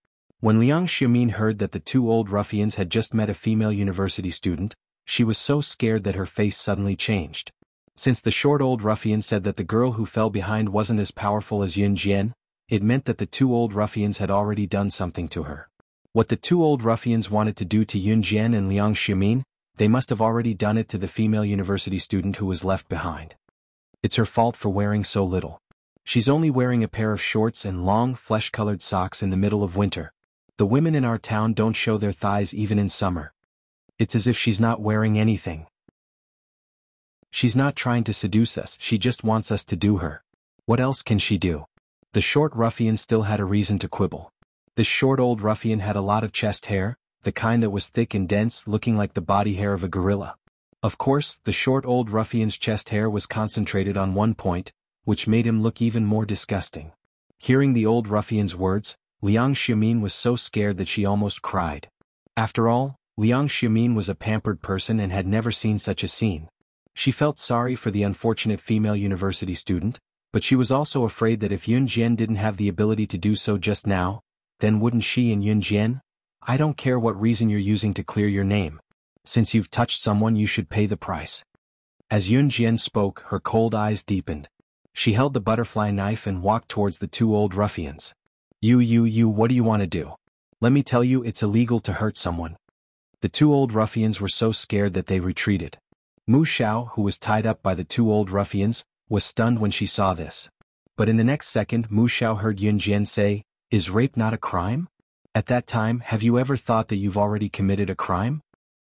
When Liang Xiaomin heard that the two old ruffians had just met a female university student, she was so scared that her face suddenly changed. Since the short old ruffian said that the girl who fell behind wasn't as powerful as Yun Jian, it meant that the two old ruffians had already done something to her. What the two old ruffians wanted to do to Yun Jian and Liang Xiaomin, they must have already done it to the female university student who was left behind. It's her fault for wearing so little. She's only wearing a pair of shorts and long, flesh-colored socks in the middle of winter. The women in our town don't show their thighs even in summer. It's as if she's not wearing anything. She's not trying to seduce us, she just wants us to do her. What else can she do? The short ruffian still had a reason to quibble. This short old ruffian had a lot of chest hair, the kind that was thick and dense, looking like the body hair of a gorilla. Of course, the short old ruffian's chest hair was concentrated on one point, which made him look even more disgusting. Hearing the old ruffian's words, Liang Xiaomin was so scared that she almost cried. After all, Liang Xiaomin was a pampered person and had never seen such a scene. She felt sorry for the unfortunate female university student, but she was also afraid that if Yun Jian didn't have the ability to do so just now, then wouldn't she and Yun Jian? "I don't care what reason you're using to clear your name. Since you've touched someone, you should pay the price." As Yun Jian spoke, her cold eyes deepened. She held the butterfly knife and walked towards the two old ruffians. You, what do you want to do? Let me tell you, it's illegal to hurt someone." The two old ruffians were so scared that they retreated. Mu Xiao, who was tied up by the two old ruffians, was stunned when she saw this. But in the next second, Mu Xiao heard Yun Jian say, "Is rape not a crime?" At that time, have you ever thought that you've already committed a crime?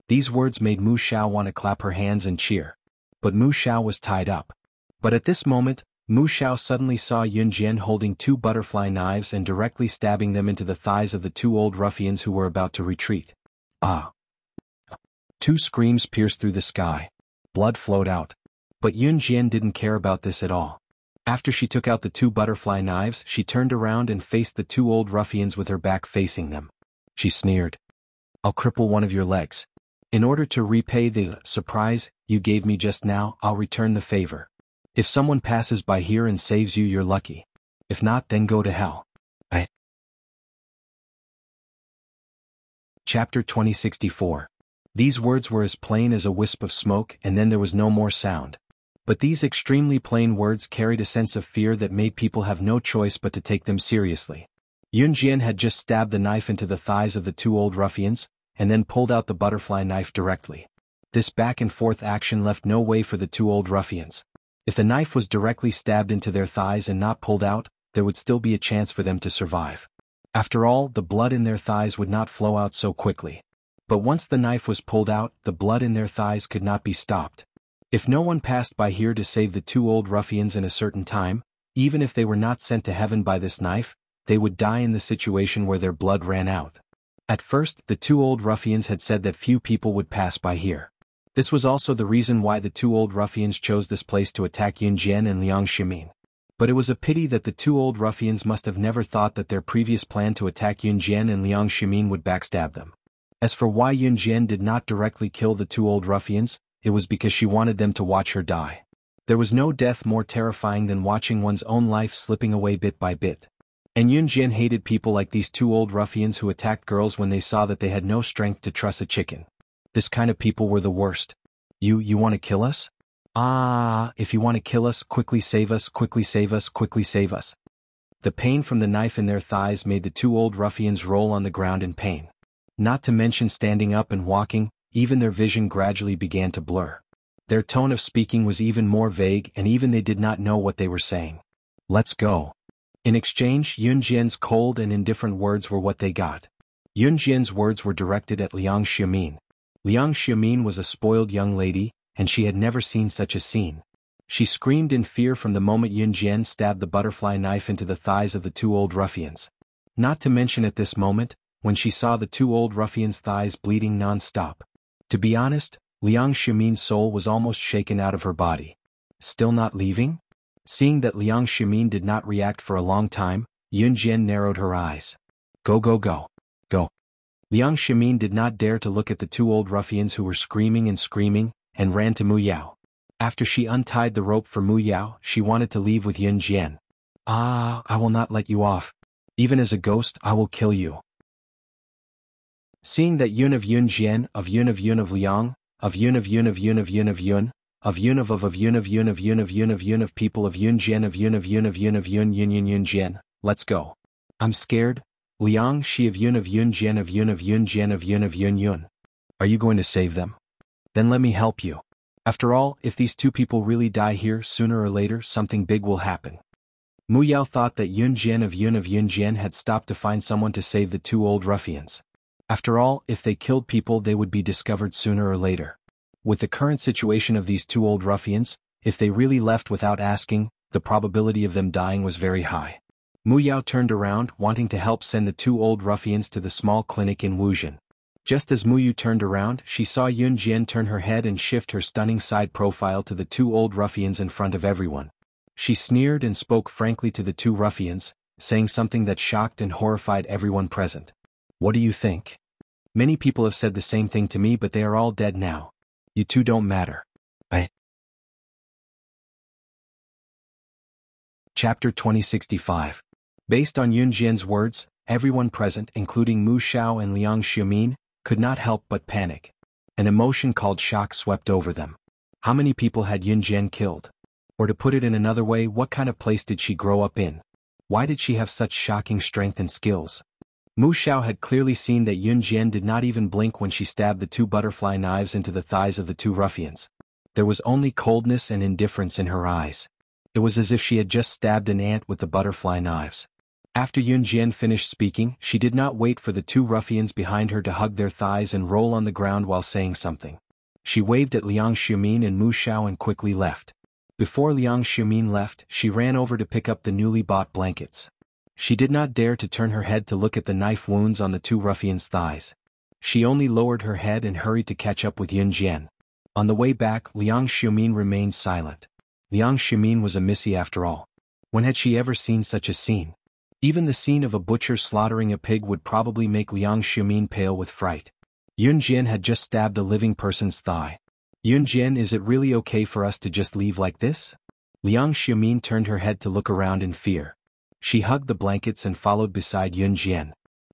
These words made Mu Xiao want to clap her hands and cheer. But Mu Xiao was tied up. But at this moment, Mu Xiao suddenly saw Yun Jian holding 2 butterfly knives and directly stabbing them into the thighs of the two old ruffians who were about to retreat. Ah! 2 screams pierced through the sky. Blood flowed out. But Yun Jian didn't care about this at all. After she took out the two butterfly knives, she turned around and faced the two old ruffians with her back facing them. She sneered. "I'll cripple one of your legs. In order to repay the surprise you gave me just now, I'll return the favor. If someone passes by here and saves you, you're lucky. If not, then go to hell." Chapter 2064. These words were as plain as a wisp of smoke, and then there was no more sound. But these extremely plain words carried a sense of fear that made people have no choice but to take them seriously. Yunjian had just stabbed the knife into the thighs of the two old ruffians, and then pulled out the butterfly knife directly. This back-and-forth action left no way for the two old ruffians. If the knife was directly stabbed into their thighs and not pulled out, there would still be a chance for them to survive. After all, the blood in their thighs would not flow out so quickly. But once the knife was pulled out, the blood in their thighs could not be stopped. If no one passed by here to save the two old ruffians in a certain time, even if they were not sent to heaven by this knife, they would die in the situation where their blood ran out. At first, the two old ruffians had said that few people would pass by here. This was also the reason why the two old ruffians chose this place to attack Yunjian and Liang Ximin. But it was a pity that the two old ruffians must have never thought that their previous plan to attack Yunjian and Liang Ximin would backstab them. As for why Yunjian did not directly kill the two old ruffians, it was because she wanted them to watch her die. There was no death more terrifying than watching one's own life slipping away bit by bit. And Yunjian hated people like these two old ruffians who attacked girls when they saw that they had no strength to truss a chicken. This kind of people were the worst. You want to kill us? If you want to kill us, quickly save us, quickly save us, quickly save us. The pain from the knife in their thighs made the two old ruffians roll on the ground in pain. Not to mention standing up and walking, even their vision gradually began to blur. Their tone of speaking was even more vague, and even they did not know what they were saying. "Let's go." In exchange, Yunjian's cold and indifferent words were what they got. Yunjian's words were directed at Liang Ximin. Liang Ximin was a spoiled young lady, and she had never seen such a scene. She screamed in fear from the moment Yunjian stabbed the butterfly knife into the thighs of the two old ruffians. Not to mention at this moment, when she saw the two old ruffians' thighs bleeding non-stop. To be honest, Liang Ximin's soul was almost shaken out of her body. Still not leaving? Seeing that Liang Ximin did not react for a long time, Yunjian narrowed her eyes. Go go go. Go. Liang Ximin did not dare to look at the two old ruffians who were screaming, and ran to Mu Yao. After she untied the rope for Mu Yao, she wanted to leave with Yunjian. I will not let you off. Even as a ghost, I will kill you. Seeing that Yun of Yunjian, of Yun of Yun of Liang, of Yun of Yun of Yun of Yun of Yun, of Yun of Yun of Yun of Yun of Yun of Yun of people of Yunjian of Yun of Yun of Yun of Yun Yunjian, let's go. I'm scared. Liang Shi of Yun of Yunjian of Yun of Yunjian of Yun of Yun. Are you going to save them? Then let me help you. After all, if these two people really die here, sooner or later something big will happen. Mu Yao thought that Yunjian of Yunjian had stopped to find someone to save the two old ruffians. After all, if they killed people, they would be discovered sooner or later. With the current situation of these two old ruffians, if they really left without asking, the probability of them dying was very high. Mu Yao turned around, wanting to help send the two old ruffians to the small clinic in Wuzhen. Just as Mu Yu turned around, she saw Yunjian turn her head and shift her stunning side profile to the two old ruffians in front of everyone. She sneered and spoke frankly to the two ruffians, saying something that shocked and horrified everyone present. What do you think? Many people have said the same thing to me, but they are all dead now. You two don't matter. Chapter 2065. Based on Yunjian's words, everyone present, including Mu Xiao and Liang Ximin, could not help but panic. An emotion called shock swept over them. How many people had Yunjian killed? Or to put it in another way, what kind of place did she grow up in? Why did she have such shocking strength and skills? Mu Xiao had clearly seen that Yunjian did not even blink when she stabbed the two butterfly knives into the thighs of the two ruffians. There was only coldness and indifference in her eyes. It was as if she had just stabbed an ant with the butterfly knives. After Yunjian finished speaking, she did not wait for the two ruffians behind her to hug their thighs and roll on the ground while saying something. She waved at Liang Ximin and Mu Xiao and quickly left. Before Liang Ximin left, she ran over to pick up the newly bought blankets. She did not dare to turn her head to look at the knife wounds on the two ruffians' thighs. She only lowered her head and hurried to catch up with Yunjian. On the way back, Liang Ximin remained silent. Liang Ximin was a missy after all. When had she ever seen such a scene? Even the scene of a butcher slaughtering a pig would probably make Liang Xiaomin pale with fright. Yun Jian had just stabbed a living person's thigh. Yun Jian, is it really okay for us to just leave like this? Liang Xiaomin turned her head to look around in fear. She hugged the blankets and followed beside Yun Jian.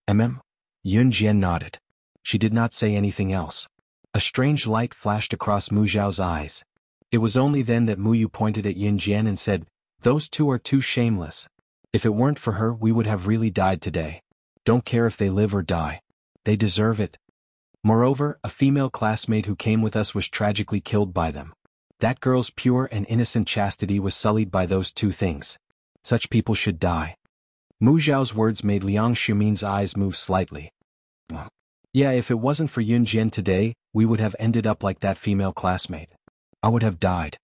Yun Jian nodded. She did not say anything else. A strange light flashed across Mu Zhao's eyes. It was only then that Mu Yu pointed at Yun Jian and said, "Those two are too shameless. If it weren't for her, we would have really died today. Don't care if they live or die. They deserve it." Moreover, a female classmate who came with us was tragically killed by them. That girl's pure and innocent chastity was sullied by those two things. Such people should die. Mu Zhao's words made Liang Xiaomin's eyes move slightly. Yeah, if it wasn't for Yun Jian today, we would have ended up like that female classmate. I would have died.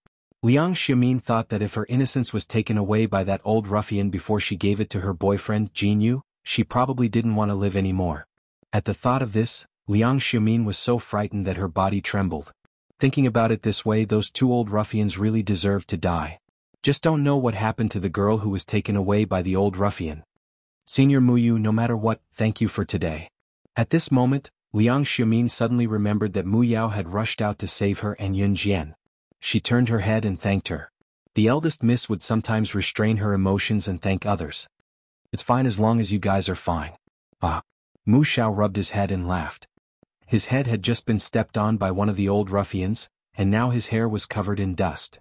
Liang Xiaomin thought that if her innocence was taken away by that old ruffian before she gave it to her boyfriend, Jin Yu, she probably didn't want to live anymore. At the thought of this, Liang Xiaomin was so frightened that her body trembled. Thinking about it this way, those two old ruffians really deserved to die. Just don't know what happened to the girl who was taken away by the old ruffian. Senior Mu Yu, no matter what, thank you for today. At this moment, Liang Xiaomin suddenly remembered that Mu Yao had rushed out to save her and Yun Jian. She turned her head and thanked her. The eldest miss would sometimes restrain her emotions and thank others. It's fine as long as you guys are fine. Ah. Mu Xiao rubbed his head and laughed. His head had just been stepped on by one of the old ruffians, and now his hair was covered in dust.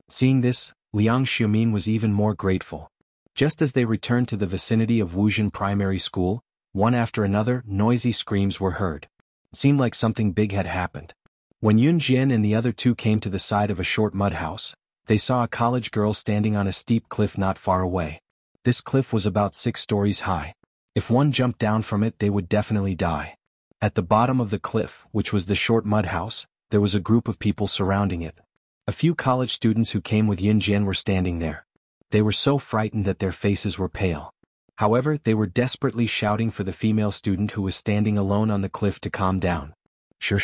Seeing this, Liang Xiaomin was even more grateful. Just as they returned to the vicinity of Wuzhen Primary School, one after another, noisy screams were heard. It seemed like something big had happened. When Yun Jian and the other two came to the side of a short mud house, they saw a college girl standing on a steep cliff not far away. This cliff was about 6 stories high. If one jumped down from it, they would definitely die. At the bottom of the cliff, which was the short mud house, there was a group of people surrounding it. A few college students who came with Yun Jian were standing there. They were so frightened that their faces were pale. However, they were desperately shouting for the female student who was standing alone on the cliff to calm down. Sure,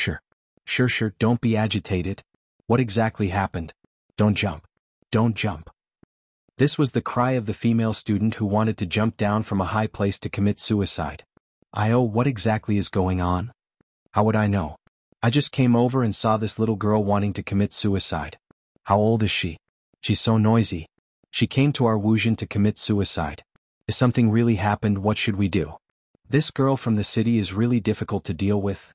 don't be agitated. What exactly happened? Don't jump. Don't jump. This was the cry of the female student who wanted to jump down from a high place to commit suicide. What exactly is going on? How would I know? I just came over and saw this little girl wanting to commit suicide. How old is she? She's so noisy. She came to our Wuzhen to commit suicide. If something really happened, what should we do? This girl from the city is really difficult to deal with.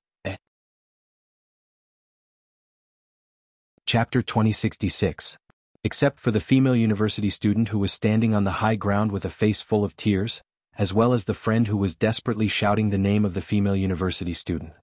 Chapter 2066. Except for the female university student who was standing on the high ground with a face full of tears, as well as the friend who was desperately shouting the name of the female university student.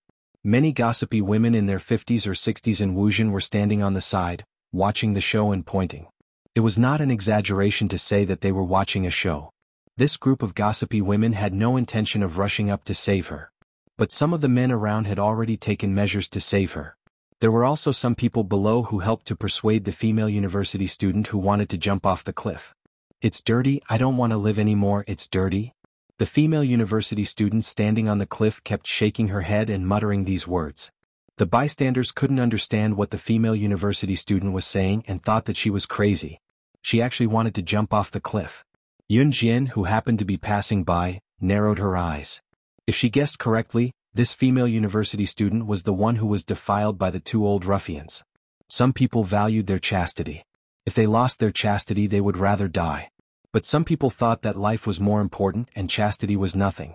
Many gossipy women in their 50s or 60s in Wuzhen were standing on the side, watching the show and pointing. It was not an exaggeration to say that they were watching a show. This group of gossipy women had no intention of rushing up to save her. But some of the men around had already taken measures to save her. There were also some people below who helped to persuade the female university student who wanted to jump off the cliff. It's dirty, I don't want to live anymore, it's dirty. The female university student standing on the cliff kept shaking her head and muttering these words. The bystanders couldn't understand what the female university student was saying and thought that she was crazy. She actually wanted to jump off the cliff. Yun Jian, who happened to be passing by, narrowed her eyes. If she guessed correctly, this female university student was the one who was defiled by the two old ruffians. Some people valued their chastity. If they lost their chastity, they would rather die. But some people thought that life was more important and chastity was nothing.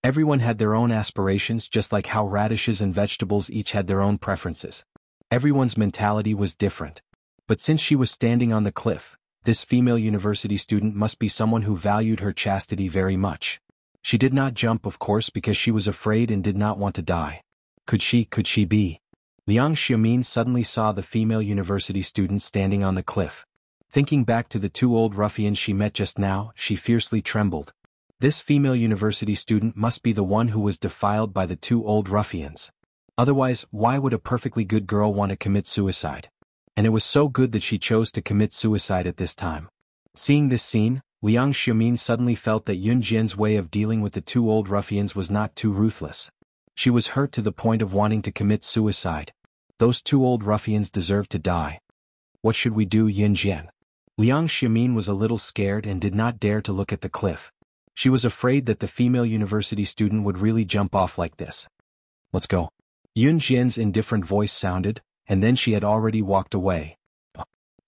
Everyone had their own aspirations, just like how radishes and vegetables each had their own preferences. Everyone's mentality was different. But since she was standing on the cliff, this female university student must be someone who valued her chastity very much. She did not jump, of course, because she was afraid and did not want to die. Could she be? Liang Xiaomin suddenly saw the female university student standing on the cliff. Thinking back to the two old ruffians she met just now, she fiercely trembled. This female university student must be the one who was defiled by the two old ruffians. Otherwise, why would a perfectly good girl want to commit suicide? And it was so good that she chose to commit suicide at this time. Seeing this scene, Liang Xiaomin suddenly felt that Yun Jian's way of dealing with the two old ruffians was not too ruthless. She was hurt to the point of wanting to commit suicide. Those two old ruffians deserved to die. What should we do, Yun Jian? Liang Xiaomin was a little scared and did not dare to look at the cliff. She was afraid that the female university student would really jump off like this. Let's go. Yun Jian's indifferent voice sounded, and then she had already walked away.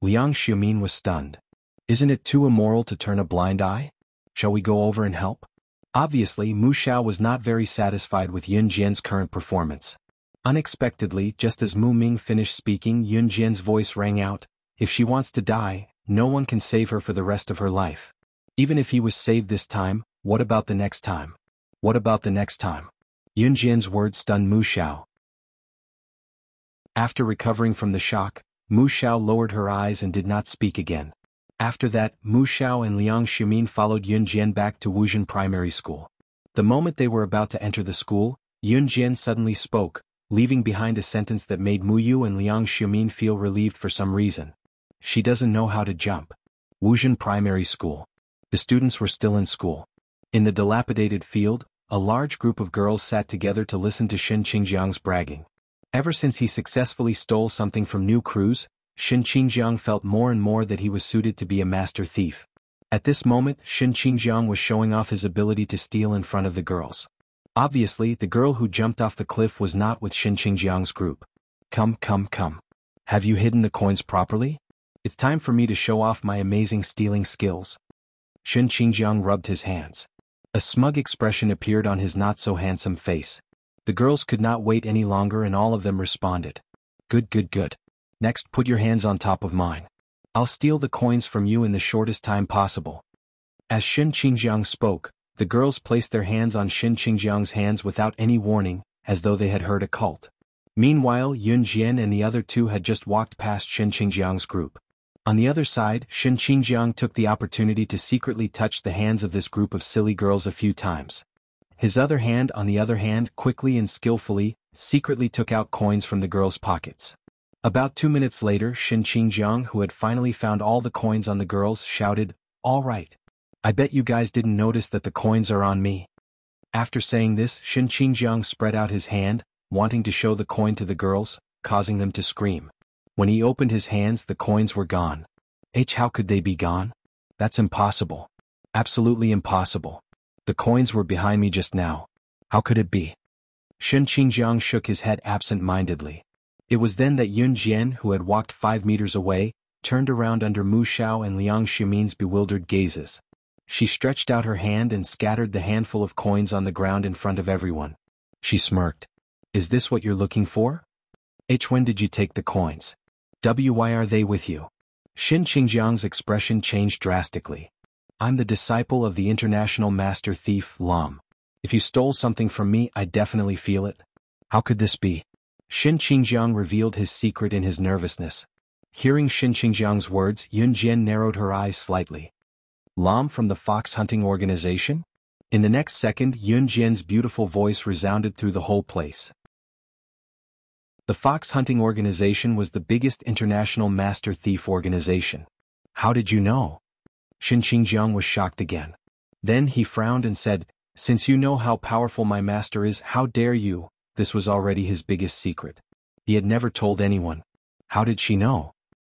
Liang Xiaomin was stunned. Isn't it too immoral to turn a blind eye? Shall we go over and help? Obviously, Mu Xiao was not very satisfied with Yun Jian's current performance. Unexpectedly, just as Mu Ming finished speaking, Yun Jian's voice rang out, if she wants to die, no one can save her for the rest of her life. Even if he was saved this time, what about the next time? What about the next time? Yun Jian's words stunned Mu Xiao. After recovering from the shock, Mu Xiao lowered her eyes and did not speak again. After that, Mu Xiao and Liang Xiaomin followed Yun Jian back to Wuxia Primary School. The moment they were about to enter the school, Yun Jian suddenly spoke, leaving behind a sentence that made Mu Yu and Liang Xiaomin feel relieved for some reason. She doesn't know how to jump. Wuxia Primary School. The students were still in school. In the dilapidated field, a large group of girls sat together to listen to Shin Qingjiang's bragging. Ever since he successfully stole something from New Cruz, Shin Qingjiang felt more and more that he was suited to be a master thief. At this moment, Shin Qingjiang was showing off his ability to steal in front of the girls. Obviously, the girl who jumped off the cliff was not with Shin Qingjiang's group. Come. Have you hidden the coins properly? It's time for me to show off my amazing stealing skills. Shin Qingjiang rubbed his hands. A smug expression appeared on his not-so-handsome face. The girls could not wait any longer and all of them responded. Good. Next, put your hands on top of mine. I'll steal the coins from you in the shortest time possible. As Shin Qingjiang spoke, the girls placed their hands on Shin Qingjiang's hands without any warning, as though they had heard a cult. Meanwhile, Yun Jian and the other two had just walked past Shin Qingjiang's group. On the other side, Shin Qingjiang took the opportunity to secretly touch the hands of this group of silly girls a few times. His other hand, on the other hand, quickly and skillfully, secretly took out coins from the girls' pockets. About 2 minutes later, Shin Qingjiang, who had finally found all the coins on the girls, shouted, "All right. I bet you guys didn't notice that the coins are on me." After saying this, Shin Qingjiang spread out his hand, wanting to show the coin to the girls, causing them to scream. When he opened his hands, the coins were gone. How could they be gone? That's impossible. Absolutely impossible. The coins were behind me just now. How could it be? Shin Qingjiang shook his head absent-mindedly. It was then that Yun Jian, who had walked 5 meters away, turned around under Mu Xiao and Liang Xiaomin's bewildered gazes. She stretched out her hand and scattered the handful of coins on the ground in front of everyone. She smirked. Is this what you're looking for? When did you take the coins? Why are they with you? Shin Qingjiang's expression changed drastically. I'm the disciple of the international master thief, Lam. If you stole something from me, I definitely feel it. How could this be? Shin Qingjiang revealed his secret in his nervousness. Hearing Shin Qingjiang's words, Yun Jian narrowed her eyes slightly. Lam from the fox hunting organization? In the next second, Yun Jian's beautiful voice resounded through the whole place. The fox hunting organization was the biggest international master thief organization. How did you know? Shin Qingjiang was shocked again. Then he frowned and said, since you know how powerful my master is, how dare you? This was already his biggest secret. He had never told anyone. How did she know?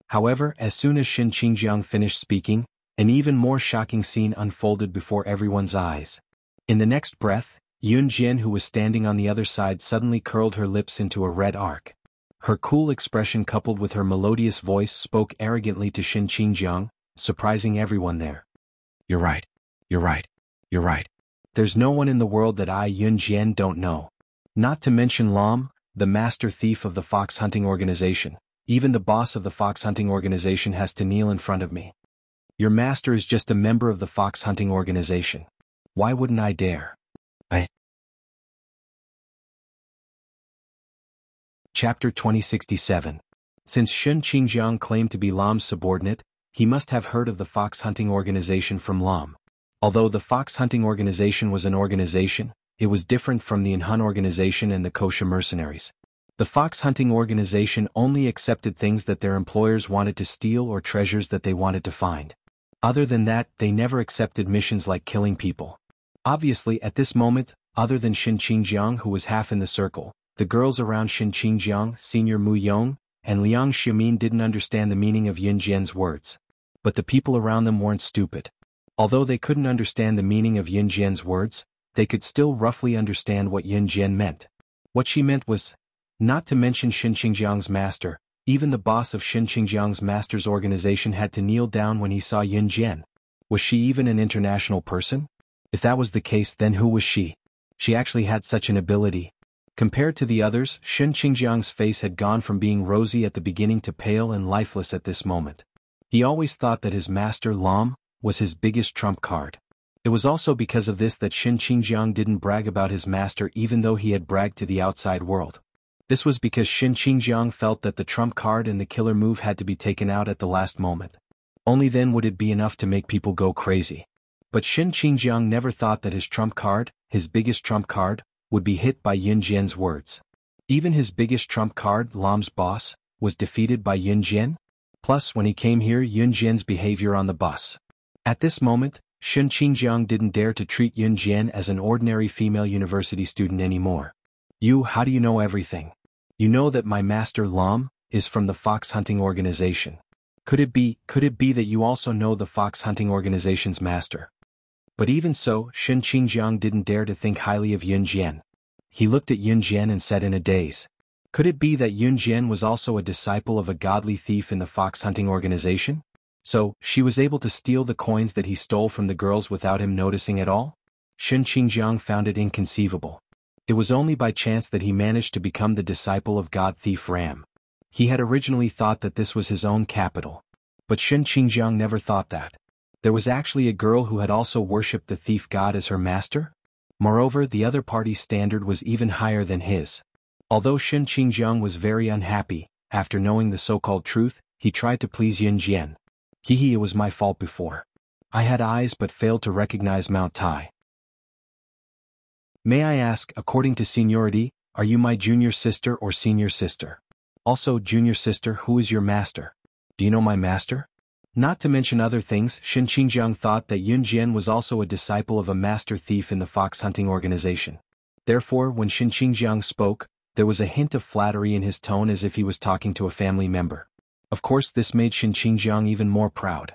However, as soon as Shin Qingjiang finished speaking, an even more shocking scene unfolded before everyone's eyes. In the next breath, Yun Jian, who was standing on the other side, suddenly curled her lips into a red arc. Her cool expression coupled with her melodious voice spoke arrogantly to Shin Qingjiang, surprising everyone there. You're right. There's no one in the world that I, Yun Jian, don't know. Not to mention Lam, the master thief of the fox hunting organization. Even the boss of the fox hunting organization has to kneel in front of me. Your master is just a member of the fox hunting organization. Why wouldn't I dare? Chapter 2067. Since Shin Qingjiang claimed to be Lam's subordinate, he must have heard of the fox hunting organization from Lam. Although the fox hunting organization was an organization, it was different from the Inhun organization and the kosher mercenaries. The fox hunting organization only accepted things that their employers wanted to steal or treasures that they wanted to find. Other than that, they never accepted missions like killing people. Obviously, at this moment, other than Shin Qingjiang, who was half in the circle, the girls around Shin Qingjiang, Senior Mu Yong, and Liang Xiaomin didn't understand the meaning of Yun Jian's words. But the people around them weren't stupid. Although they couldn't understand the meaning of Yun Jian's words, they could still roughly understand what Yun Jian meant. What she meant was, not to mention Shin Qingjiang's master, even the boss of Shin Qingjiang's master's organization had to kneel down when he saw Yun Jian. Was she even an international person? If that was the case, then who was she? She actually had such an ability. Compared to the others, Shin Qingjiang's face had gone from being rosy at the beginning to pale and lifeless at this moment. He always thought that his master Lam was his biggest trump card. It was also because of this that Shin Qingjiang didn't brag about his master even though he had bragged to the outside world. This was because Shin Qingjiang felt that the trump card and the killer move had to be taken out at the last moment. Only then would it be enough to make people go crazy. But Shin Qingjiang never thought that his trump card, his biggest trump card, would be hit by Yun Jian's words. Even his biggest trump card, Lam's boss, was defeated by Yun Jian? Plus, when he came here, Yun Jian's behavior on the bus. At this moment, Shin Qingjiang didn't dare to treat Yun Jian as an ordinary female university student anymore. How do you know everything? You know that my master Lam is from the fox hunting organization. Could it be that you also know the fox hunting organization's master? But even so, Shin Qingjiang didn't dare to think highly of Yun Jian. He looked at Yun Jian and said in a daze. Could it be that Yun Jian was also a disciple of a godly thief in the fox hunting organization? So, she was able to steal the coins that he stole from the girls without him noticing at all? Shin Qingjiang found it inconceivable. It was only by chance that he managed to become the disciple of god thief Ram. He had originally thought that this was his own capital. But Shin Qingjiang never thought that. There was actually a girl who had also worshipped the thief god as her master? Moreover, the other party's standard was even higher than his. Although Shin Qingjiang was very unhappy, after knowing the so-called truth, he tried to please Yun Jian. It was my fault before. I had eyes but failed to recognize Mount Tai. May I ask, according to seniority, are you my junior sister or senior sister? Also, junior sister, who is your master? Do you know my master? Not to mention other things, Shin Qingjiang thought that Yun Jian was also a disciple of a master thief in the fox hunting organization. Therefore, when Shin Qingjiang spoke, there was a hint of flattery in his tone as if he was talking to a family member. Of course, this made Shin Qingjiang even more proud.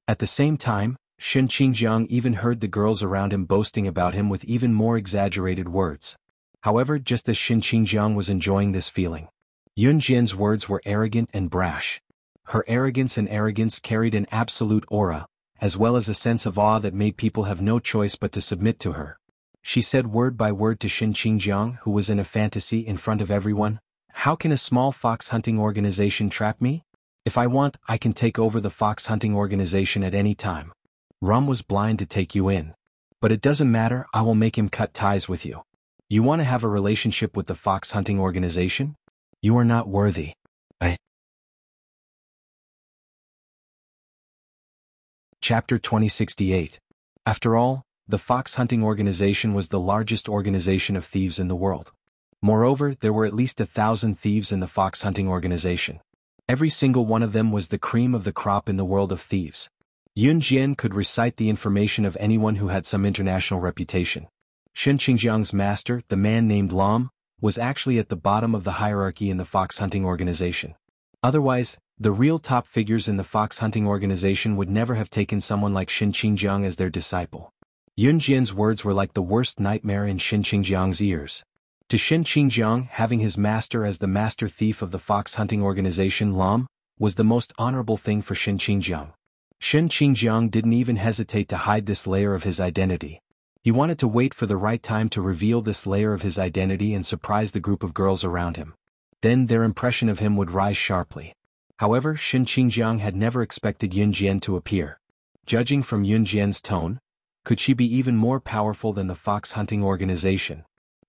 At the same time, Shin Qingjiang even heard the girls around him boasting about him with even more exaggerated words. However, just as Shin Qingjiang was enjoying this feeling, Yun Jian's words were arrogant and brash. Her arrogance carried an absolute aura, as well as a sense of awe that made people have no choice but to submit to her. She said word by word to Shin Qingjiang, who was in a fantasy in front of everyone, "How can a small fox hunting organization trap me? If I want, I can take over the fox hunting organization at any time. Rum was blind to take you in. But it doesn't matter, I will make him cut ties with you. You want to have a relationship with the fox hunting organization? You are not worthy." Chapter 2068. After all, the fox hunting organization was the largest organization of thieves in the world. Moreover, there were at least 1,000 thieves in the fox hunting organization. Every single one of them was the cream of the crop in the world of thieves. Yun Jian could recite the information of anyone who had some international reputation. Shin Qingjiang's master, the man named Lam, was actually at the bottom of the hierarchy in the fox hunting organization. Otherwise, the real top figures in the fox hunting organization would never have taken someone like Shin Qingjiang as their disciple. Yun Jian's words were like the worst nightmare in Shin Qingjiang's ears. To Shin Qingjiang, having his master as the master thief of the fox hunting organization Lam was the most honorable thing for Shin Qingjiang. Shin Qingjiang didn't even hesitate to hide this layer of his identity. He wanted to wait for the right time to reveal this layer of his identity and surprise the group of girls around him. Then their impression of him would rise sharply. However, Shin Qingjiang had never expected Yun Jian to appear. Judging from Yun Jian's tone, could she be even more powerful than the fox hunting organization?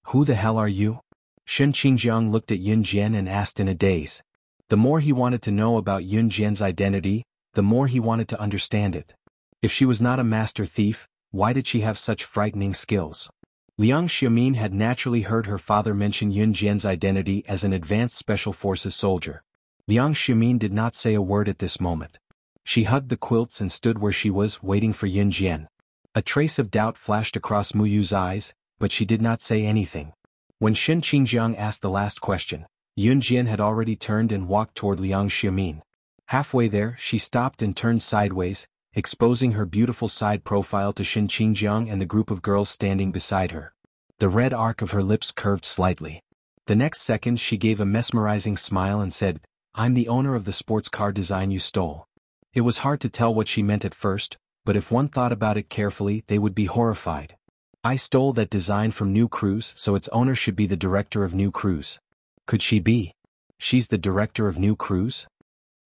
Who the hell are you? Shin Qingjiang looked at Yun Jian and asked in a daze. The more he wanted to know about Yun Jian's identity, the more he wanted to understand it. If she was not a master thief, why did she have such frightening skills? Liang Xiaomin had naturally heard her father mention Yun Jian's identity as an advanced special forces soldier. Liang Xiaomin did not say a word at this moment. She hugged the quilts and stood where she was, waiting for Yun Jian. A trace of doubt flashed across Mu Yu's eyes, but she did not say anything. When Shin Qingjiang asked the last question, Yun Jian had already turned and walked toward Liang Xiaomin. Halfway there, she stopped and turned sideways, exposing her beautiful side profile to Shin Qingjiang and the group of girls standing beside her. The red arc of her lips curved slightly. The next second she gave a mesmerizing smile and said, "I'm the owner of the sports car design you stole." It was hard to tell what she meant at first, but if one thought about it carefully they would be horrified. "I stole that design from New Cruise, so its owner should be the director of New Cruise." Could she be? She's the director of New Cruise?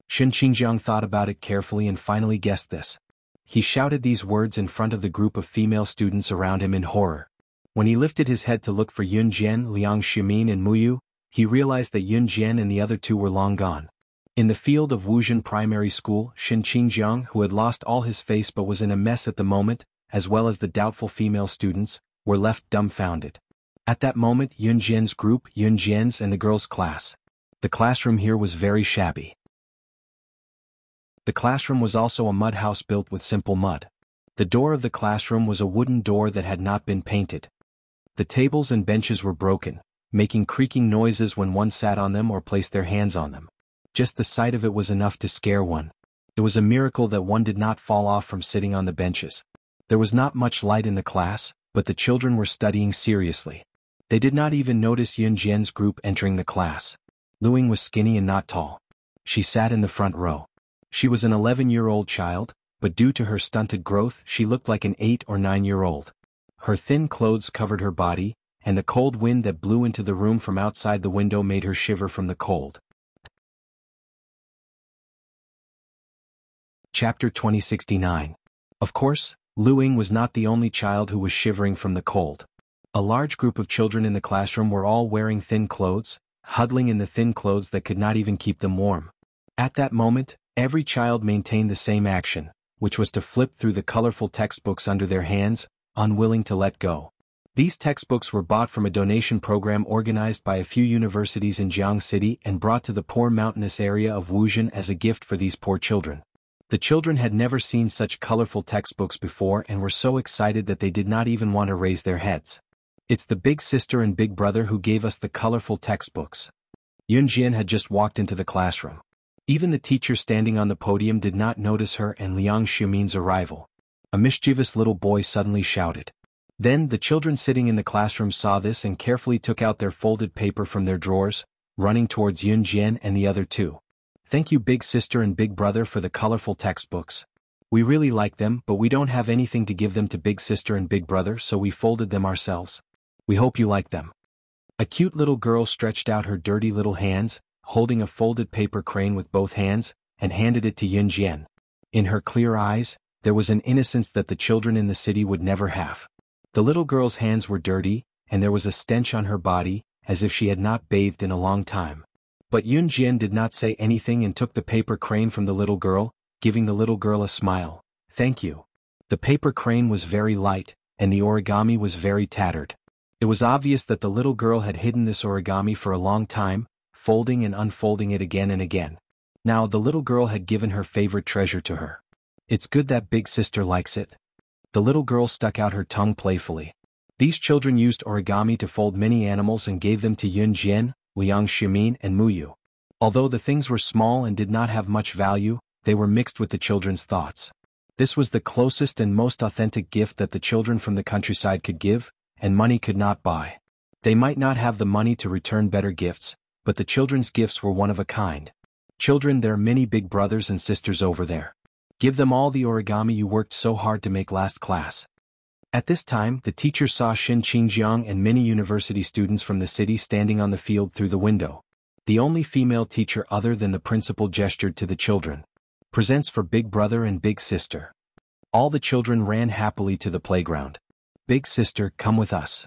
Shin Qingjiang thought about it carefully and finally guessed this. He shouted these words in front of the group of female students around him in horror. When he lifted his head to look for Yun Jian, Liang Ximin and Muyu, he realized that Yun Jian and the other two were long gone. In the field of Wuzhen Primary School, Shin Qingjiang, who had lost all his face but was in a mess at the moment, as well as the doubtful female students, were left dumbfounded. At that moment Yun Jian's group, Yun Jian's and the girls' class. The classroom here was very shabby. The classroom was also a mud house built with simple mud. The door of the classroom was a wooden door that had not been painted. The tables and benches were broken, making creaking noises when one sat on them or placed their hands on them. Just the sight of it was enough to scare one. It was a miracle that one did not fall off from sitting on the benches. There was not much light in the class, but the children were studying seriously. They did not even notice Yun Jian's group entering the class. Luing was skinny and not tall. She sat in the front row. She was an 11-year-old child, but due to her stunted growth she looked like an 8 or 9-year-old. Her thin clothes covered her body, and the cold wind that blew into the room from outside the window made her shiver from the cold. Chapter 2069. Of course, Luing was not the only child who was shivering from the cold. A large group of children in the classroom were all wearing thin clothes, huddling in the thin clothes that could not even keep them warm. At that moment, every child maintained the same action, which was to flip through the colorful textbooks under their hands, unwilling to let go. These textbooks were bought from a donation program organized by a few universities in Jiang City and brought to the poor mountainous area of Wuzhen as a gift for these poor children. The children had never seen such colorful textbooks before and were so excited that they did not even want to raise their heads. "It's the big sister and big brother who gave us the colorful textbooks." Yun Jian had just walked into the classroom. Even the teacher standing on the podium did not notice her and Liang Xiumin's arrival. A mischievous little boy suddenly shouted. Then the children sitting in the classroom saw this and carefully took out their folded paper from their drawers, running towards Yun Jian and the other two. "Thank you big sister and big brother for the colorful textbooks. We really like them, but we don't have anything to give them to big sister and big brother, so we folded them ourselves. We hope you like them." A cute little girl stretched out her dirty little hands, holding a folded paper crane with both hands, and handed it to Yun Jian. In her clear eyes, there was an innocence that the children in the city would never have. The little girl's hands were dirty, and there was a stench on her body, as if she had not bathed in a long time. But Yun Jian did not say anything and took the paper crane from the little girl, giving the little girl a smile. "Thank you." The paper crane was very light, and the origami was very tattered. It was obvious that the little girl had hidden this origami for a long time, folding and unfolding it again and again. Now the little girl had given her favorite treasure to her. "It's good that big sister likes it." The little girl stuck out her tongue playfully. These children used origami to fold many animals and gave them to Yun Jian, Liang Xiumin and Muyu. Although the things were small and did not have much value, they were mixed with the children's thoughts. This was the closest and most authentic gift that the children from the countryside could give, and money could not buy. They might not have the money to return better gifts, but the children's gifts were one of a kind. "Children, there are many big brothers and sisters over there. Give them all the origami you worked so hard to make last class." At this time, the teacher saw Shin Qingjiang and many university students from the city standing on the field through the window. The only female teacher other than the principal gestured to the children. "Presents for big brother and big sister." All the children ran happily to the playground. "Big sister, come with us."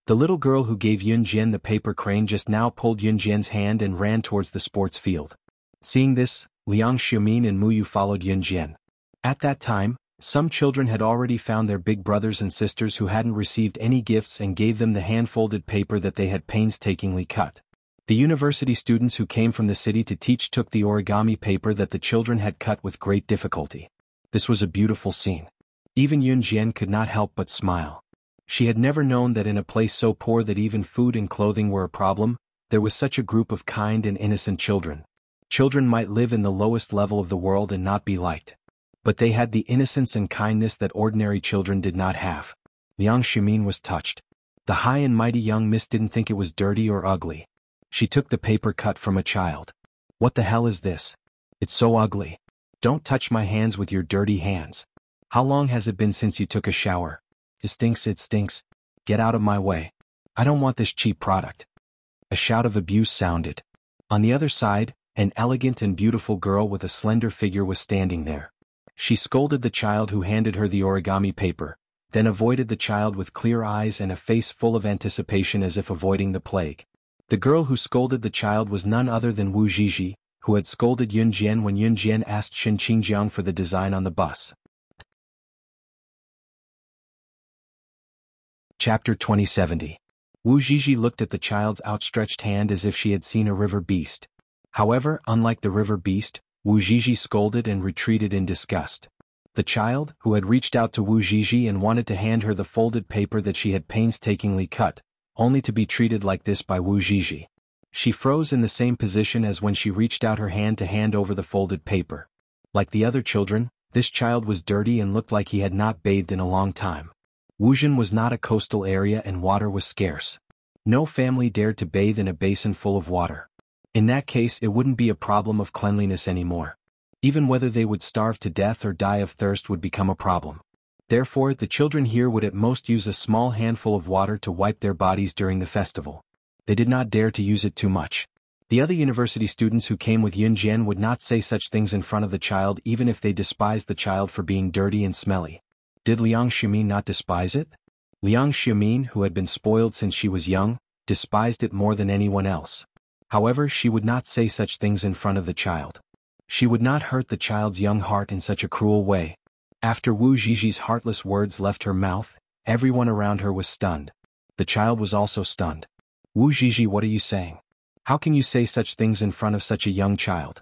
The little girl who gave Yun Jian the paper crane just now pulled Yun Jian's hand and ran towards the sports field. Seeing this, Liang Xiumin and Muyu followed Yun Jian. At that time, some children had already found their big brothers and sisters who hadn't received any gifts and gave them the hand-folded paper that they had painstakingly cut. The university students who came from the city to teach took the origami paper that the children had cut with great difficulty. This was a beautiful scene. Even Yun Jian could not help but smile. She had never known that in a place so poor that even food and clothing were a problem, there was such a group of kind and innocent children. Children might live in the lowest level of the world and not be liked. But they had the innocence and kindness that ordinary children did not have. Liang Ximin was touched. The high and mighty young miss didn't think it was dirty or ugly. She took the paper cut from a child. What the hell is this? It's so ugly. Don't touch my hands with your dirty hands. How long has it been since you took a shower? It stinks. Get out of my way. I don't want this cheap product. A shout of abuse sounded. On the other side, an elegant and beautiful girl with a slender figure was standing there. She scolded the child who handed her the origami paper, then avoided the child with clear eyes and a face full of anticipation as if avoiding the plague. The girl who scolded the child was none other than Wu Zhizhi, who had scolded Yun Jian when Yun Jian asked Shen Qingjiang for the design on the bus. Chapter 2070. Wu Zhizhi looked at the child's outstretched hand as if she had seen a river beast. However, unlike the river beast, Wu Zhizhi scolded and retreated in disgust. The child, who had reached out to Wu Zhizhi and wanted to hand her the folded paper that she had painstakingly cut, only to be treated like this by Wu Zhizhi. She froze in the same position as when she reached out her hand to hand over the folded paper. Like the other children, this child was dirty and looked like he had not bathed in a long time. Wuzhen was not a coastal area and water was scarce. No family dared to bathe in a basin full of water. In that case, it wouldn't be a problem of cleanliness anymore. Even whether they would starve to death or die of thirst would become a problem. Therefore, the children here would at most use a small handful of water to wipe their bodies during the festival. They did not dare to use it too much. The other university students who came with Yun Jian would not say such things in front of the child even if they despised the child for being dirty and smelly. Did Liang Ximin not despise it? Liang Ximin, who had been spoiled since she was young, despised it more than anyone else. However, she would not say such things in front of the child. She would not hurt the child's young heart in such a cruel way. After Wu Zhizhi's heartless words left her mouth, everyone around her was stunned. The child was also stunned. Wu Zhizhi, what are you saying? How can you say such things in front of such a young child?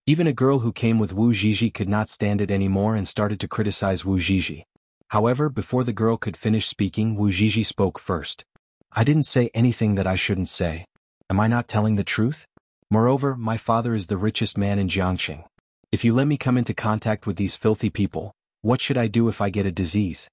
Even a girl who came with Wu Zhizhi could not stand it anymore and started to criticize Wu Zhizhi. However, before the girl could finish speaking, Wu Zhizhi spoke first. I didn't say anything that I shouldn't say. Am I not telling the truth? Moreover, my father is the richest man in Jiangqing. If you let me come into contact with these filthy people, what should I do if I get a disease?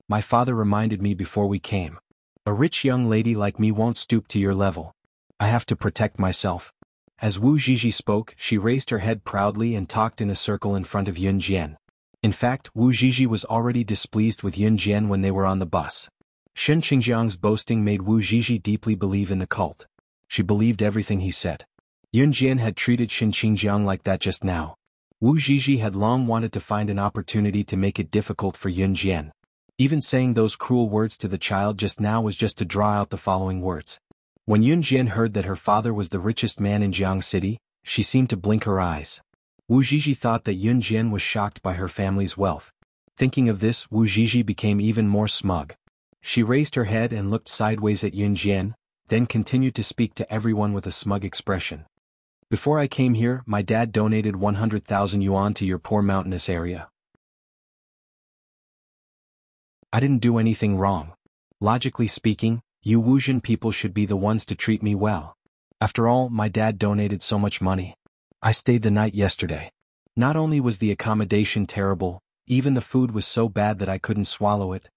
My father reminded me before we came. A rich young lady like me won't stoop to your level. I have to protect myself. As Wu Zhizhi spoke, she raised her head proudly and talked in a circle in front of Yun Jian. In fact, Wu Zhizhi was already displeased with Yun Jian when they were on the bus. Shen Qingjiang's boasting made Wu Zhizhi deeply believe in the cult. She believed everything he said. Yun Jian had treated Shen Qingjiang like that just now. Wu Zhizhi had long wanted to find an opportunity to make it difficult for Yun Jian. Even saying those cruel words to the child just now was just to draw out the following words. When Yun Jian heard that her father was the richest man in Jiang City, she seemed to blink her eyes. Wu Zhizhi thought that Yun Jian was shocked by her family's wealth. Thinking of this, Wu Zhizhi became even more smug. She raised her head and looked sideways at Yun Jian, then continued to speak to everyone with a smug expression. Before I came here, my dad donated 100,000 yuan to your poor mountainous area. I didn't do anything wrong. Logically speaking, you Wuzhen people should be the ones to treat me well. After all, my dad donated so much money. I stayed the night yesterday. Not only was the accommodation terrible, even the food was so bad that I couldn't swallow it.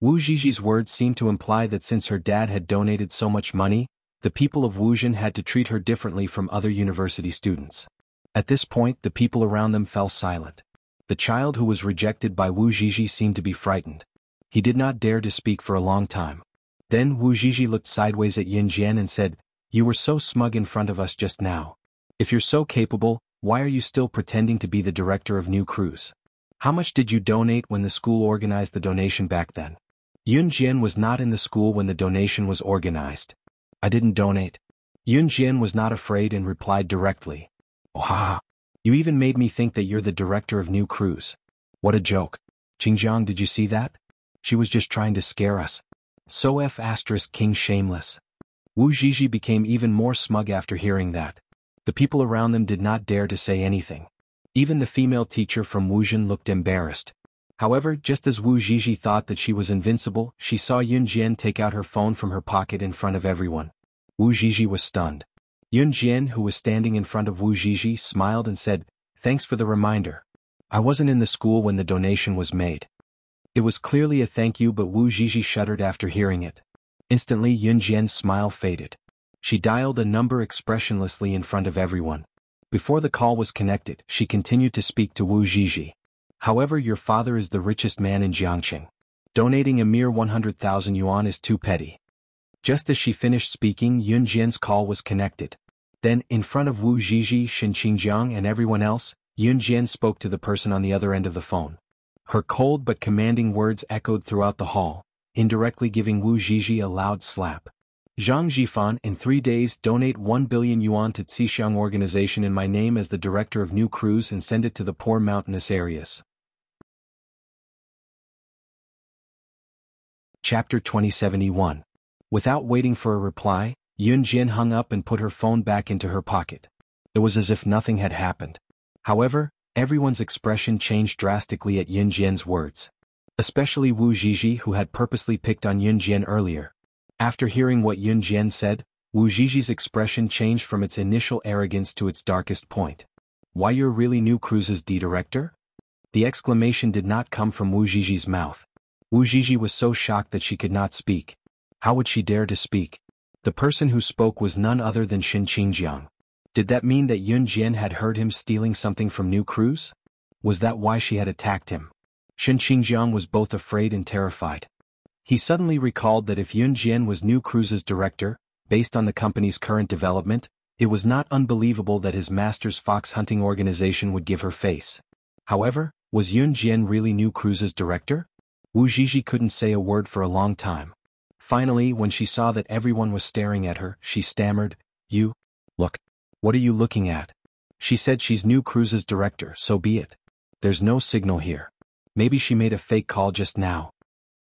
Wu Zhizhi's words seemed to imply that since her dad had donated so much money, the people of Wuzhen had to treat her differently from other university students. At this point, the people around them fell silent. The child who was rejected by Wu Zhizhi seemed to be frightened. He did not dare to speak for a long time. Then Wu Zhizhi looked sideways at Yun Jian and said, "You were so smug in front of us just now. If you're so capable, why are you still pretending to be the director of new crews? How much did you donate when the school organized the donation back then?" Yun Jian was not in the school when the donation was organized. I didn't donate. Yun Jian was not afraid and replied directly. Oh ha! You even made me think that you're the director of new crews. What a joke. Qingjiang, did you see that? She was just trying to scare us. So King shameless. Wu Zhizhi became even more smug after hearing that. The people around them did not dare to say anything. Even the female teacher from Wuzhen looked embarrassed. However, just as Wu Zhizhi thought that she was invincible, she saw Yun Jian take out her phone from her pocket in front of everyone. Wu Zhizhi was stunned. Yun Jian, who was standing in front of Wu Zhizhi, smiled and said, "Thanks for the reminder. I wasn't in the school when the donation was made." It was clearly a thank you, but Wu Zhizhi shuddered after hearing it. Instantly Yun Jian's smile faded. She dialed a number expressionlessly in front of everyone. Before the call was connected, she continued to speak to Wu Zhizhi. "However, your father is the richest man in Jiangqing. Donating a mere 100,000 yuan is too petty." Just as she finished speaking, Yun Jian's call was connected. Then, in front of Wu Zhizhi, Shen Qingjiang and everyone else, Yun Jian spoke to the person on the other end of the phone. Her cold but commanding words echoed throughout the hall, indirectly giving Wu Zhizhi a loud slap. "Zhang Jifan, in 3 days donate 1 billion yuan to Xixiang organization in my name as the director of new crews and send it to the poor mountainous areas." Chapter 2071. Without waiting for a reply, Yun Jian hung up and put her phone back into her pocket. It was as if nothing had happened. However, everyone's expression changed drastically at Yun Jian's words. Especially Wu Zhizhi, who had purposely picked on Yun Jian earlier. After hearing what Yun Jian said, Wu Zhizhi's expression changed from its initial arrogance to its darkest point. "Why, you're really New Cruise's director?" The exclamation did not come from Wu Zhizhi's mouth. Wu Zhizhi was so shocked that she could not speak. How would she dare to speak? The person who spoke was none other than Shen Qingjiang. Did that mean that Yun Jian had heard him stealing something from New Cruise? Was that why she had attacked him? Shen Qingjiang was both afraid and terrified. He suddenly recalled that if Yun Jian was New Cruise's director, based on the company's current development, it was not unbelievable that his master's fox hunting organization would give her face. However, was Yun Jian really New Cruise's director? Wu Zhizhi couldn't say a word for a long time. Finally, when she saw that everyone was staring at her, she stammered, "You? Look. What are you looking at?" She said she's New Cruise's director, so be it. There's no signal here. Maybe she made a fake call just now.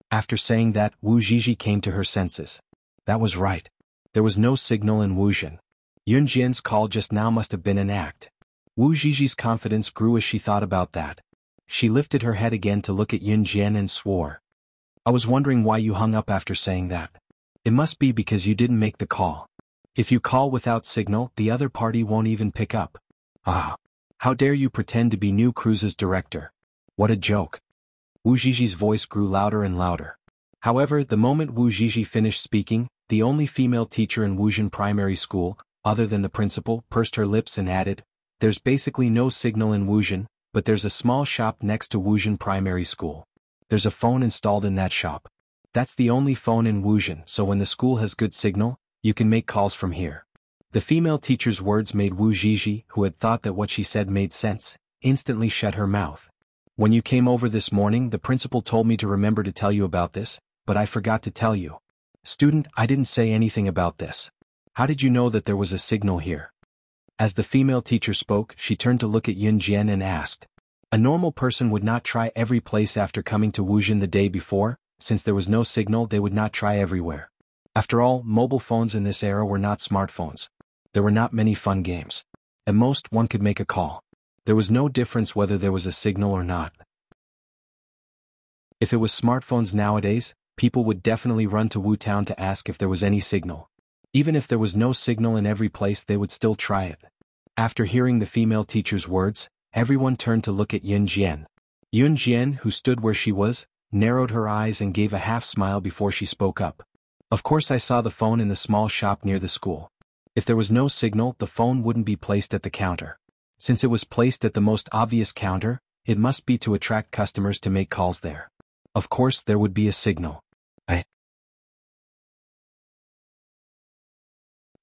After saying that, Wu Zhizhi came to her senses. That was right. There was no signal in Wuzhen. Yun Jian's call just now must have been an act. Wu Zhizhi's confidence grew as she thought about that. She lifted her head again to look at Yun Jian and swore. "I was wondering why you hung up after saying that. It must be because you didn't make the call. If you call without signal, the other party won't even pick up. Ah! How dare you pretend to be New Cruise's director? What a joke." Wu Zhizhi's voice grew louder and louder. However, the moment Wu Zhizhi finished speaking, the only female teacher in Wuzhen Primary School, other than the principal, pursed her lips and added, "There's basically no signal in Wuzhen, but there's a small shop next to Wuzhen Primary School. There's a phone installed in that shop. That's the only phone in Wuzhen, so when the school has good signal, you can make calls from here." The female teacher's words made Wu Zhizhi, who had thought that what she said made sense, instantly shut her mouth. "When you came over this morning, the principal told me to remember to tell you about this, but I forgot to tell you. Student, I didn't say anything about this. How did you know that there was a signal here?" As the female teacher spoke, she turned to look at Yun Jian and asked. A normal person would not try every place after coming to Wuzhen the day before. Since there was no signal, they would not try everywhere. After all, mobile phones in this era were not smartphones. There were not many fun games. At most, one could make a call. There was no difference whether there was a signal or not. If it was smartphones nowadays, people would definitely run to Wu Town to ask if there was any signal. Even if there was no signal in every place, they would still try it. After hearing the female teacher's words, everyone turned to look at Yun Jian. Yun Jian, who stood where she was, narrowed her eyes and gave a half-smile before she spoke up. "Of course I saw the phone in the small shop near the school. If there was no signal, the phone wouldn't be placed at the counter. Since it was placed at the most obvious counter, it must be to attract customers to make calls there. Of course there would be a signal."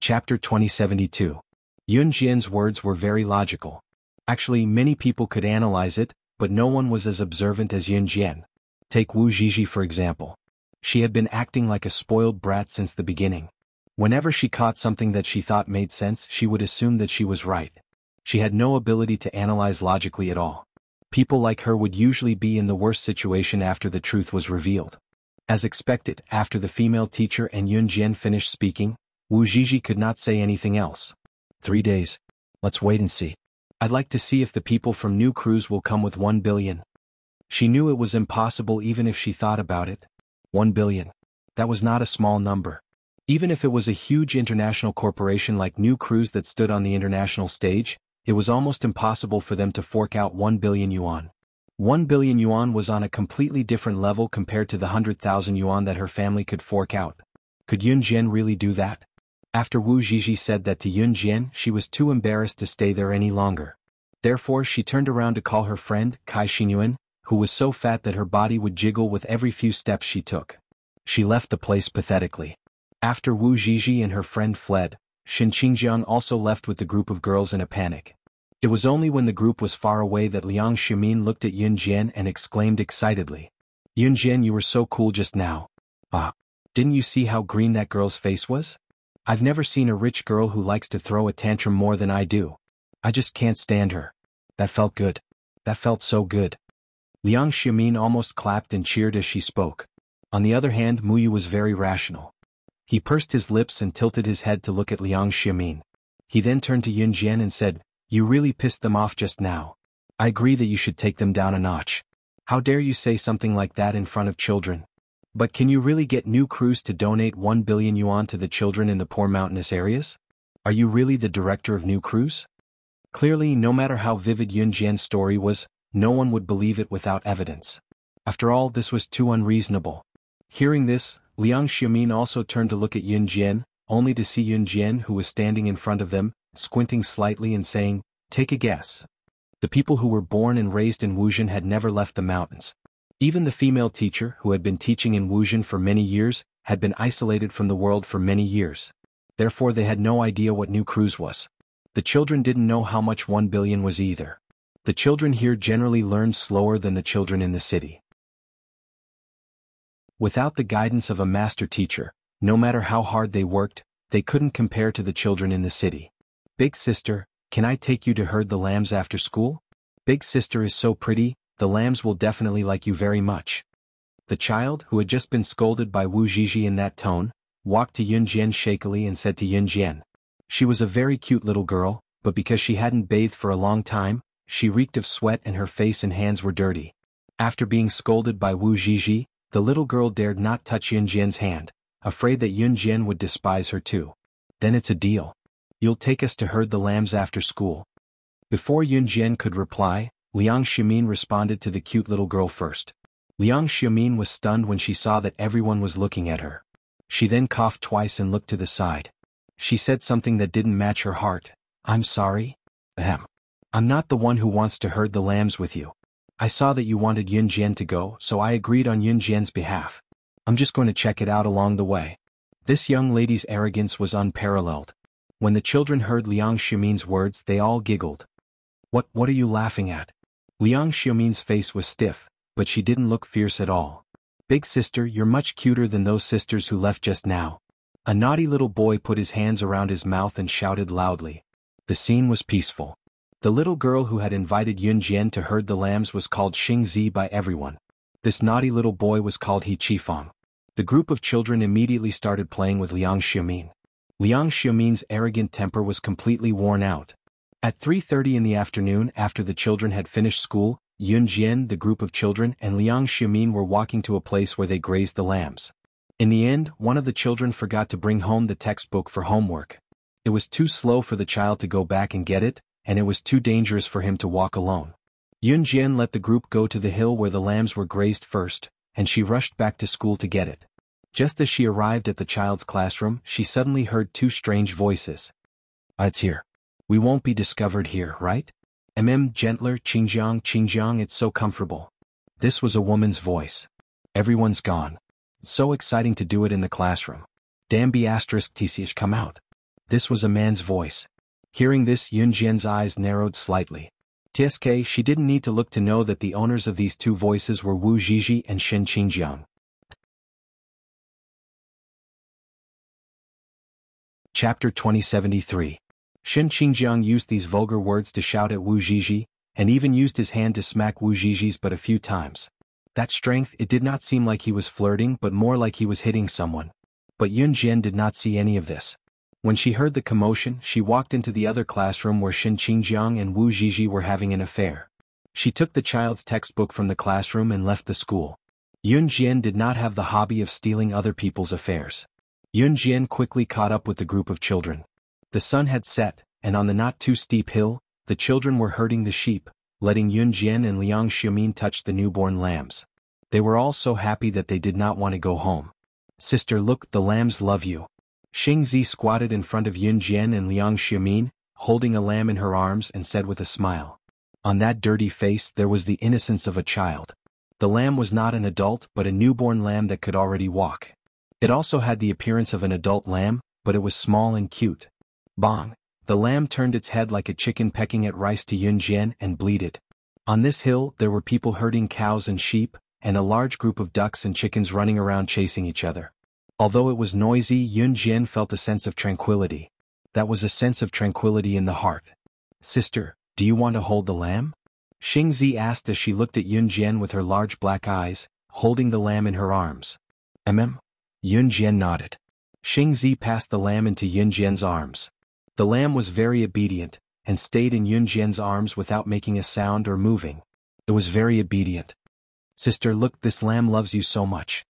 Chapter 2072. Yun Jian's words were very logical. Actually, many people could analyze it, but no one was as observant as Yun Jian. Take Wu Zhizhi for example. She had been acting like a spoiled brat since the beginning. Whenever she caught something that she thought made sense, she would assume that she was right. She had no ability to analyze logically at all. People like her would usually be in the worst situation after the truth was revealed. As expected, after the female teacher and Yun Jian finished speaking, Wu Zhizhi could not say anything else. 3 days. Let's wait and see. I'd like to see if the people from New Cruise will come with 1 billion. She knew it was impossible even if she thought about it. 1 billion. That was not a small number. Even if it was a huge international corporation like New Cruise that stood on the international stage, it was almost impossible for them to fork out 1 billion yuan. 1 billion yuan was on a completely different level compared to the 100,000 yuan that her family could fork out. Could Yun Jian really do that? After Wu Zhizhi said that to Yun Jian, she was too embarrassed to stay there any longer. Therefore she turned around to call her friend, Kai Xinyuan, who was so fat that her body would jiggle with every few steps she took. She left the place pathetically. After Wu Zhizhi and her friend fled, Shen Qingjiang also left with the group of girls in a panic. It was only when the group was far away that Liang Xiaomin looked at Yun Jian and exclaimed excitedly, "Yun Jian, you were so cool just now. Ah, didn't you see how green that girl's face was? I've never seen a rich girl who likes to throw a tantrum more than I do. I just can't stand her. That felt good. That felt so good." Liang Xiaomin almost clapped and cheered as she spoke. On the other hand, Mu Yu was very rational. He pursed his lips and tilted his head to look at Liang Xiaomin. He then turned to Yun Jian and said, "You really pissed them off just now. I agree that you should take them down a notch. How dare you say something like that in front of children? But can you really get New Cruise to donate 1 billion yuan to the children in the poor mountainous areas? Are you really the director of New Cruise?" Clearly, no matter how vivid Yun Jian's story was, no one would believe it without evidence. After all, this was too unreasonable. Hearing this, Liang Xiaomin also turned to look at Yun Jian, only to see Yun Jian, who was standing in front of them, squinting slightly and saying, "Take a guess." The people who were born and raised in Wuzhen had never left the mountains. Even the female teacher, who had been teaching in Wuzhen for many years, had been isolated from the world for many years. Therefore they had no idea what New Cruise was. The children didn't know how much 1 billion was either. The children here generally learned slower than the children in the city. Without the guidance of a master teacher, no matter how hard they worked, they couldn't compare to the children in the city. "Big sister, can I take you to herd the lambs after school? Big sister is so pretty, the lambs will definitely like you very much." The child, who had just been scolded by Wu Zhizhi in that tone, walked to Yun Jian shakily and said to Yun Jian. She was a very cute little girl, but because she hadn't bathed for a long time, she reeked of sweat and her face and hands were dirty. After being scolded by Wu Zhizhi, the little girl dared not touch Yun Jian's hand, afraid that Yun Jian would despise her too. "Then it's a deal. You'll take us to herd the lambs after school." Before Yun Jian could reply, Liang Xiaomin responded to the cute little girl first. Liang Xiaomin was stunned when she saw that everyone was looking at her. She then coughed twice and looked to the side. She said something that didn't match her heart. "I'm sorry. Ahem. I'm not the one who wants to herd the lambs with you. I saw that you wanted Yun Jian to go, so I agreed on Yun Jian's behalf. I'm just going to check it out along the way." This young lady's arrogance was unparalleled. When the children heard Liang Xiaomin's words, they all giggled. What are you laughing at?" Liang Xiaomin's face was stiff, but she didn't look fierce at all. "Big sister, you're much cuter than those sisters who left just now." A naughty little boy put his hands around his mouth and shouted loudly. The scene was peaceful. The little girl who had invited Yun Jian to herd the lambs was called Xing Zi by everyone. This naughty little boy was called He Qifang. The group of children immediately started playing with Liang Xiaomin. Liang Xiaomin's arrogant temper was completely worn out. At 3:30 in the afternoon, after the children had finished school, Yun Jian, the group of children, and Liang Xiaomin were walking to a place where they grazed the lambs. In the end, one of the children forgot to bring home the textbook for homework. It was too slow for the child to go back and get it, and it was too dangerous for him to walk alone. Yun Jian let the group go to the hill where the lambs were grazed first, and she rushed back to school to get it. Just as she arrived at the child's classroom, she suddenly heard two strange voices. "It's here. We won't be discovered here, right? Gentler, Qingjiang, it's so comfortable." This was a woman's voice. "Everyone's gone. It's so exciting to do it in the classroom. Dambi *tch come out." This was a man's voice. Hearing this, Yun Jian's eyes narrowed slightly. TSK, she didn't need to look to know that the owners of these two voices were Wu Zhizhi and Shen Qingjiang. Chapter 2073. Shen Qingjiang used these vulgar words to shout at Wu Zhizhi, and even used his hand to smack Wu Zhizhi's but a few times. That strength, it did not seem like he was flirting but more like he was hitting someone. But Yun Jian did not see any of this. When she heard the commotion, she walked into the other classroom where Shen Qingjiang and Wu Zhizhi were having an affair. She took the child's textbook from the classroom and left the school. Yun Jian did not have the hobby of stealing other people's affairs. Yun Jian quickly caught up with the group of children. The sun had set, and on the not-too-steep hill, the children were herding the sheep, letting Yun Jian and Liang Xiumin touch the newborn lambs. They were all so happy that they did not want to go home. "Sister, look, the lambs love you." Xing Zi squatted in front of Yun Jian and Liang Xiumin, holding a lamb in her arms, and said with a smile. On that dirty face there was the innocence of a child. The lamb was not an adult but a newborn lamb that could already walk. It also had the appearance of an adult lamb, but it was small and cute. Bong! The lamb turned its head like a chicken pecking at rice to Yun Jian and bleated. On this hill there were people herding cows and sheep, and a large group of ducks and chickens running around chasing each other. Although it was noisy, Yun Jian felt a sense of tranquility. That was a sense of tranquility in the heart. "Sister, do you want to hold the lamb?" Xing Zi asked as she looked at Yun Jian with her large black eyes, holding the lamb in her arms. Yun Jian nodded. Xing Zi passed the lamb into Yun Jian's arms. The lamb was very obedient, and stayed in Yun Jian's arms without making a sound or moving. It was very obedient. "Sister, look, this lamb loves you so much."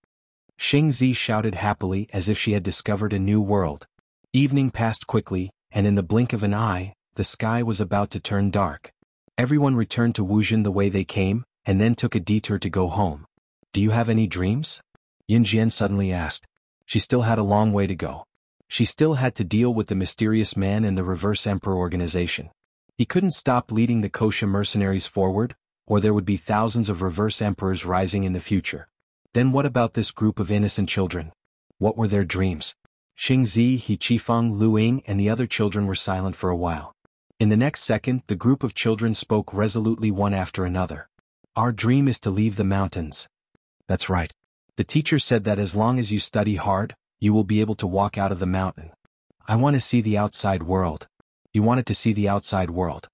Xing Zi shouted happily as if she had discovered a new world. Evening passed quickly, and in the blink of an eye, the sky was about to turn dark. Everyone returned to Wuzhen the way they came, and then took a detour to go home. "Do you have any dreams?" Yun Jian suddenly asked. She still had a long way to go. She still had to deal with the mysterious man and the Reverse Emperor organization. He couldn't stop leading the Kosha mercenaries forward, or there would be thousands of Reverse Emperors rising in the future. Then what about this group of innocent children? What were their dreams? Xing Zi, He Qifeng, Lu Ying, and the other children were silent for a while. In the next second, the group of children spoke resolutely one after another. "Our dream is to leave the mountains." "That's right. The teacher said that as long as you study hard, you will be able to walk out of the mountain." "I want to see the outside world." You wanted to see the outside world.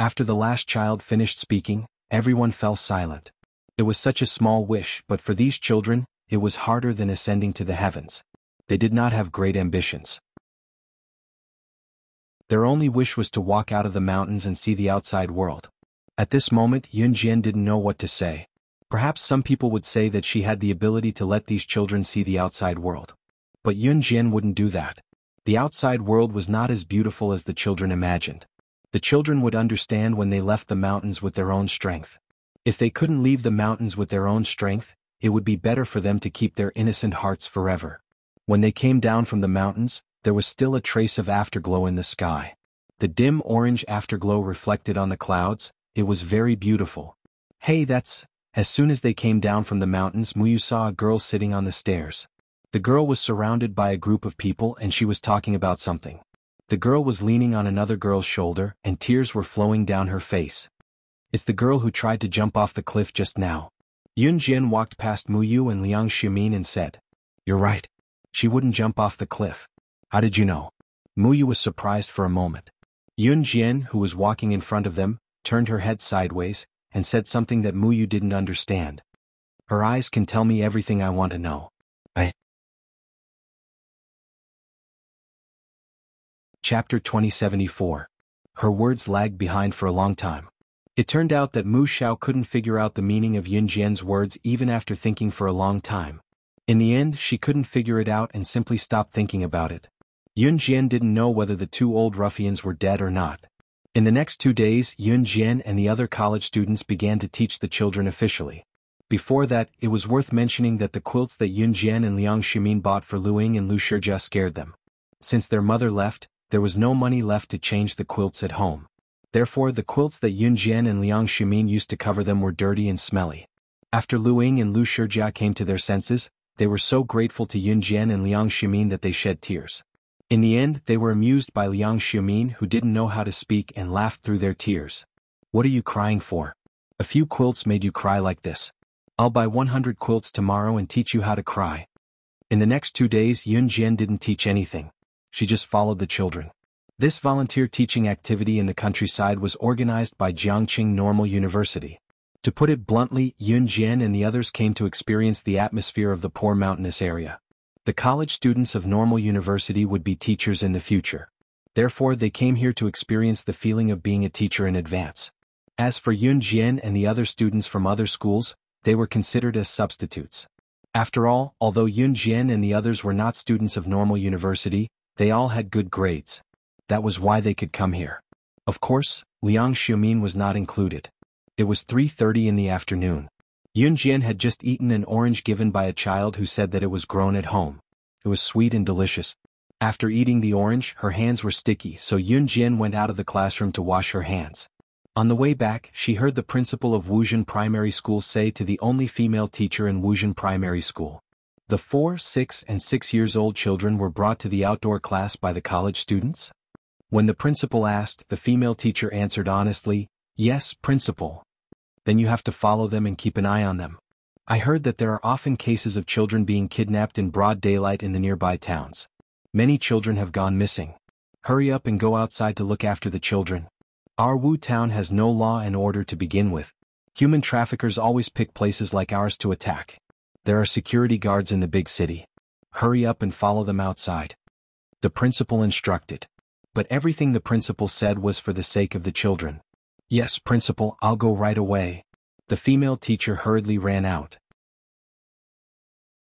After the last child finished speaking, everyone fell silent. It was such a small wish, but for these children, it was harder than ascending to the heavens. They did not have great ambitions. Their only wish was to walk out of the mountains and see the outside world. At this moment, Yun Jian didn't know what to say. Perhaps some people would say that she had the ability to let these children see the outside world. But Yun Jian wouldn't do that. The outside world was not as beautiful as the children imagined. The children would understand when they left the mountains with their own strength. If they couldn't leave the mountains with their own strength, it would be better for them to keep their innocent hearts forever. When they came down from the mountains, there was still a trace of afterglow in the sky. The dim orange afterglow reflected on the clouds. It was very beautiful. "Hey, that's..." As soon as they came down from the mountains, Muyu saw a girl sitting on the stairs. The girl was surrounded by a group of people and she was talking about something. The girl was leaning on another girl's shoulder and tears were flowing down her face. "It's the girl who tried to jump off the cliff just now." Yun Jian walked past Muyu and Liang Xiumin and said, "You're right. She wouldn't jump off the cliff." "How did you know?" Muyu was surprised for a moment. Yun Jian, who was walking in front of them, turned her head sideways, and said something that Muyu didn't understand. "Her eyes can tell me everything I want to know." Chapter 2074. Her words lagged behind for a long time. It turned out that Mu Xiao couldn't figure out the meaning of Yun Jian's words even after thinking for a long time. In the end, she couldn't figure it out and simply stopped thinking about it. Yun Jian didn't know whether the two old ruffians were dead or not. In the next 2 days, Yun Jian and the other college students began to teach the children officially. Before that, it was worth mentioning that the quilts that Yun Jian and Liang Xiumin bought for Lu Ying and Lu Shijia scared them. Since their mother left, there was no money left to change the quilts at home. Therefore, the quilts that Yun Jian and Liang Xiumin used to cover them were dirty and smelly. After Lu Ying and Lu Shijia came to their senses, they were so grateful to Yun Jian and Liang Xiumin that they shed tears. In the end, they were amused by Liang Xiumin, who didn't know how to speak, and laughed through their tears. "What are you crying for? A few quilts made you cry like this. I'll buy 100 quilts tomorrow and teach you how to cry." In the next 2 days, Yun Jian didn't teach anything. She just followed the children. This volunteer teaching activity in the countryside was organized by Jiangqing Normal University. To put it bluntly, Yun Jian and the others came to experience the atmosphere of the poor mountainous area. The college students of Normal University would be teachers in the future. Therefore, they came here to experience the feeling of being a teacher in advance. As for Yun Jian and the other students from other schools, they were considered as substitutes. After all, although Yun Jian and the others were not students of normal university, they all had good grades. That was why they could come here. Of course, Liang Xiumin was not included. It was 3:30 in the afternoon. Yun Jian had just eaten an orange given by a child who said that it was grown at home. It was sweet and delicious. After eating the orange, her hands were sticky, so Yun Jian went out of the classroom to wash her hands. On the way back, she heard the principal of Wuxia Primary School say to the only female teacher in Wuxia Primary School. The 4, 6, and 6 years old children were brought to the outdoor class by the college students? When the principal asked, the female teacher answered honestly, "Yes, principal." "Then you have to follow them and keep an eye on them. I heard that there are often cases of children being kidnapped in broad daylight in the nearby towns. Many children have gone missing. Hurry up and go outside to look after the children. Our Wu town has no law and order to begin with. Human traffickers always pick places like ours to attack. There are security guards in the big city. Hurry up and follow them outside," the principal instructed. But everything the principal said was for the sake of the children. "Yes, principal, I'll go right away." The female teacher hurriedly ran out.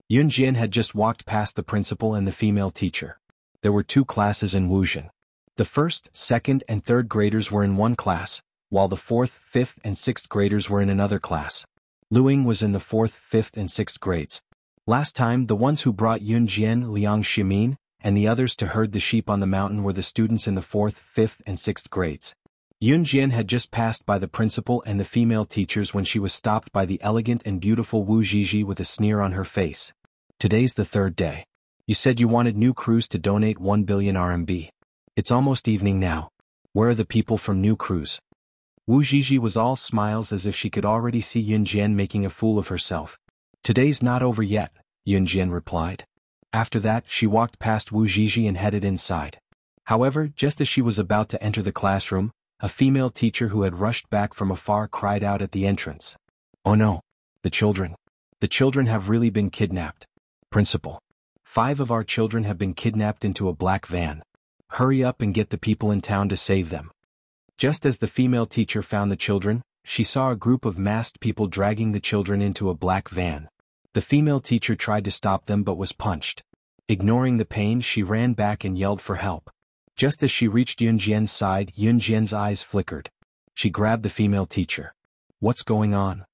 Yun Jian had just walked past the principal and the female teacher. There were 2 classes in Wuxia. The 1st, 2nd, and 3rd graders were in one class, while the 4th, 5th, and 6th graders were in another class. Luing was in the 4th, 5th, and 6th grades. Last time, the ones who brought Yun Jian, Liang Ximin, and the others to herd the sheep on the mountain were the students in the 4th, 5th, and 6th grades. Yun Jian had just passed by the principal and the female teachers when she was stopped by the elegant and beautiful Wu Zhizhi with a sneer on her face. "Today's the 3rd day. You said you wanted New Cruise to donate 1 billion RMB. It's almost evening now. Where are the people from New Cruise?" Wu Zhizhi was all smiles as if she could already see Yun Jian making a fool of herself. "Today's not over yet," Yun Jian replied. After that, she walked past Wu Zhizhi and headed inside. However, just as she was about to enter the classroom, a female teacher who had rushed back from afar cried out at the entrance. "Oh no! The children! The children have really been kidnapped. Principal! 5 of our children have been kidnapped into a black van. Hurry up and get the people in town to save them." Just as the female teacher found the children, she saw a group of masked people dragging the children into a black van. The female teacher tried to stop them but was punched. Ignoring the pain, she ran back and yelled for help. Just as she reached Yun Jian's side, Yun Jian's eyes flickered. She grabbed the female teacher. "What's going on?"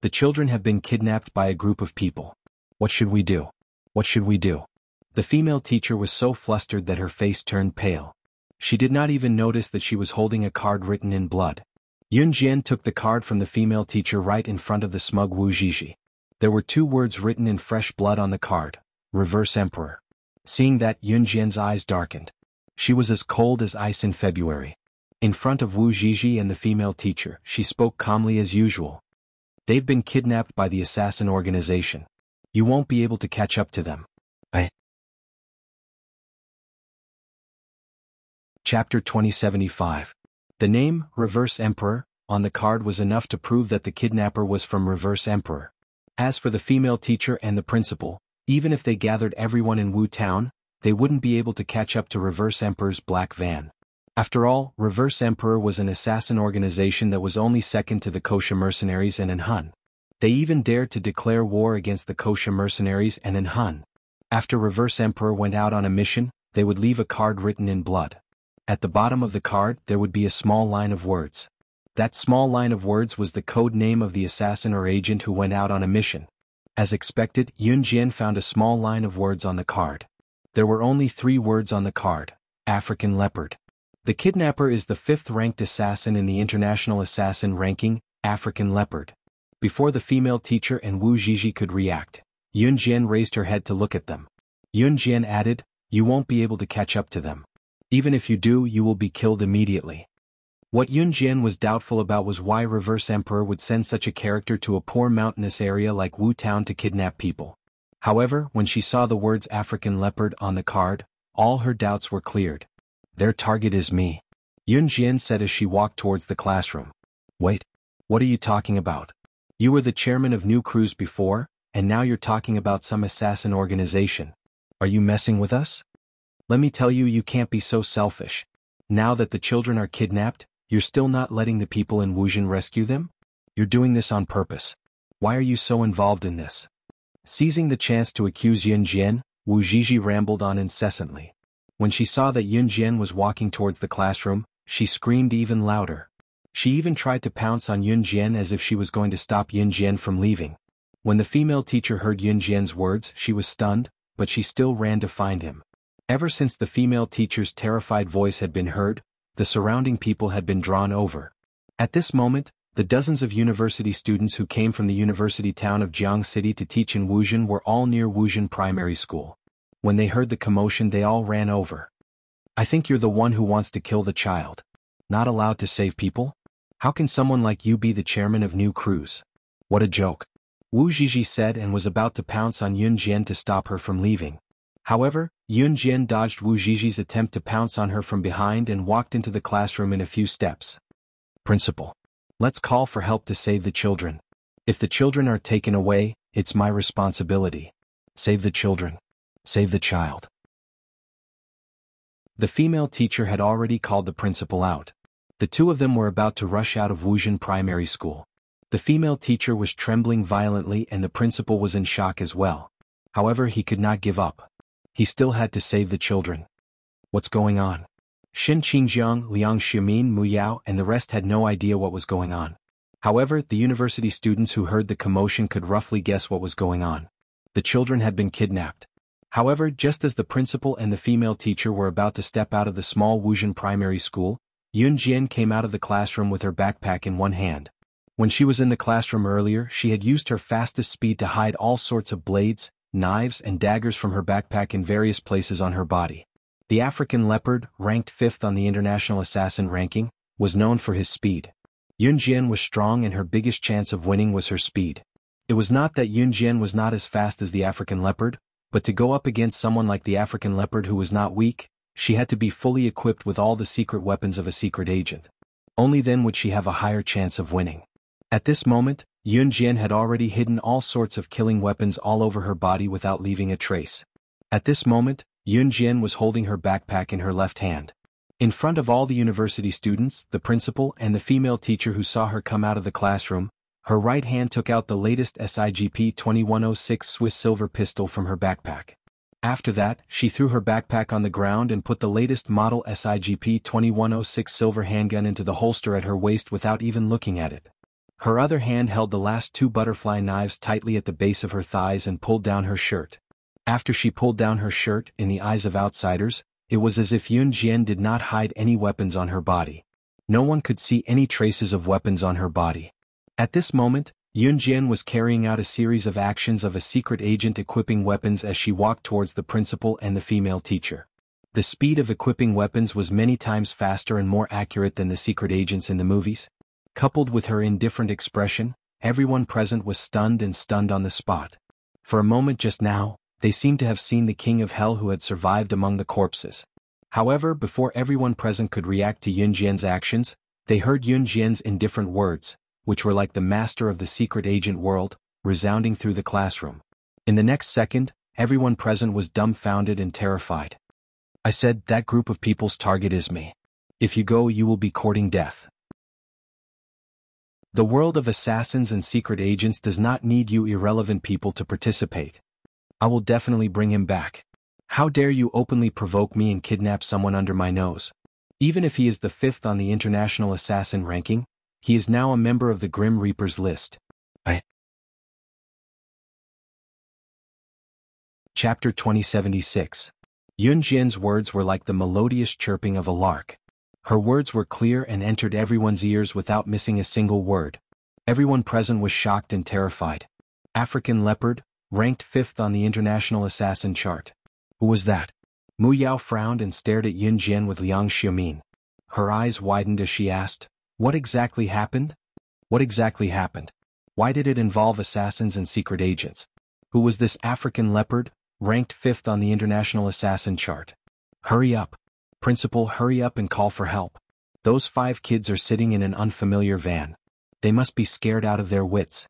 "The children have been kidnapped by a group of people. What should we do? What should we do?" The female teacher was so flustered that her face turned pale. She did not even notice that she was holding a card written in blood. Yun Jian took the card from the female teacher right in front of the smug Wu Zhizhi. There were 2 words written in fresh blood on the card: Reverse Emperor. Seeing that, Yun Jian's eyes darkened. She was as cold as ice in February. In front of Wu Zhizhi and the female teacher, she spoke calmly as usual. "They've been kidnapped by the assassin organization. You won't be able to catch up to them." Chapter 2075. The name, Reverse Emperor, on the card was enough to prove that the kidnapper was from Reverse Emperor. As for the female teacher and the principal, even if they gathered everyone in Wu Town, they wouldn't be able to catch up to Reverse Emperor's black van. After all, Reverse Emperor was an assassin organization that was only second to the Kosha mercenaries and Enhan. They even dared to declare war against the Kosha mercenaries and Enhan. After Reverse Emperor went out on a mission, they would leave a card written in blood. At the bottom of the card, there would be a small line of words. That small line of words was the code name of the assassin or agent who went out on a mission. As expected, Yun Jian found a small line of words on the card. There were only 3 words on the card: African Leopard. The kidnapper is the 5th-ranked assassin in the International Assassin ranking, African Leopard. Before the female teacher and Wu Zhizhi could react, Yun Jian raised her head to look at them. Yun Jian added, "You won't be able to catch up to them. Even if you do, you will be killed immediately." What Yun Jian was doubtful about was why Reverse Emperor would send such a character to a poor mountainous area like Wu Town to kidnap people. However, when she saw the words African Leopard on the card, all her doubts were cleared. "Their target is me," Yun Jian said as she walked towards the classroom. "Wait, what are you talking about? You were the chairman of New Cruise before, and now you're talking about some assassin organization. Are you messing with us? Let me tell you, you can't be so selfish. Now that the children are kidnapped, you're still not letting the people in Wuxia rescue them? You're doing this on purpose. Why are you so involved in this?" Seizing the chance to accuse Yun Jian, Wu Zhizhi rambled on incessantly. When she saw that Yun Jian was walking towards the classroom, she screamed even louder. She even tried to pounce on Yun Jian as if she was going to stop Yun Jian from leaving. When the female teacher heard Yun Jian's words, she was stunned, but she still ran to find him. Ever since the female teacher's terrified voice had been heard, the surrounding people had been drawn over. At this moment, the dozens of university students who came from the university town of Jiang City to teach in Wuzhen were all near Wuzhen Primary School. When they heard the commotion, they all ran over. "I think you're the one who wants to kill the child. Not allowed to save people? How can someone like you be the chairman of New Cruise? What a joke," Wu Zhizhi said, and was about to pounce on Yun Jian to stop her from leaving. However, Yun Jian dodged Wu Zhizhi's attempt to pounce on her from behind and walked into the classroom in a few steps. "Principal, let's call for help to save the children. If the children are taken away, it's my responsibility. Save the children. Save the child." The female teacher had already called the principal out. The two of them were about to rush out of Wuzhen Primary School. The female teacher was trembling violently and the principal was in shock as well. However, he could not give up. He still had to save the children. What's going on? Xin Qingjiang, Liang Xiaomin, Mu Yao, and the rest had no idea what was going on. However, the university students who heard the commotion could roughly guess what was going on. The children had been kidnapped. However, just as the principal and the female teacher were about to step out of the small Wuzhen Primary School, Yun Jian came out of the classroom with her backpack in one hand. When she was in the classroom earlier, she had used her fastest speed to hide all sorts of blades, knives, and daggers from her backpack in various places on her body. The African leopard, ranked 5th on the international assassin ranking, was known for his speed. Yun Jian was strong and her biggest chance of winning was her speed. It was not that Yun Jian was not as fast as the African leopard, but to go up against someone like the African leopard who was not weak, she had to be fully equipped with all the secret weapons of a secret agent. Only then would she have a higher chance of winning. At this moment, Yun Jian had already hidden all sorts of killing weapons all over her body without leaving a trace. At this moment, Yun Jian was holding her backpack in her left hand. In front of all the university students, the principal, and the female teacher who saw her come out of the classroom, her right hand took out the latest SIGP 2106 Swiss silver pistol from her backpack. After that, she threw her backpack on the ground and put the latest model SIGP 2106 silver handgun into the holster at her waist without even looking at it. Her other hand held the last 2 butterfly knives tightly at the base of her thighs and pulled down her shirt. After she pulled down her shirt, in the eyes of outsiders, it was as if Yun Jian did not hide any weapons on her body. No one could see any traces of weapons on her body. At this moment, Yun Jian was carrying out a series of actions of a secret agent equipping weapons as she walked towards the principal and the female teacher. The speed of equipping weapons was many times faster and more accurate than the secret agents in the movies. Coupled with her indifferent expression, everyone present was stunned on the spot. For a moment just now, they seemed to have seen the king of hell who had survived among the corpses. However, before everyone present could react to Yun Jian's actions, they heard Yun Jian's indifferent words, which were like the master of the secret agent world, resounding through the classroom. In the next second, everyone present was dumbfounded and terrified. "I said that group of people's target is me. If you go, you will be courting death. The world of assassins and secret agents does not need you irrelevant people to participate. I will definitely bring him back. How dare you openly provoke me and kidnap someone under my nose? Even if he is the 5th on the international assassin ranking, he is now a member of the Grim Reaper's list." Chapter 2076. Yun Jian's words were like the melodious chirping of a lark. Her words were clear and entered everyone's ears without missing a single word. Everyone present was shocked and terrified. African leopard, ranked 5th on the international assassin chart. Who was that? Mu Yao frowned and stared at Yun Jian with Liang Xiaomin. Her eyes widened as she asked, "What exactly happened? What exactly happened? Why did it involve assassins and secret agents? Who was this African leopard, ranked 5th on the international assassin chart? Hurry up. Principal, hurry up and call for help. Those 5 kids are sitting in an unfamiliar van. They must be scared out of their wits."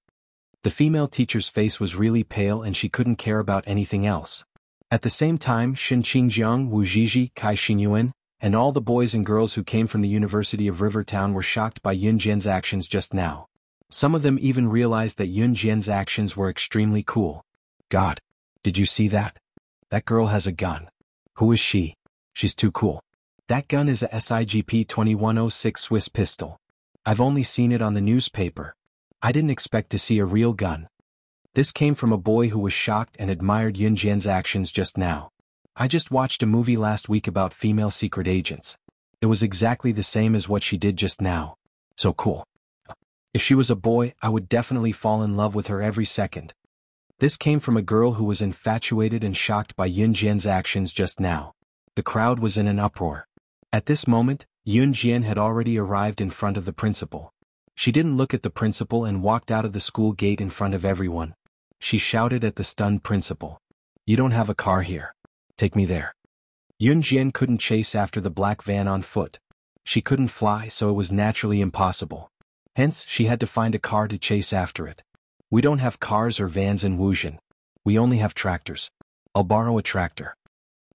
The female teacher's face was really pale and she couldn't care about anything else. At the same time, Xin Qingjiang, Wu Zhizhi, Kai Xinyuan, and all the boys and girls who came from the University of Rivertown were shocked by Yun Jian's actions just now. Some of them even realized that Yun Jian's actions were extremely cool. God. Did you see that? That girl has a gun. Who is she? She's too cool. That gun is a SIGP 2106 Swiss pistol. I've only seen it on the newspaper. I didn't expect to see a real gun. This came from a boy who was shocked and admired Yunjian's actions just now. I just watched a movie last week about female secret agents. It was exactly the same as what she did just now. So cool. If she was a boy, I would definitely fall in love with her every second. This came from a girl who was infatuated and shocked by Yunjian's actions just now. The crowd was in an uproar. At this moment, Yunjian had already arrived in front of the principal. She didn't look at the principal and walked out of the school gate in front of everyone. She shouted at the stunned principal. You don't have a car here. Take me there. Yunjian couldn't chase after the black van on foot. She couldn't fly, so it was naturally impossible. Hence, she had to find a car to chase after it. We don't have cars or vans in Wuxia. We only have tractors. I'll borrow a tractor.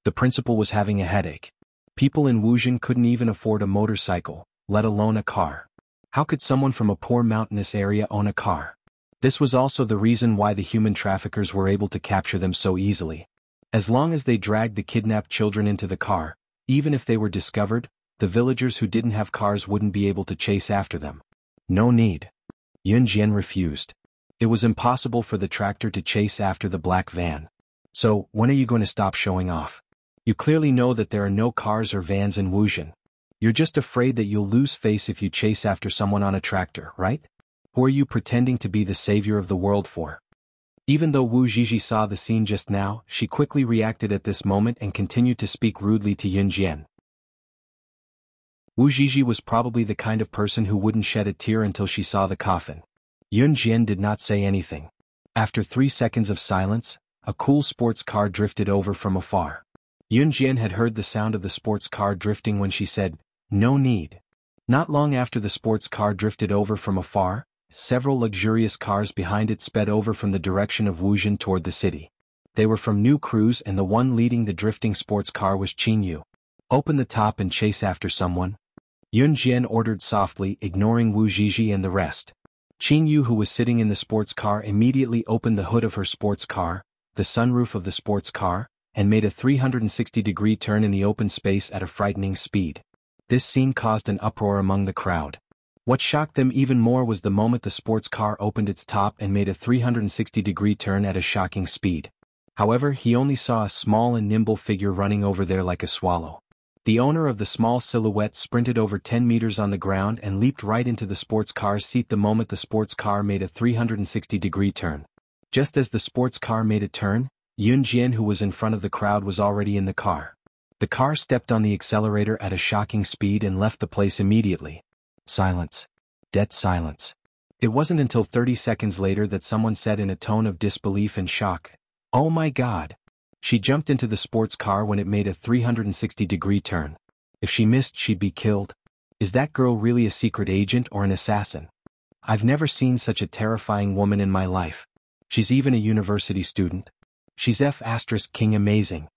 The principal was having a headache. People in Wuxia couldn't even afford a motorcycle, let alone a car. How could someone from a poor mountainous area own a car? This was also the reason why the human traffickers were able to capture them so easily. As long as they dragged the kidnapped children into the car, even if they were discovered, the villagers who didn't have cars wouldn't be able to chase after them. No need. Yunjian refused. It was impossible for the tractor to chase after the black van. So, when are you going to stop showing off? You clearly know that there are no cars or vans in Wuxia. You're just afraid that you'll lose face if you chase after someone on a tractor, right? Who are you pretending to be the savior of the world for? Even though Wu Zhizhi saw the scene just now, she quickly reacted at this moment and continued to speak rudely to Yunjian. Wu Zhizhi was probably the kind of person who wouldn't shed a tear until she saw the coffin. Yunjian did not say anything. After 3 seconds of silence, a cool sports car drifted over from afar. Yunjian had heard the sound of the sports car drifting when she said, "No need." Not long after the sports car drifted over from afar, several luxurious cars behind it sped over from the direction of Wuxia toward the city. They were from New Cruise and the one leading the drifting sports car was Qingyu. Open the top and chase after someone. Yunjian ordered softly, ignoring Wu Zhizhi and the rest. Qingyu, who was sitting in the sports car, immediately opened the hood of her sports car, the sunroof of the sports car, and made a 360-degree turn in the open space at a frightening speed. This scene caused an uproar among the crowd. What shocked them even more was the moment the sports car opened its top and made a 360-degree turn at a shocking speed. However, he only saw a small and nimble figure running over there like a swallow. The owner of the small silhouette sprinted over 10 meters on the ground and leaped right into the sports car's seat the moment the sports car made a 360-degree turn. Just as the sports car made a turn, Yunjian, who was in front of the crowd, was already in the car. The car stepped on the accelerator at a shocking speed and left the place immediately. Silence. Dead silence. It wasn't until 30 seconds later that someone said in a tone of disbelief and shock, "Oh my God." She jumped into the sports car when it made a 360-degree turn. If she missed, she'd be killed. Is that girl really a secret agent or an assassin? I've never seen such a terrifying woman in my life. She's even a university student. She's F***king amazing.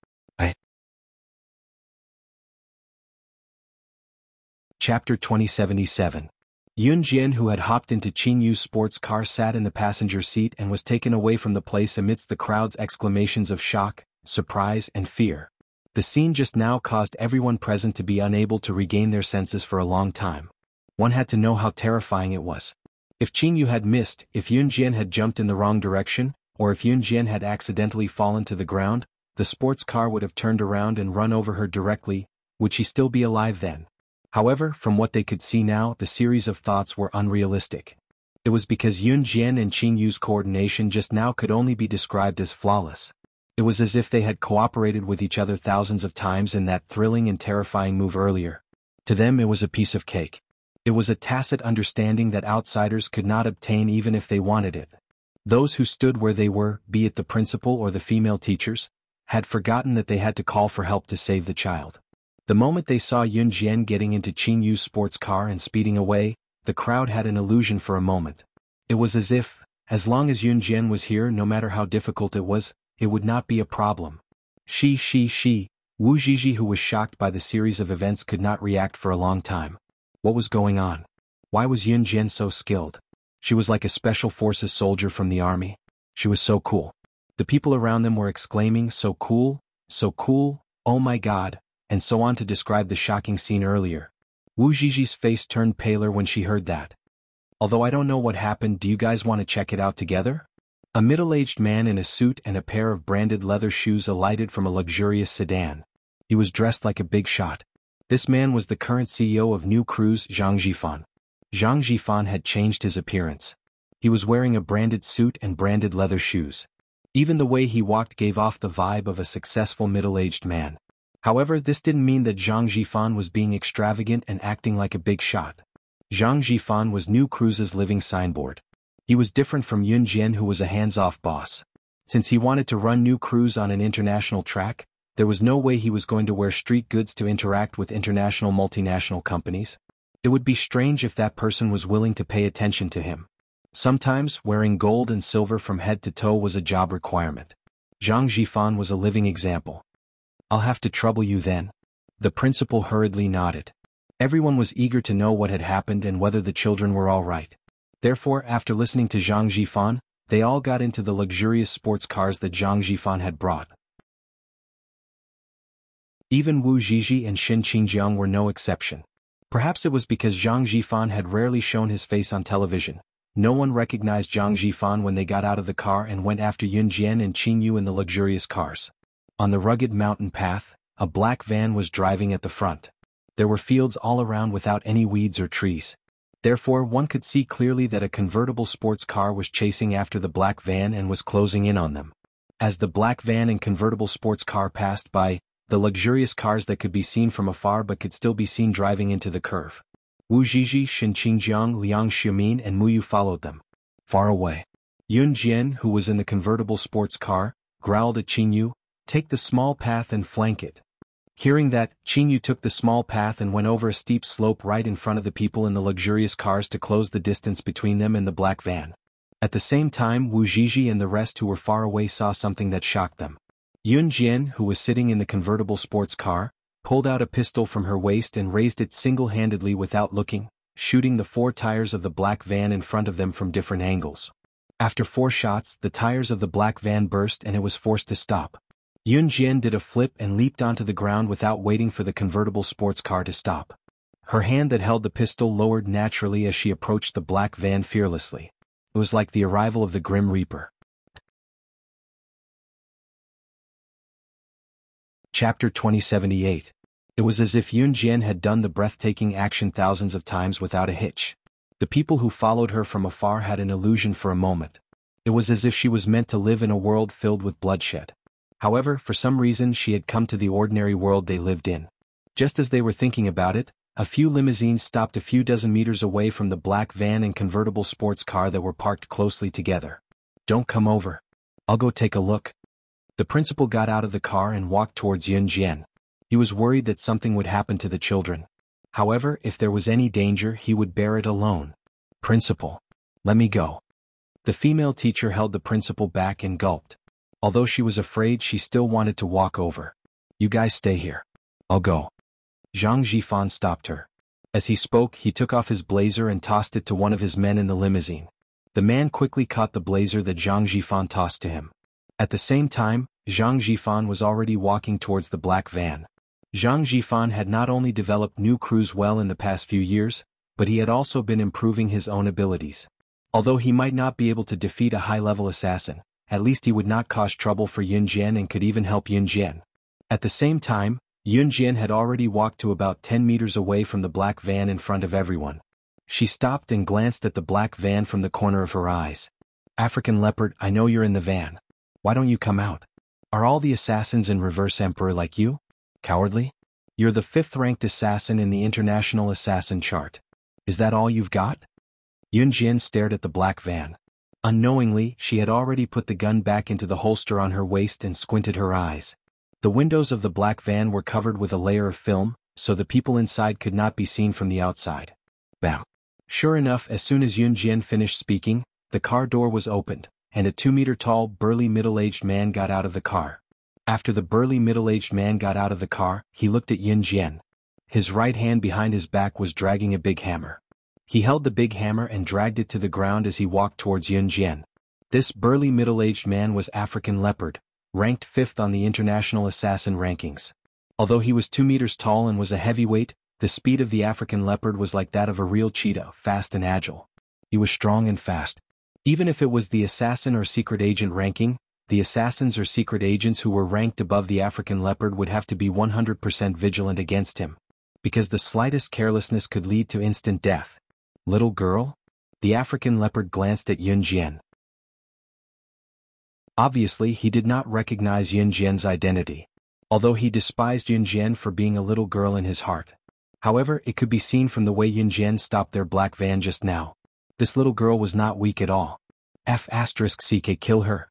Chapter 2077. Yunjian, who had hopped into Qinyu's sports car, sat in the passenger seat and was taken away from the place amidst the crowd's exclamations of shock, surprise, and fear. The scene just now caused everyone present to be unable to regain their senses for a long time. One had to know how terrifying it was. If Qinyu had missed, if Yunjian had jumped in the wrong direction, or if Yunjian had accidentally fallen to the ground, the sports car would have turned around and run over her directly. Would she still be alive then? However, from what they could see now, the series of thoughts were unrealistic. It was because Yunjian and Qinyu's coordination just now could only be described as flawless. It was as if they had cooperated with each other thousands of times in that thrilling and terrifying move earlier. To them, it was a piece of cake. It was a tacit understanding that outsiders could not obtain even if they wanted it. Those who stood where they were, be it the principal or the female teachers, had forgotten that they had to call for help to save the child. The moment they saw Yunjian getting into Qinyu's sports car and speeding away, the crowd had an illusion for a moment. It was as if, as long as Yunjian was here, no matter how difficult it was, it would not be a problem. Wu Zhizhi, who was shocked by the series of events, could not react for a long time. What was going on? Why was Yunjian so skilled? She was like a special forces soldier from the army. She was so cool. The people around them were exclaiming, so cool, oh my god, and so on to describe the shocking scene earlier. Wu Ziji's face turned paler when she heard that. Although I don't know what happened, do you guys want to check it out together? A middle-aged man in a suit and a pair of branded leather shoes alighted from a luxurious sedan. He was dressed like a big shot. This man was the current CEO of New Cruise, Zhang Jifan. Zhang Jifan had changed his appearance. He was wearing a branded suit and branded leather shoes. Even the way he walked gave off the vibe of a successful middle-aged man. However, this didn't mean that Zhang Jifan was being extravagant and acting like a big shot. Zhang Jifan was New Cruise's living signboard. He was different from Yun Jian, who was a hands-off boss. Since he wanted to run New Cruise on an international track, there was no way he was going to wear street goods to interact with international multinational companies. It would be strange if that person was willing to pay attention to him. Sometimes, wearing gold and silver from head to toe was a job requirement. Zhang Jifan was a living example. I'll have to trouble you then. The principal hurriedly nodded. Everyone was eager to know what had happened and whether the children were all right. Therefore, after listening to Zhang Jifan, they all got into the luxurious sports cars that Zhang Jifan had brought. Even Wu Ziji and Xin Qingjiang were no exception. Perhaps it was because Zhang Jifan had rarely shown his face on television. No one recognized Zhang Jifan when they got out of the car and went after Yun Jian and Qing Yu in the luxurious cars. On the rugged mountain path, a black van was driving at the front. There were fields all around without any weeds or trees. Therefore, one could see clearly that a convertible sports car was chasing after the black van and was closing in on them. As the black van and convertible sports car passed by, the luxurious cars that could be seen from afar but could still be seen driving into the curve. Wu Ziji, Xin Qingjiang, Liang Xiaomin and Muyu followed them. Far away. Yun Jian, who was in the convertible sports car, growled at Qing Yu, "Take the small path and flank it." Hearing that, Qing Yu took the small path and went over a steep slope right in front of the people in the luxurious cars to close the distance between them and the black van. At the same time, Wu Ziji and the rest who were far away saw something that shocked them. Yun Jian, who was sitting in the convertible sports car, pulled out a pistol from her waist and raised it single-handedly without looking, shooting the 4 tires of the black van in front of them from different angles. After 4 shots, the tires of the black van burst and it was forced to stop. Yun Jian did a flip and leaped onto the ground without waiting for the convertible sports car to stop. Her hand that held the pistol lowered naturally as she approached the black van fearlessly. It was like the arrival of the Grim Reaper. Chapter 2078. It was as if Yun Jian had done the breathtaking action thousands of times without a hitch. The people who followed her from afar had an illusion for a moment. It was as if she was meant to live in a world filled with bloodshed. However, for some reason she had come to the ordinary world they lived in. Just as they were thinking about it, a few limousines stopped a few dozen meters away from the black van and convertible sports car that were parked closely together. "Don't come over. I'll go take a look." The principal got out of the car and walked towards Yun Jian. He was worried that something would happen to the children. However, if there was any danger, he would bear it alone. "Principal, let me go." The female teacher held the principal back and gulped. Although she was afraid, she still wanted to walk over. "You guys stay here. I'll go." Zhang Jifan stopped her. As he spoke, he took off his blazer and tossed it to one of his men in the limousine. The man quickly caught the blazer that Zhang Jifan tossed to him. At the same time, Zhang Jifan was already walking towards the black van. Zhang Jifan had not only developed New Cruise well in the past few years, but he had also been improving his own abilities. Although he might not be able to defeat a high-level assassin, at least he would not cause trouble for Yun Jian and could even help Yun Jian. At the same time, Yun Jian had already walked to about 10 meters away from the black van in front of everyone. She stopped and glanced at the black van from the corner of her eyes. "African Leopard, I know you're in the van. Why don't you come out? Are all the assassins in Reverse Emperor like you? Cowardly? You're the 5th-ranked assassin in the International Assassin chart. Is that all you've got?" Yun Jian stared at the black van. Unknowingly, she had already put the gun back into the holster on her waist and squinted her eyes. The windows of the black van were covered with a layer of film, so the people inside could not be seen from the outside. Bam! Sure enough, as soon as Yun Jian finished speaking, the car door was opened, and a 2-meter-tall, burly middle-aged man got out of the car. After the burly middle-aged man got out of the car, he looked at Yun Jian. His right hand behind his back was dragging a big hammer. He held the big hammer and dragged it to the ground as he walked towards Yun Jian. This burly middle-aged man was African Leopard, ranked 5th on the international assassin rankings. Although he was 2 meters tall and was a heavyweight, the speed of the African Leopard was like that of a real cheetah, fast and agile. He was strong and fast. Even if it was the assassin or secret agent ranking, the assassins or secret agents who were ranked above the African Leopard would have to be 100% vigilant against him, because the slightest carelessness could lead to instant death. Little girl? The African Leopard glanced at Yun Jian. Obviously, he did not recognize Yun Jian's identity, although he despised Yun Jian for being a little girl in his heart. However, it could be seen from the way Yun Jian stopped their black van just now. This little girl was not weak at all. F***ck kill her.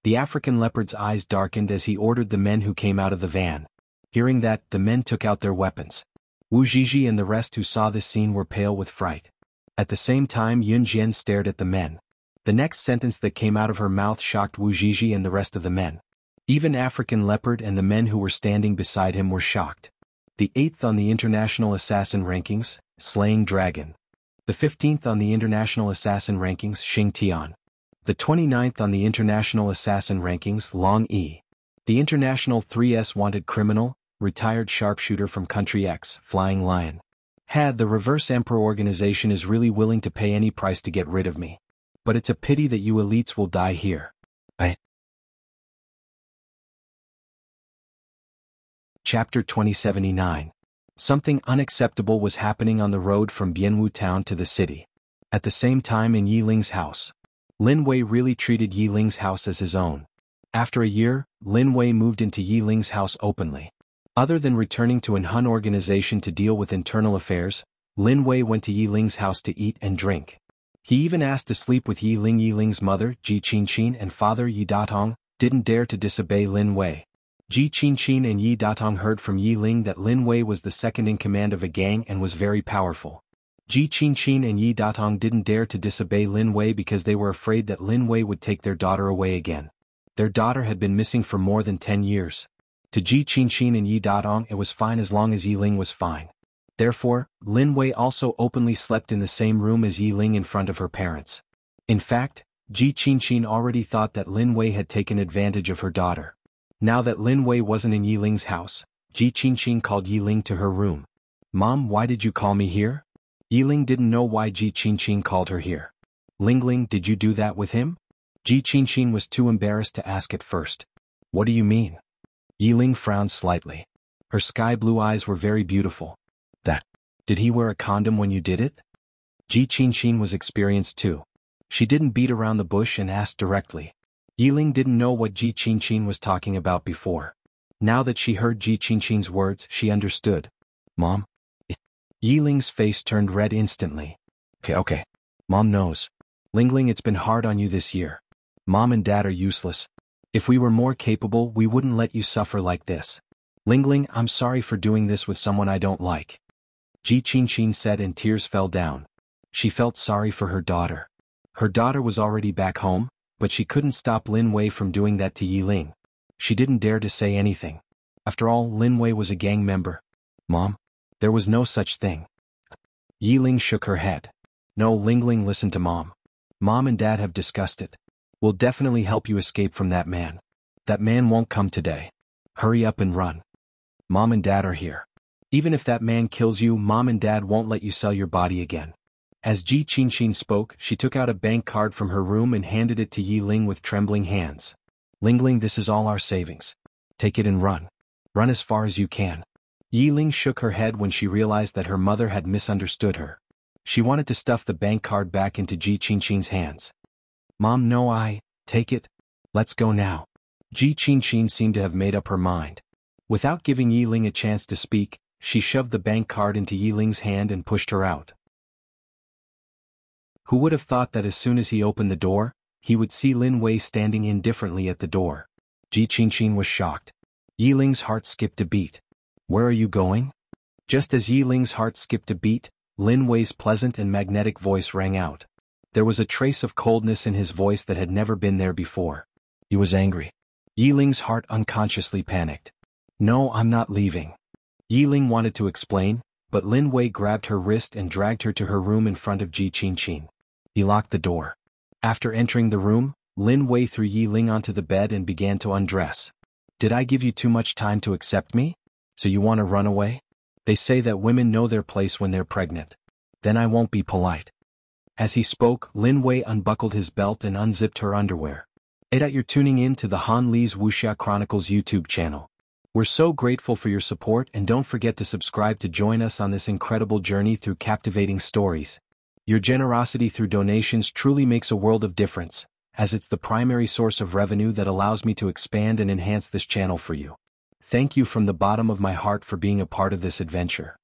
The African Leopard's eyes darkened as he ordered the men who came out of the van. Hearing that, the men took out their weapons. Wu Zhizhi and the rest who saw this scene were pale with fright. At the same time, Yun Jian stared at the men. The next sentence that came out of her mouth shocked Wu Zhizhi and the rest of the men. Even African Leopard and the men who were standing beside him were shocked. The 8th on the international assassin rankings, Slaying Dragon. The 15th on the international assassin rankings, Xing Tian. The 29th on the international assassin rankings, Long Yi. The international 3S wanted criminal, retired sharpshooter from Country X, Flying Lion. The Reverse Emperor organization is really willing to pay any price to get rid of me. But it's a pity that you elites will die here. Chapter 2079. Something unacceptable was happening on the road from Bianwu town to the city. At the same time in Yi Ling's house. Lin Wei really treated Yi Ling's house as his own. After a year, Lin Wei moved into Yi Ling's house openly. Other than returning to an Hun organization to deal with internal affairs, Lin Wei went to Yi Ling's house to eat and drink. He even asked to sleep with Yi Ling. Yi Ling's mother, Ji Qinqin, and father Yi Datong, didn't dare to disobey Lin Wei. Ji Qinqin and Yi Datong heard from Yi Ling that Lin Wei was the second in command of a gang and was very powerful. Ji Qinqin and Yi Datong didn't dare to disobey Lin Wei because they were afraid that Lin Wei would take their daughter away again. Their daughter had been missing for more than 10 years. To Ji Qinqin and Yi Datong it was fine as long as Yi Ling was fine. Therefore, Lin Wei also openly slept in the same room as Yi Ling in front of her parents. In fact, Ji Qinqin already thought that Lin Wei had taken advantage of her daughter. Now that Lin Wei wasn't in Yi Ling's house, Ji Qinqin called Yi Ling to her room. "Mom, why did you call me here?" Yi Ling didn't know why Ji Qinqin called her here. "Ling, did you do that with him?" Ji Qinqin was too embarrassed to ask at first. "What do you mean?" Yi Ling frowned slightly. Her sky-blue eyes were very beautiful. Did he wear a condom when you did it?" Ji Qinqin was experienced too. She didn't beat around the bush and asked directly. Yi Ling didn't know what Ji Qinqin was talking about before. Now that she heard Ji Qinqin's words, she understood. "Mom?" Yi Ling's face turned red instantly. Okay. Mom knows. Ling, it's been hard on you this year. Mom and Dad are useless. If we were more capable, we wouldn't let you suffer like this. Ling, I'm sorry for doing this with someone I don't like. Ji Qinqin said and tears fell down. She felt sorry for her daughter. Her daughter was already back home, but she couldn't stop Lin Wei from doing that to Yi Ling. She didn't dare to say anything. After all, Lin Wei was a gang member. "Mom? There was no such thing." Yi Ling shook her head. "No, Ling, listen to Mom. Mom and Dad have discussed it. We'll definitely help you escape from that man. That man won't come today. Hurry up and run. Mom and Dad are here. Even if that man kills you, Mom and Dad won't let you sell your body again." As Ji Qinqin spoke, she took out a bank card from her room and handed it to Yi Ling with trembling hands. "Ling, this is all our savings. Take it and run. Run as far as you can." Yi Ling shook her head when she realized that her mother had misunderstood her. She wanted to stuff the bank card back into Ji Qinqin's hands. "Mom, no, take it. Let's go now." Ji Qinqin seemed to have made up her mind. Without giving Yi Ling a chance to speak, she shoved the bank card into Yi Ling's hand and pushed her out. Who would have thought that as soon as he opened the door, he would see Lin Wei standing indifferently at the door? Ji Qinqin was shocked. Yi Ling's heart skipped a beat. "Where are you going?" Just as Yi Ling's heart skipped a beat, Lin Wei's pleasant and magnetic voice rang out. There was a trace of coldness in his voice that had never been there before. He was angry. Yi Ling's heart unconsciously panicked. "No, I'm not leaving." Yi Ling wanted to explain, but Lin Wei grabbed her wrist and dragged her to her room in front of Ji Qinqin. He locked the door. After entering the room, Lin Wei threw Yi Ling onto the bed and began to undress. Did I give you too much time to accept me? So you want to run away? They say that women know their place when they're pregnant. Then I won't be polite. As he spoke, Lin Wei unbuckled his belt and unzipped her underwear. You're tuning in to the Han Li's Wuxia Chronicles YouTube channel. We're so grateful for your support, and don't forget to subscribe to join us on this incredible journey through captivating stories. Your generosity through donations truly makes a world of difference, as it's the primary source of revenue that allows me to expand and enhance this channel for you. Thank you from the bottom of my heart for being a part of this adventure.